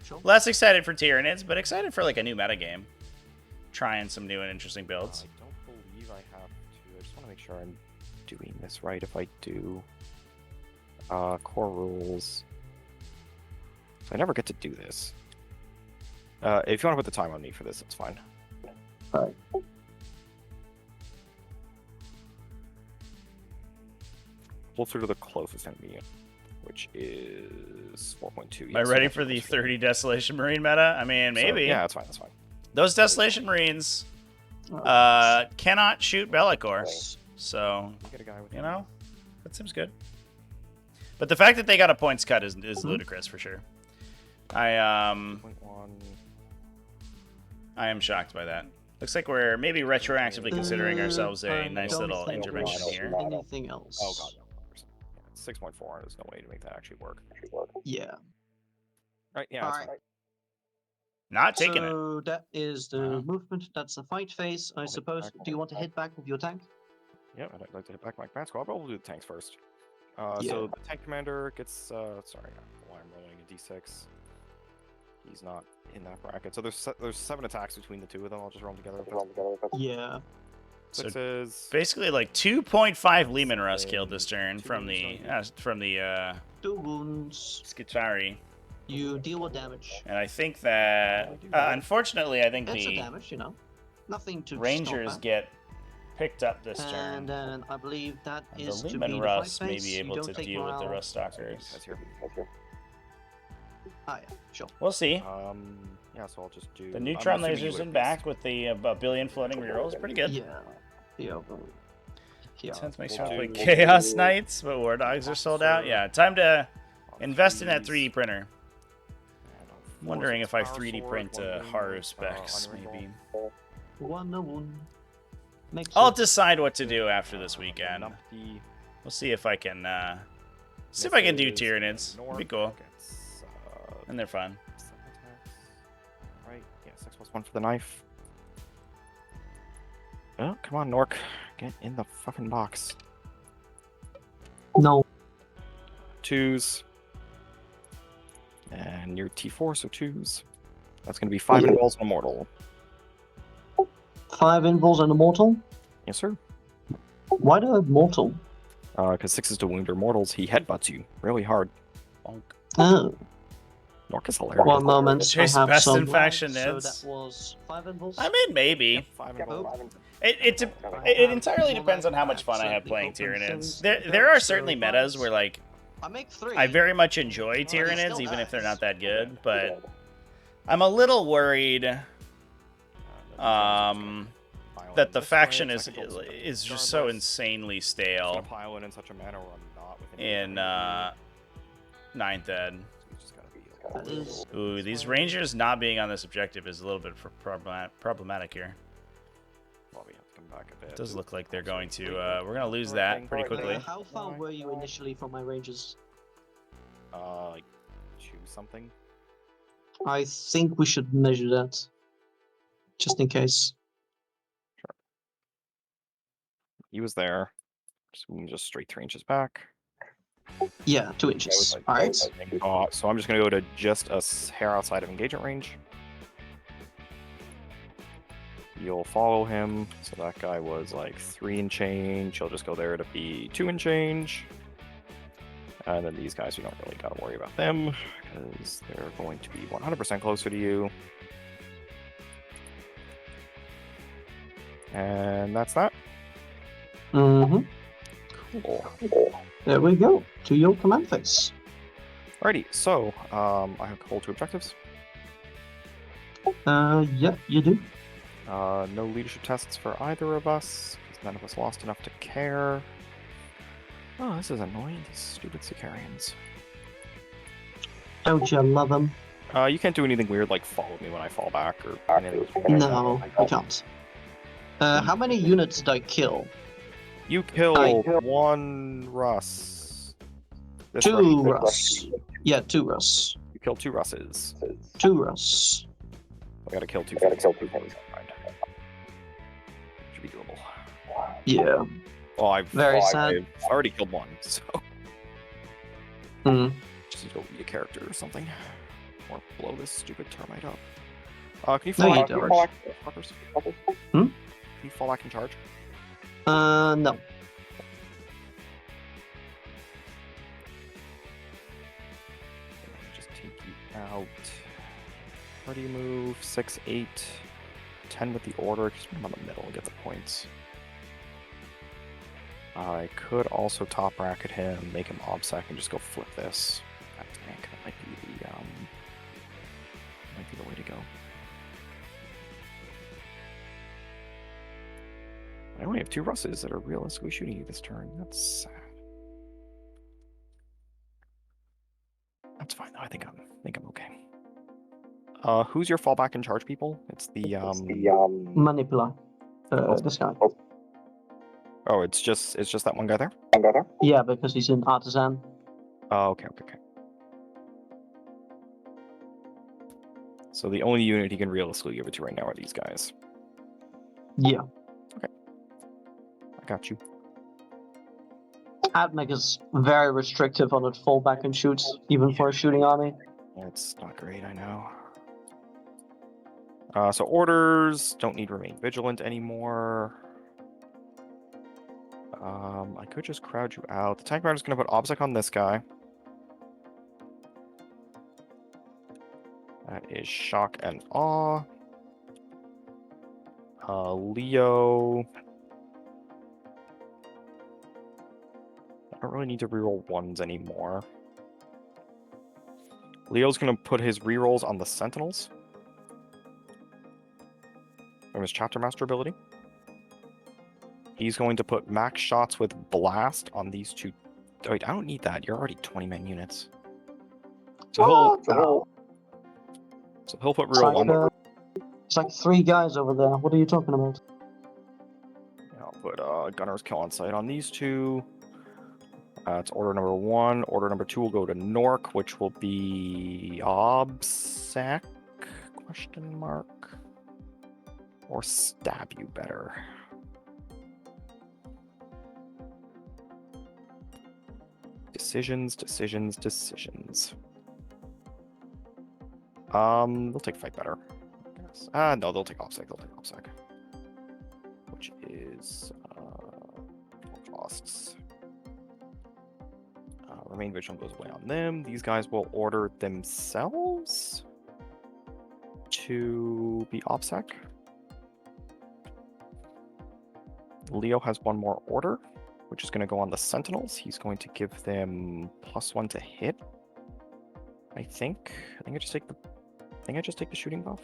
Sure. Less excited for Tyranids, but excited for like a new metagame. Trying some new and interesting builds. I don't believe I have to. I just want to make sure I'm doing this right. If I do, Core rules. I never get to do this. If you want to put the time on me for this, it's fine. Alright. Closer to the closest enemy, which is 4.2. Am I ready for the 30 Desolation Marine meta? I mean, maybe. Yeah, that's fine. That's fine. Those Desolation Marines cannot shoot Bellicor. So, You get a guy with you know, that seems good. But the fact that they got a points cut is ludicrous for sure. I am shocked by that. Looks like we're maybe retroactively considering ourselves a nice little intervention here. Anything else? Oh god, no. It's 6.4. There's no way to make that actually work. Yeah. Right? Yeah. That's Alright. fine. Not taking it. So that is the movement. That's the fight phase, I hit suppose. back, Do you want to hit back with your tank? Yeah, I'd like to hit back my command squad, but we'll do the tanks first. Yeah. So the tank commander gets. Sorry, I don't know why I'm rolling a d6. He's not in that bracket. So there's 7 attacks between the two of them. I'll just roll them together. Yeah. So Sixes. basically, like 2.5 Lehman Russ killed this turn from the 2 wounds. Skitari. You deal with damage. And I think that, unfortunately, I think That's a the damage, you know. Nothing to Rangers stop get picked up this that. turn. And then I believe that And is the to be Lehman the Russ fight may phase. be You able don't to take deal with the morale. Rust Stalkers. That's here. Ah, yeah, sure. We'll see. Yeah, so I'll just do. The I'm neutron assuming you lasers would in have back with the a billion floating rerolls. Pretty good. Yeah. Yeah. Yeah. Tenth makes We'll me play do- Chaos Knights, but War Dogs are sold out. Yeah, time to invest in that 3D printer. I'm wondering if I 3D print Haru specs, maybe. 1 wound. Makes I'll it. decide what to do after this weekend. Numpty. We'll see if I can see if I can do Tyranids. It'd be cool. Gets, And they're fun. 7 attacks. Right, yeah, 6+1 for the knife. Oh, come on, Nork. Get in the fucking box. No. 2s. And your T4, so 2s. That's going to be 5 involves and immortal. 5 involves and a mortal? Yes, sir. Why do I have mortal? Because 6 is to wound or mortals. He headbutts you really hard. Bonk. Oh. Nork is hilarious. 1 moment. Chase I have best some. in faction So Nids. that was 5 involves? I mean, maybe. Yep, 5 involves. It entirely depends on how much fun I have playing Tyranids. There are certainly metas where like I make 3. I very much enjoy Tyranids, even if they're not that good. But I'm a little worried that the faction is just so insanely stale Pile in such a manner where I'm not within in 9th Ed. That is. Ooh, these Rangers not being on this objective is a little bit problematic here. Well, we have to come back a bit. It does look like they're going to. We're gonna lose that pretty quickly. How far were you initially from my ranges? Like 2 something. I think we should measure that. Just in case. He was there. Just straight 3 inches back. Yeah, 2 inches. Alright. So I'm just gonna go to just a hair outside of engagement range. You'll follow him. So that guy was like 3 and change. He'll just go there to be 2 and change. And then these guys, we don't really gotta worry about them because they're going to be 100% closer to you. And that's that. Mm-hmm. Cool. There we go. To your command phase. Alrighty, so I have to hold 2 objectives. Yeah, you do. No leadership tests for either of us, because none of us lost enough to care. Oh, this is annoying, these stupid Sicarians. Don't you love them? You can't do anything weird like follow me when I fall back or anything. No, I can't. How many units did I kill? You killed 1 Russ. This 2 Russ. Russ. Yeah, 2 Russ. You killed 2 Russes. 2 Russ. I gotta kill 2 things. Should be doable. Yeah. Well, I've already killed 1, so Hmm. just go be a character or something. Or blow this stupid termite up. Can you No, fall you back don't. and charge? Fuckers? Hmm? Can you fall back and charge? No. take you out. Party move, 6, 8, 10 with the order. Just put him on the middle and get the points. I could also top bracket him, make him obsec, and just go flip this. That tank, that might be the way to go. I only have 2 Russes that are realistically shooting you this turn. That's sad. That's fine though. I think I'm okay. Who's your fallback and charge people? It's the Manipula. This guy. Oh, it's just that one guy there? Yeah, because he's in artisan. Oh, okay. So the only unit he can realistically give it to right now are these guys. Yeah. I got you. Admech is very restrictive on its fallback and shoots, even for a shooting army. It's not great, I know. So orders don't need remain vigilant anymore. I could just crowd you out. The tank rider's gonna put obsec on this guy. That is shock and awe. Leo. I don't really need to reroll 1s anymore. Leo's gonna put his rerolls on the Sentinels from his Chapter Master ability. He's going to put max shots with blast on these 2. Oh, wait, I don't need that. You're already 20-man units. So he'll put reroll 1. It's like 3 guys over there. What are you talking about? I'll put Gunner's Kill on sight on these 2. It's order number 1. Order number 2 will go to Nork, which will be obsec? Question mark. Or stab you better. Decisions. They'll take fight better. I guess. No, they'll take obsec. Which is costs. Remain vigilant goes away on them. These guys will order themselves to be obsec. Leo has 1 more order, which is going to go on the Sentinels. He's going to give them +1 to hit. I think I just take the shooting buff.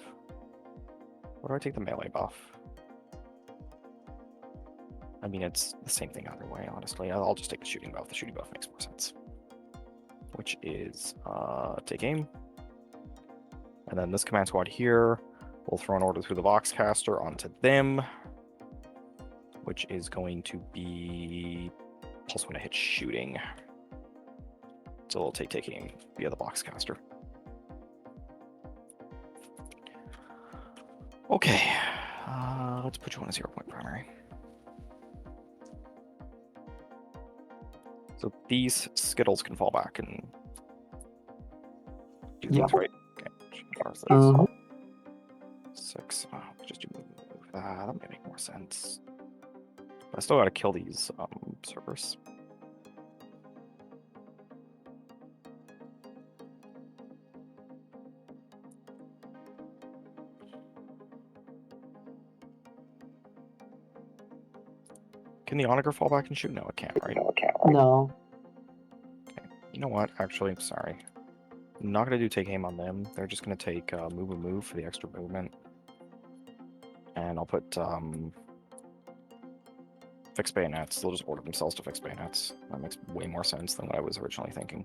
Or do I take the melee buff? I mean, it's the same thing either way, honestly. I'll just take the shooting buff. The shooting buff makes more sense. Which is take aim. And then this command squad here will throw an order through the Voxcaster onto them, which is going to be +1 to hit shooting. So they'll take aim via the Voxcaster. Okay, let's put you on a 0-point primary. So these Skittles can fall back and do things right. Okay, 6. Oh, just do move. That might make more sense. But I still gotta kill these servers. Can the Onager fall back and shoot? No, it can't, right? No. Okay. You know what? Actually, I'm sorry. I'm not going to do take aim on them. They're just going to take move for the extra movement. And I'll put fixed bayonets. They'll just order themselves to fix bayonets. That makes way more sense than what I was originally thinking.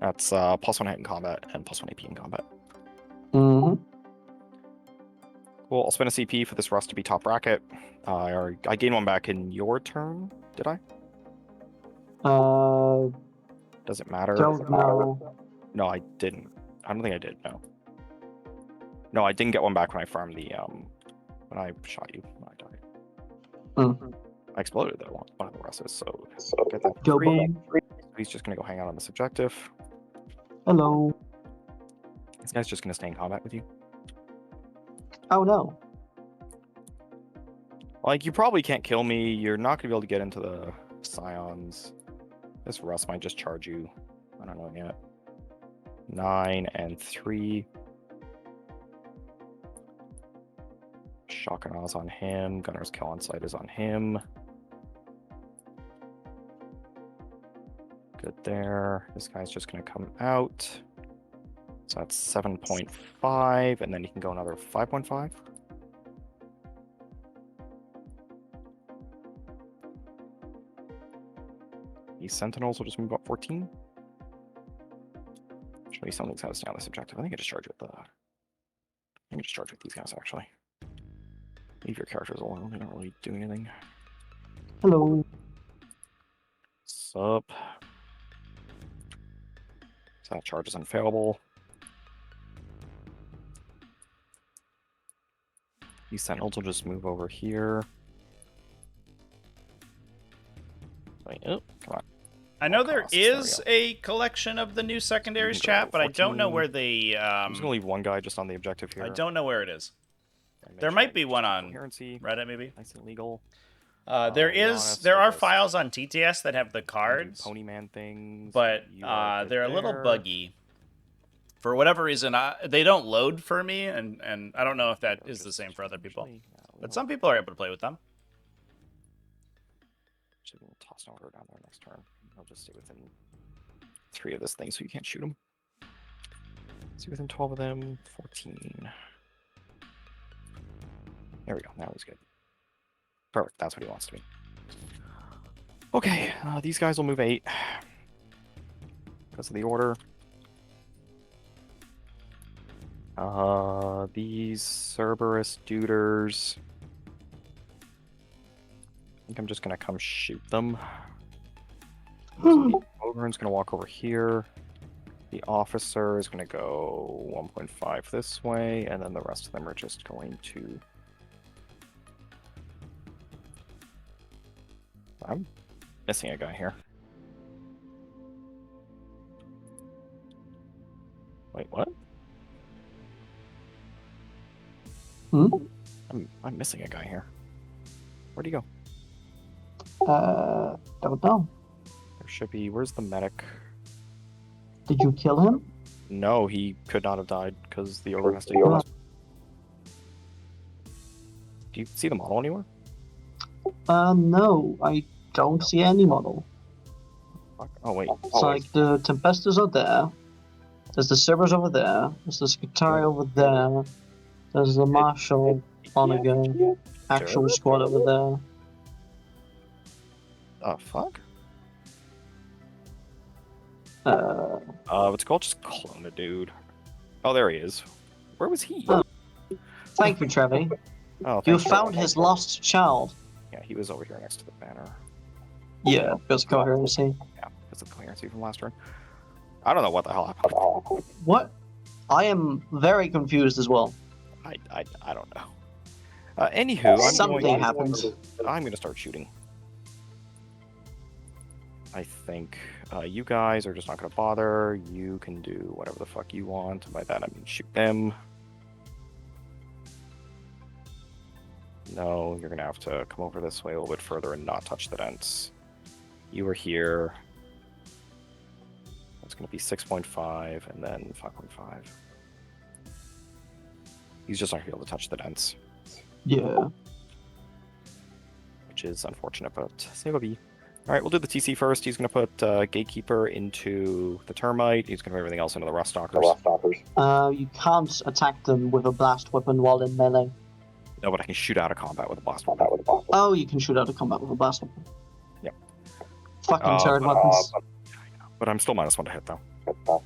That's +1 hit in combat and +1 AP in combat. Mm-hmm. Cool. I'll spend a CP for this Rust to be top bracket. I gained 1 back in your turn, did I? Does it matter? Don't know. No, I didn't. I don't think I did, no. No, I didn't get 1 back when I farmed the, when I shot you, when I died. Mm. I exploded though, one of the Russes, so get that Go free. boom. He's just gonna go hang out on this objective. Hello. This guy's just gonna stay in combat with you. Oh no. Like, you probably can't kill me. You're not gonna be able to get into the Scions. This Russ might just charge you. I don't know yet. 9 and 3. Shotgun Oz on him. Gunner's Kill on Sight is on him. Good there. This guy's just going to come out. So that's 7.5, and then you can go another 5.5. These Sentinels will just move up 14. Actually, something's how to stay on this objective. I think I just charge with the. I think I just charge with these guys actually. Leave your characters alone. They don't really do anything. Hello. Sup. So that charge is unfailable. These Sentinels will just move over here. Wait, oh, come on. I know there Costs, there we is go. a collection of the new secondaries You can go chat, but I don't know 14. where the I'm just gonna leave one guy just on the objective here. I don't know where it is. And make There sure might I be just one have on coherency, Reddit, maybe. nice and legal. There are files on TTS that have the cards, Ponyman things, but you are good they're a little there. buggy. For whatever reason, they don't load for me, and I don't know if that is the same for other people. Actually, yeah, we But won't- some people are able to play with them. actually, we'll toss an order down there next turn. I'll just stay within 3 of this thing, so you can't shoot them. Stay within 12 of them. 14. There we go. Now he's good. Perfect. That's what he wants to be. Okay, these guys will move 8 because of the order. These Cerberus Duders. I think I'm just gonna come shoot them. So the Ogre's gonna walk over here. The officer is gonna go 1.5 this way, and then the rest of them are just going to. I'm missing a guy here. Wait, what? Hmm? I'm missing a guy here. Where'd he go? Don't know. There should be. Where's the medic? Did you kill him? No, he could not have died because the ogre has to. Right. Do you see the model anywhere? No, I don't see any model. Fuck. Oh wait. It's like the Tempestas are there. There's the Cerberus over there. There's the Skitari over there. There's the Marshal on again. Actual squad over there. Fuck. Uh, What's it called? Just clone a dude. Oh, there he is. Where was he? Oh. Thank you, Trevi. Oh, You thank you. found his lost child. Yeah, he was over here next to the banner. Yeah, because coherency. Yeah, because of the coherency from last turn. I don't know what the hell happened. What? I am very confused as well. I don't know. Anywho, Something happened. I'm going to start shooting. I think you guys are just not going to bother. You can do whatever the fuck you want. By that I mean shoot them. No, you're going to have to come over this way a little bit further and not touch the dents. You are here. It's going to be 6.5 and then 5.5. He's just not going to be able to touch the dents, Yeah. which is unfortunate, but save a B. All right, we'll do the TC first. He's going to put Gatekeeper into the Termite. He's going to put everything else into the Rust Stalkers. You can't attack them with a blast weapon while in melee. No, but I can shoot out of combat with a blast weapon. Oh, you can shoot out of combat with a blast weapon. Yep. Fucking turret weapons. But I'm still -1 to hit, though.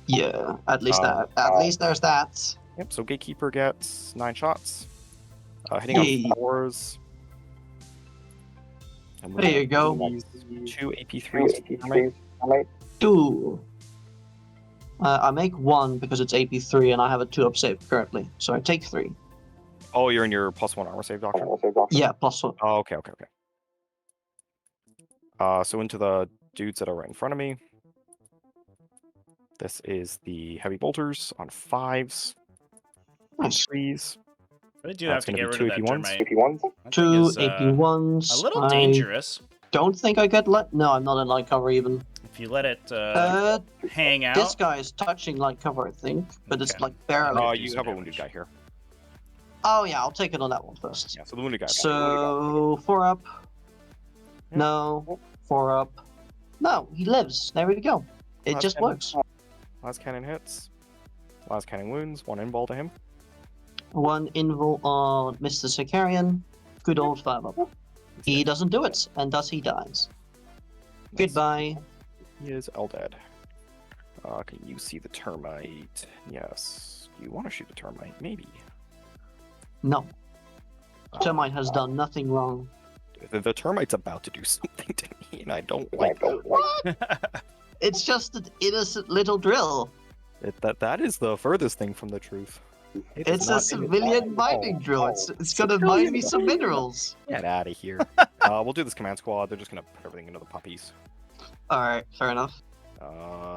Yeah, at least that. At least there's that. Yep, so Gatekeeper gets 9 shots. Hitting Yay. on 4s. And There you go. 2 AP3s to Termite. Two. I make 1 because it's AP3 and I have a 2-up save currently, so I take 3. Oh, you're in your +1 armor save doctrine? Yeah, +1. Oh, okay. So into the dudes that are right in front of me. This is the heavy bolters on 5s, Nice. 3s. I do That's have to gonna get be rid of two that AP1s. termite. That thing 2 is, AP1s. a little I dangerous. don't think I get light. No, I'm not in light cover even. If you let it Uh, hang out. this guy is touching like cover, I think, but it's Okay. like barely. do You some have a damage. wounded guy here. Oh yeah, I'll take it on that one first. Yeah, so the wounded guy. So 4 up. Yeah. No. 4 up. No, he lives. There we go. It Last just cannon. works. Last cannon hits. Last cannon wounds. 1 in ball to him. 1 invul on Mr. Sicarian. Good old 5 up. He doesn't do it, and thus he dies. Nice. Goodbye. He is all dead. Can you see the termite? Yes. Do you want to shoot the termite? Maybe. No. Termite has done nothing wrong. The termite's about to do something to me, and I don't like it. What? It's just an innocent little drill. That is the furthest thing from the truth. It is It's a not civilian mining drill. It's gonna mine me some minerals. Get out of here. We'll do this command squad. They're just gonna put everything into the puppies. Alright, fair enough.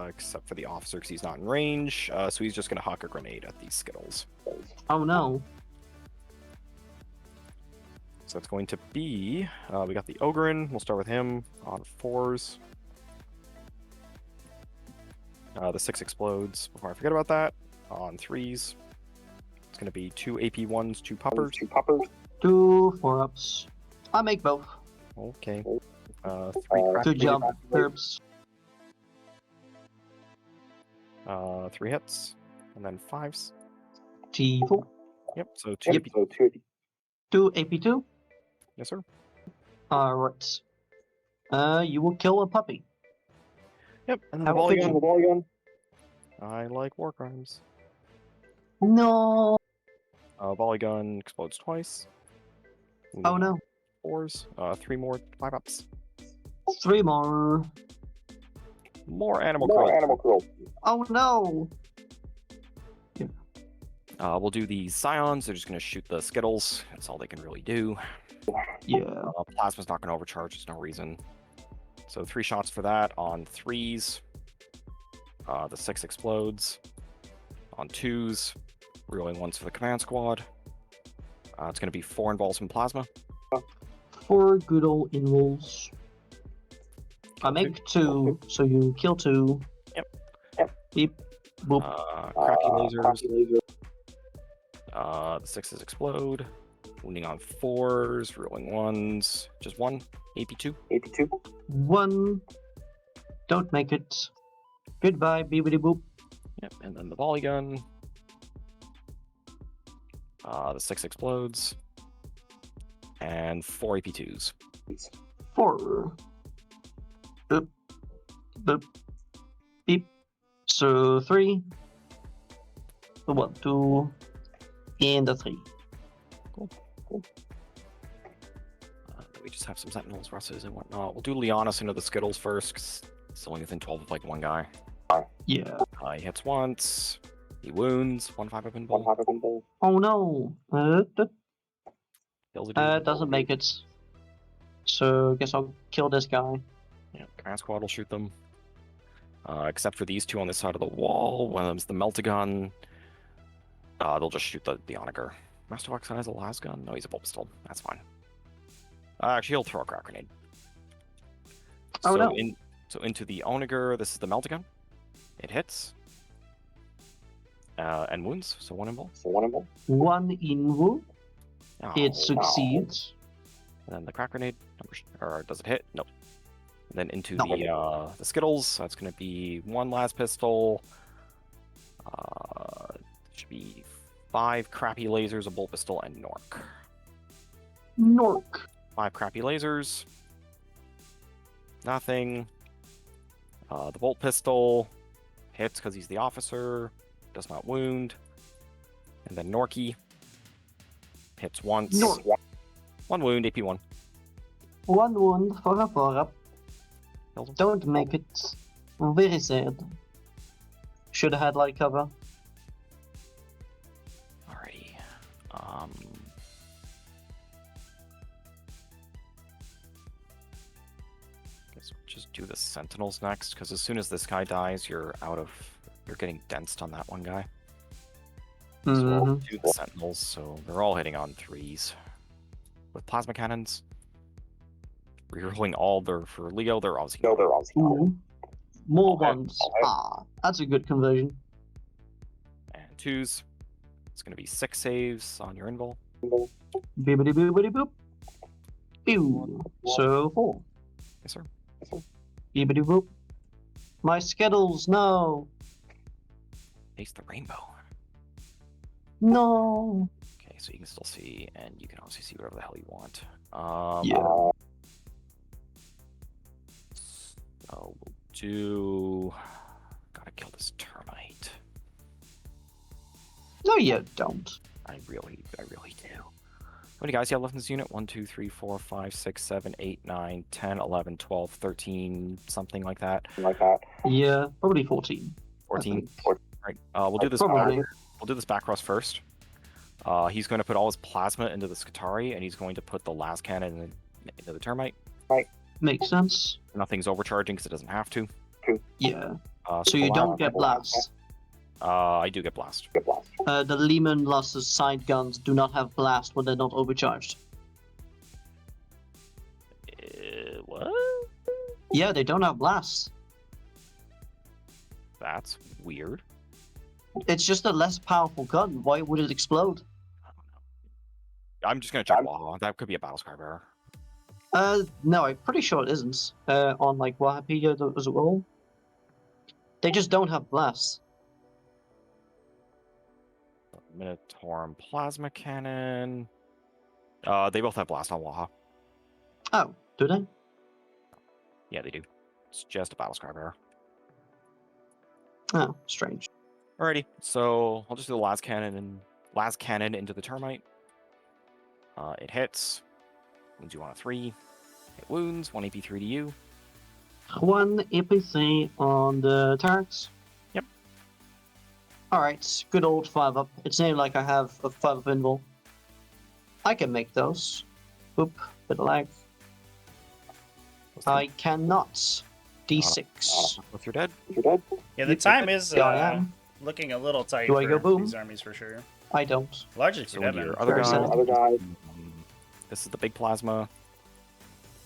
Except for the officer, because he's not in range. So he's just gonna huck a grenade at these Skittles. Oh no. So it's going to be, we got the Ogren. We'll start with him on 4s. The 6 explodes. Before I forget about that, on 3s. It's going to be 2 AP1s, 2 poppers. 2 4 ups. I make both. Okay. 3 crack. Good job, Herbs. 3 hits. And then 5s. T4. Yep, so 2 Yep. AP. 2 AP2. Yes, sir. Alright. You will kill a puppy. Yep, and then I the will volley finish gun. I like war crimes. No. Volley gun explodes twice. Oh no. 4s. 3 more 5 ups. 3 more. More animal cruelty. Oh no. We'll do the Scions. They're just going to shoot the Skittles. That's all they can really do. Yeah. Plasma's not going to overcharge. There's no reason. So 3 shots for that on 3s. The 6 explodes. On 2s. Reeling 1s for the command squad. It's going to be 4 involves from plasma. 4 good old invols. I make 2, so you kill 2. Yep. Beep. Boop. Crappy lasers. The 6s explode. Wounding on 4s. Reeling 1s. Just 1. AP2. 1. Don't make it. Goodbye, beebity boop. Yep, and then the volley gun. The 6 explodes. And 4 AP2s. 4. Boop. Boop. Beep. So 3. The 1, 2. And the 3. Cool. We just have some Sentinels, Russes, and whatnot. We'll do Leonis into the Skittles first, because it's only within 12 of like 1 guy. Yeah. He hits once. He wounds. 1 5-up in ball. Oh no. Kills a dude. Doesn't make it. So I guess I'll kill this guy. Yeah, command squad will shoot them. Except for these 2 on this side of the wall. One of them's the Meltagun. They'll just shoot the Onager. Master Wax has a las gun? No, he's a bulb pistol. That's fine. Actually, he'll throw a crack grenade. Oh, no. So into the Onager, this is the Meltagun. It hits. And wounds, so 1 involved. 1 invo. Oh, It succeeds. And then the crack grenade, or does it hit? Nope. And then into the Skittles, that's going to be 1 las pistol. Should be 5 crappy lasers, a bolt pistol, and Nork. Nork. 5 crappy lasers. Nothing. The bolt pistol hits because he's the officer. Does not wound. And then Norky hits once. Nork. 1 wound, AP1. 1 wound for a 4 up. Kills him. Don't make it. Very sad. Should have had light cover. Alrighty. Guess we'll just do the Sentinels next, because as soon as this guy dies, you're getting densed on that one guy. So we'll do the Sentinels, so they're all hitting on 3s. With plasma cannons. Rerolling all their, for Leo, they're obviously. Ooh. More Okay. ones. Ah, that's a good conversion. And 2s. It's going to be 6 saves on your invul. Bibbidi boobidi boop. Pew. So 4. Yes, sir. Bibbidi boop. My Skittles, no. Face the rainbow. No. Okay, so you can still see, and you can also see whatever the hell you want. Yeah. So we'll do. Gotta kill this termite. No, you don't. I really do. How many guys you have left in this unit? 1, 2, 3, 4, 5, 6, 7, 8, 9, 10, 11, 12, 13, something like that. Yeah, probably 14. 14. think. Right. We'll do this. Probably. We'll do this back cross first. He's going to put all his plasma into the Skitari, and he's going to put the last cannon into the termite. Makes sense. Nothing's overcharging because it doesn't have to. Yeah. So So you the don't last- get blast. I do get blast. The Lehman Luster's side guns do not have blast when they're not overcharged. What? Yeah, they don't have blast. That's weird. It's just a less powerful gun. Why would it explode? I don't know. I'm just gonna check Waha. That could be a battle scribe error. No, I'm pretty sure it isn't. On like Wikipedia as well. They just don't have blast. Minotaurum plasma cannon. They both have blast on Waha. Oh, do they? Yeah, they do. It's just a battle scribe error. Oh, strange. Alrighty, so I'll just do the last cannon into the termite. It hits. Wounds you on a 3. It wounds 1 AP3 to you. 1 APC on the turrets. Yep. Alright, good old 5-up. It's not like I have a 5-up invul. I can make those. Oop, bit of lag. I cannot. D6. If you're dead. Yeah, the time is Yeah, I am. looking a little tight Do I go for boom? these armies for sure. I don't. Largely So for Devin. your other Very guy. sad. This is the big plasma.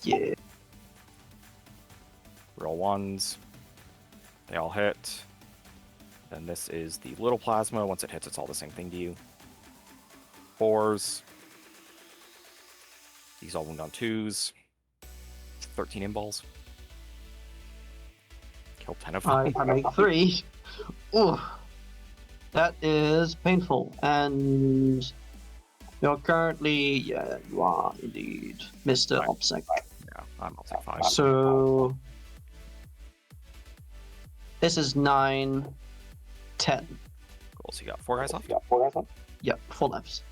Yeah. Roll 1s. They all hit. Then this is the little plasma. Once it hits, it's all the same thing to you. 4s. These all wound on 2s. 13 inballs. Kill 10 of them. I make 3. Ooh. That is painful. And you're currently, yeah, you are indeed Mr. OPSEC. Yeah, I'm up to 5. So this is 9, 10. Cool, so you got 4 guys left? Yep, 4 left.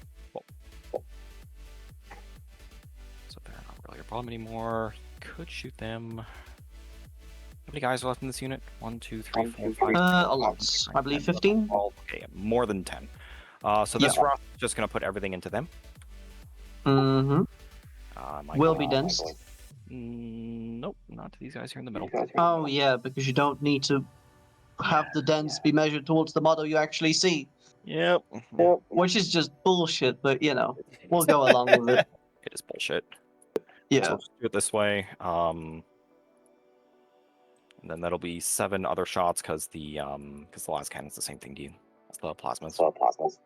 So they're not really a problem anymore. Could shoot them. How many guys are left in this unit? 1, 2, 3, 4, 5. A lot. I believe 15. Okay, more than 10. So this Yeah. rock is just going to put everything into them. Mm-hmm. Will be dense. Nope, not to these guys here in the middle. Oh yeah, because you don't need to have the dens be measured towards the model you actually see. Yep. Which is just bullshit, but you know, we'll go along with it. It is bullshit. Yeah. So let's do it this way. And then that'll be 7 other shots because the last cannon's the same thing to you. That's the plasmas.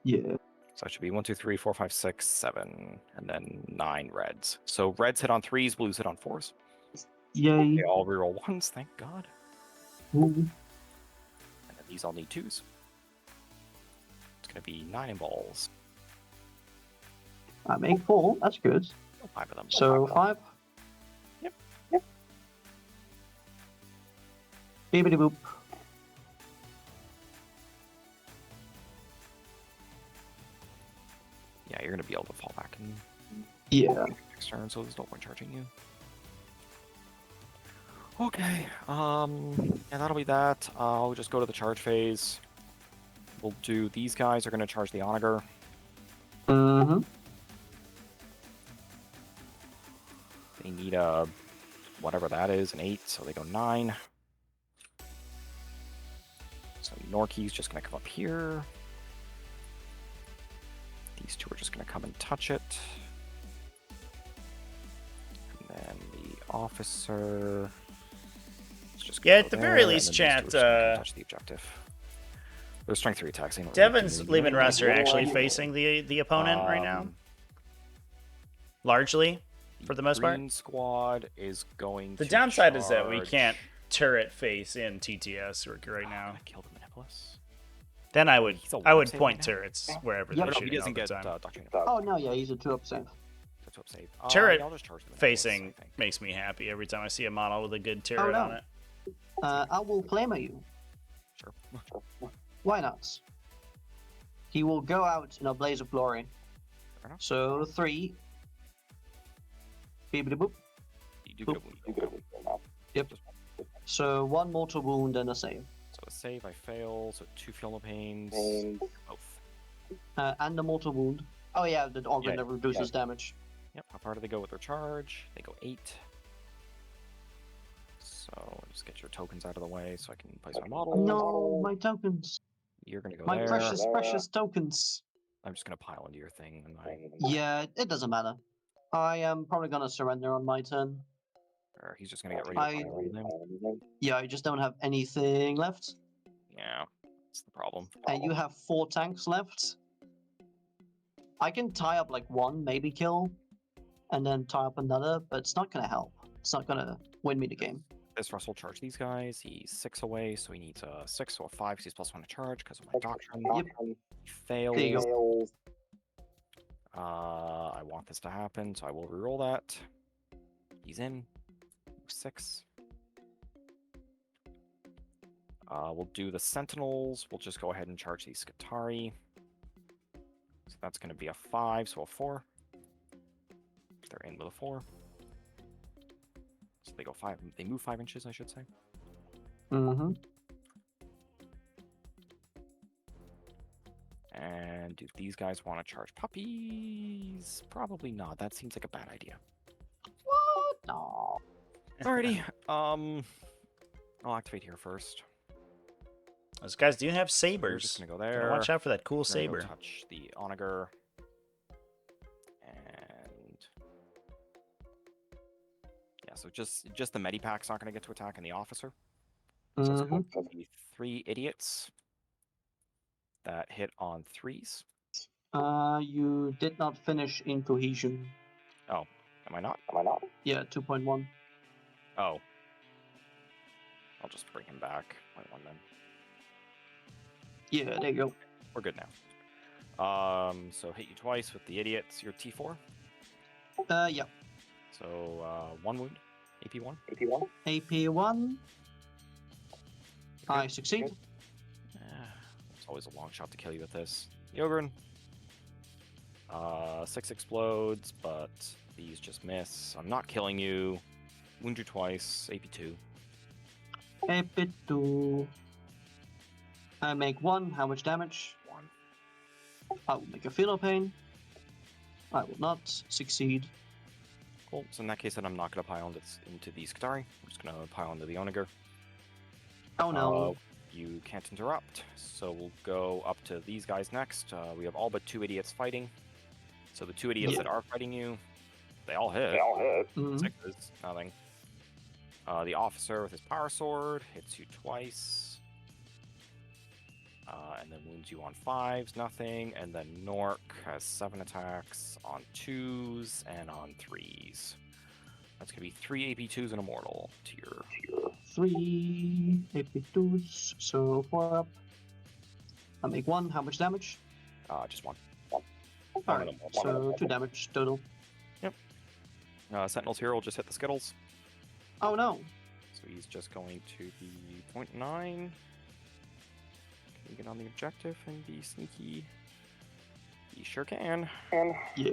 Yeah. So it should be 1, 2, 3, 4, 5, 6, 7, and then 9 reds. So reds hit on 3s, blues hit on 4s. Yay. They all reroll 1s, thank God. Ooh. And then these all need 2s. It's gonna be 9 in balls. I make 4. That's good. 5 of them. So 5. Yep. Beepity boop. Yeah, you're gonna be able to fall back and Yeah. next turn, so there's no point charging you. Okay, yeah, that'll be that. I'll just go to the charge phase. We'll do these guys are gonna charge the onager. Mm-hmm. They need a whatever that is, an 8, so they go 9. So Norky's just gonna come up here. These 2 are just gonna come and touch it. And then the officer is It's just Yeah, gonna at the go very there, least, and then these chat, two are just gonna come touch the objective. There's strength 3 attacks. They don't really do Devin's anything Lehman anyway. Russ are actually facing the opponent right now. Largely, for the most part. Green squad is going The to downside is that we charge- can't turret face in TTS right I'm now. gonna kill the Manipulus. Then I would He's a I would one-save point right now? turrets wherever Yep. they're No, he shooting all doesn't the get time. Doctrine. Oh no, yeah, he's a 2-up save. That's what save. Turret yeah, I'll just charge the Manipulus, I Facing think. makes me happy every time I see a model with a good turret no. on it. I will flame at you. Sure. Why not? He will go out in a blaze of glory. Fair enough. So 3. Beep boop. You do get a wound. Yep. So 1 mortal wound and a save. So a save, I fail. So 2 feel no pains. Both. And a mortal wound. Oh yeah, the organ Yeah, that reduces damage. Yep. How far do they go with their charge? They go 8. So just get your tokens out of the way so I can place my model. No, my tokens. You're gonna go My there. precious tokens. I'm just gonna pile into your thing, and Yeah, it doesn't matter. I am probably gonna surrender on my turn. or he's just gonna get ready to I- pile into them. Yeah, I just don't have anything left. Yeah, that's the problem. And you have 4 tanks left. I can tie up like 1, maybe kill, and then tie up another, but it's not gonna help. It's not gonna win me the game. This Russell charge these guys. He's 6 away, so he needs a 6 or a 5 because he's +1 to charge because of my doctrine. Yep. He fails. There you go. I want this to happen, so I will reroll that. He's in. 6. We'll do the Sentinels. We'll just go ahead and charge these Skitarii. So that's going to be a 5, so a 4. They're in with a 4. So they go 5. They move 5 inches, I should say. Mm-hmm. And do these guys want to charge puppies? Probably not. That seems like a bad idea. What? No. Alrighty. I'll activate here first. Those guys do have We're sabers. just gonna go Gotta there. watch out for that cool We're gonna go saber. touch the onager. And yeah, so just the Medipack's not gonna get to attack, and the officer. So it's Mhm. going to be 3 idiots that hit on 3s. You did not finish in cohesion. Am I not? Yeah, 2.1. Oh. I'll just bring him back. 0.1 then. Yeah, there you go. We're good now. So hit you twice with the idiots. You're T4. Yeah. So 1 wound. AP1. AP1. I succeed. It's always a long shot to kill you with this. Yogurn. 6 explodes, but these just miss. I'm not killing you. Wound you twice. AP2. AP2. I make 1. How much damage? 1. I will make a feel of pain. I will not succeed. Cool. So in that case, then I'm not going to pile into the Skitarii. I'm just going to pile into the Onager. Oh no. You can't interrupt. So we'll go up to these guys next. We have all but 2 idiots fighting. So the 2 idiots Yeah. that are fighting you, they all hit. Mhm. 6s, nothing. The officer with his power sword hits you twice. And then wounds you on 5s, nothing. And then Nork has 7 attacks on 2s and on 3s. That's going to be 3 AP2s and a mortal to your 3 AP2s, so 4 up. I make 1. How much damage? just 1. Alright, so 2 damage total. Sentinel's here will just hit the Skittles. Oh no. So he's just going to be 0.9. Can you get on the objective and be sneaky? He sure can. Yeah.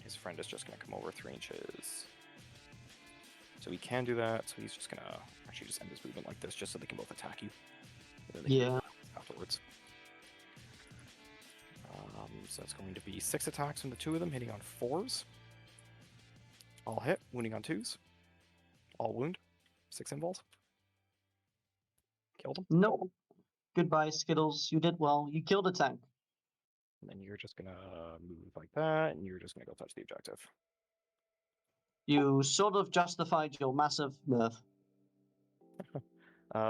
His friend is just going to come over 3 inches. So he can do that. So he's just going to actually just end his movement like this just so they can both attack you. And then they can Yeah. afterwards. So it's going to be 6 attacks from the 2 of them, hitting on 4s. All hit, wounding on 2s. All wound. 6 involves. Killed him. Nope. Goodbye, Skittles. You did well. You killed a tank. And then you're just gonna move like that, and you're just gonna go touch the objective. You sort of justified your massive nerf.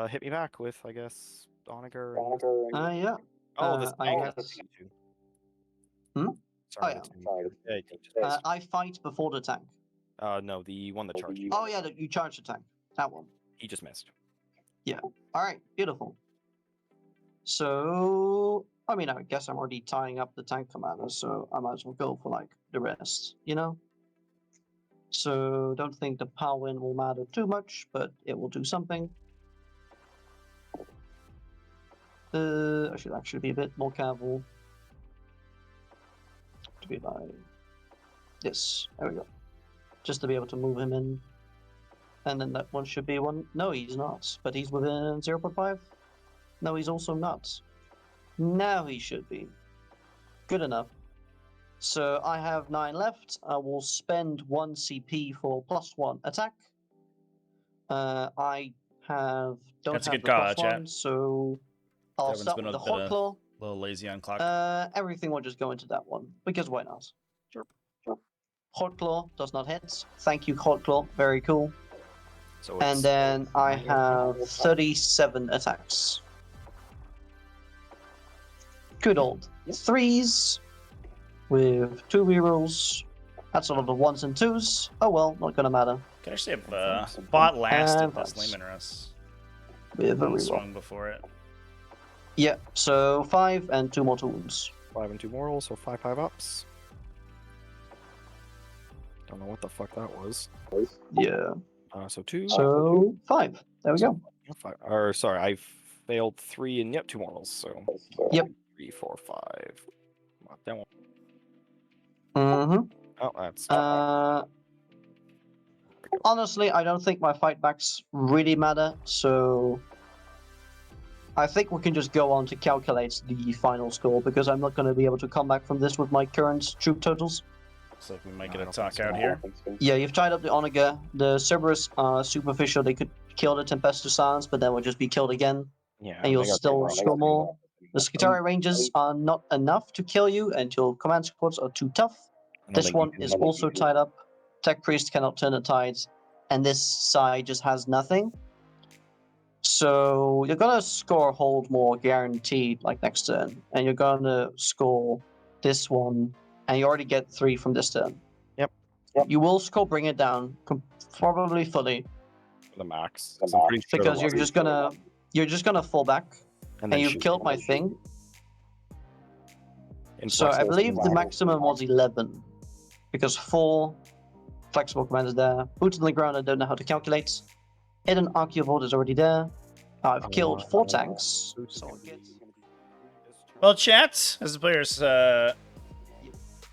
Hit me back with, I guess, Onager. Yeah. Oh, this I tank guess. is team two. Hmm? Sorry, Oh, the team. Yeah, you just I fight before the tank. no, the one that charged you. Oh yeah, you charge the tank. That one. He just missed. All right, beautiful. So, I mean, I guess I'm already tying up the tank commander, so I might as well go for like the rest, you know? So, don't think the power win will matter too much, but it will do something. I should actually be a bit more careful. To be like this. There we go. Just to be able to move him in. And then that one should be one. No, he's not. But he's within 0.5. No, he's also not. Now he should be. Good enough. So I have 9 left. I will spend 1 CP for +1 attack. I don't That's a have good the call, +1, chat. so I'll Devin's start been with a the bit Hot Claw. A little lazy on clock. Everything will just go into that one, because why not? Sure. Hot Claw does not hit. Thank you, Hot Claw. Very cool. So And it's then I have 37 attacks. Good old 3s with 2 rerolls. That's a lot of 1s and 2s. Oh well, not gonna matter. Could actually have bought last at this That's- Lehman Russ. With a And reroll. swung before it. Yeah, so 5 and 2 more wounds. 5 and 2 morals, so 5 ups. Don't know what the fuck that was. Yeah. So 2. So 5. There we go. 5. Or sorry, I failed 3 and 2 morals. So Yep. 3, 4, 5. That one. Mm-hmm. Oh, that's. Honestly, I don't think my fightbacks really matter, so I think we can just go on to calculate the final score, because I'm not going to be able to come back from this with my current troop totals. Looks like we might No, get I a don't talk think so. out here. Yeah, you've tied up the Onager. The Cerberus are superficial. They could kill the Tempestus Silence, but then would just be killed again, Yeah, and you'll they got still wrong. score more. The Skitari Rangers are not enough to kill you, and your command squads are too tough. And then This they one can- is also tied up. Tech Priest cannot turn the tides, and this side just has nothing. So you're gonna score hold more guaranteed, like next turn, and you're gonna score this one, and you already get 3 from this turn. Yep. You will score Bring It Down, probably fully, the max. 'Cause I'm pretty sure because the you're just gonna fall back, and then you've shoot. killed my thing. In So I flexible believe the command. maximum was 11, because 4 flexible commanders there. Boots on the ground, I don't know how to calculate. Hidden Archaeovolt is already there. I've killed 4 tanks. Boots So is it gonna be- gets- Well, chat, as the players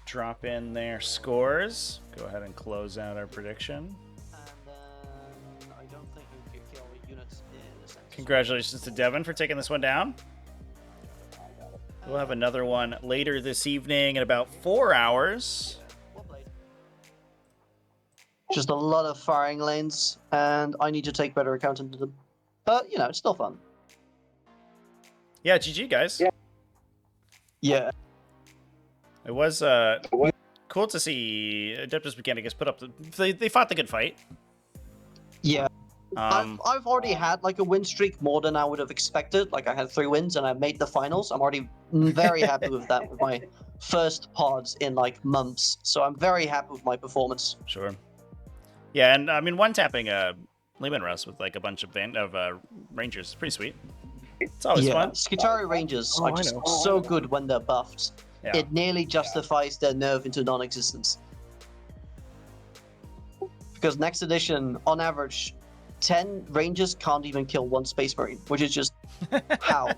drop in their scores, go ahead and close out our prediction. And then I don't think you can kill units in a sense. Congratulations to Devin for taking this one down. We'll have another one later this evening in about 4 hours. Well played. Just a lot of firing lanes, and I need to take better account into them. But, you know, it's still fun. Yeah, GG, guys. Yeah. It was cool to see Adeptus Mechanicus put up they fought the good fight. Yeah. I've already had like a win streak more than I would have expected. Like I had 3 wins and I made the finals. I'm already very happy with that, with my first pods in like months. So I'm very happy with my performance. Sure. Yeah, and I mean, one tapping Lehman Russ with like a bunch of Rangers is pretty sweet. It's always fun. Skitari Rangers Oh, are I just know. so good when they're buffed. Yeah. It nearly justifies their nerf into non-existence. Because next edition, on average, 10 Rangers can't even kill 1 Space Marine, which is just how.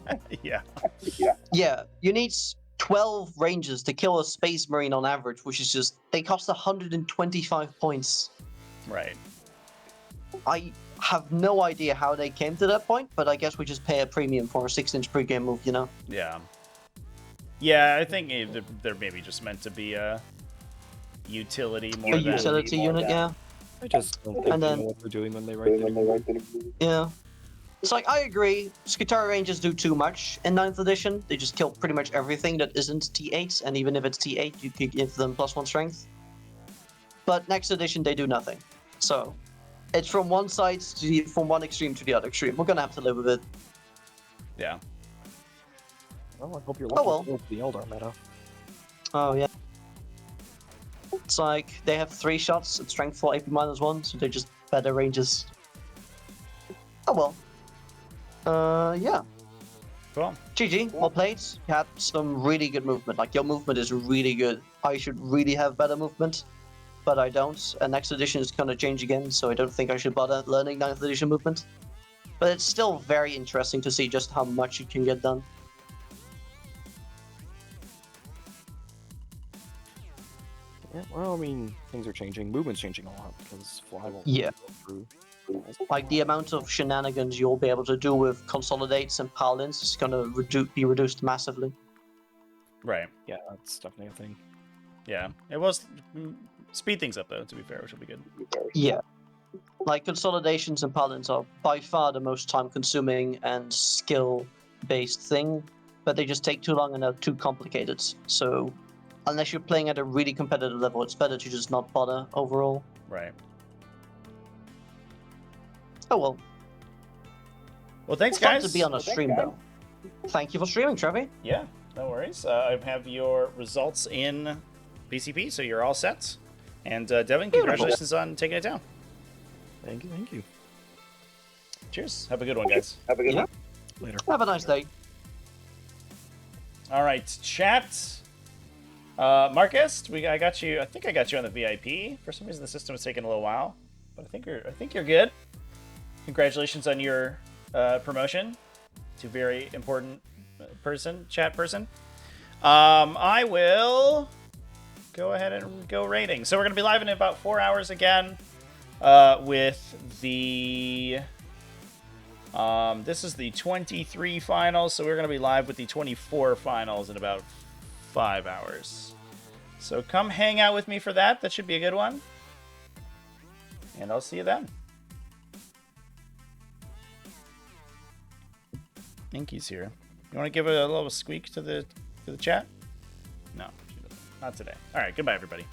Yeah. Yeah, you need 12 Rangers to kill a Space Marine on average, which is just, they cost 125 points. Right. I have no idea how they came to that point, but I guess we just pay a premium for a 6-inch pre-game move, you know? Yeah. Yeah, I think they're maybe just meant to be a utility more A than... utility unit, yeah. I just don't think And they then- know what they're doing when they write the Yeah. It's like, I agree, Skitari Rangers do too much in 9th edition. They just kill pretty much everything that isn't T8, and even if it's T8, you could give them +1 strength. but next edition they do nothing. So it's from one side from one extreme to the other extreme. We're gonna have to live with it. Yeah. Well, I hope you're Oh, well. looking forward to the Eldar meta. Oh yeah. It's like they have 3 shots at strength 4 AP -1, so they're just better ranges. Oh well. Yeah. Cool. GG, well played. You had some really good movement. Like, your movement is really good. I should really have better movement, but I don't. And next edition is going to change again, so I don't think I should bother learning 9th edition movement. But it's still very interesting to see just how much you can get done. Yeah, well, I mean, things are changing. Movement's changing a lot because fly won't Yeah. go through. Like, the amount of shenanigans you'll be able to do with consolidates and paladins is going to be reduced massively. Right. Yeah, that's definitely a thing. Yeah. It was speed things up though, to be fair, which will be good. Yeah. Like, consolidations and paladins are by far the most time-consuming and skill-based thing, but they just take too long and are too complicated. So, unless you're playing at a really competitive level, it's better to just not bother overall. Right. Oh well. Well, thanks, Fun guys. to be on a stream, though. Thank you for streaming, Trevi. Yeah, no worries. I have your results in BCP, so you're all set. And Devin, congratulations on taking it down. Thank you, thank you. Cheers. Have a good one, guys. Have a good one. Later. Have a nice day. All right, chat. Marcus, I got you. I think I got you on the VIP. For some reason, the system is taking a little while, but I think you're good. Congratulations on your promotion to very important chat person. I will go ahead and go rating. So we're gonna be live in about 4 hours again with the. This is the 23 finals, so we're gonna be live with the 24 finals in about 5 hours. So come hang out with me for that. That should be a good one. And I'll see you then. Inky's here. You want to give a little squeak to the chat? No, she doesn't. Not today. All right, goodbye, everybody.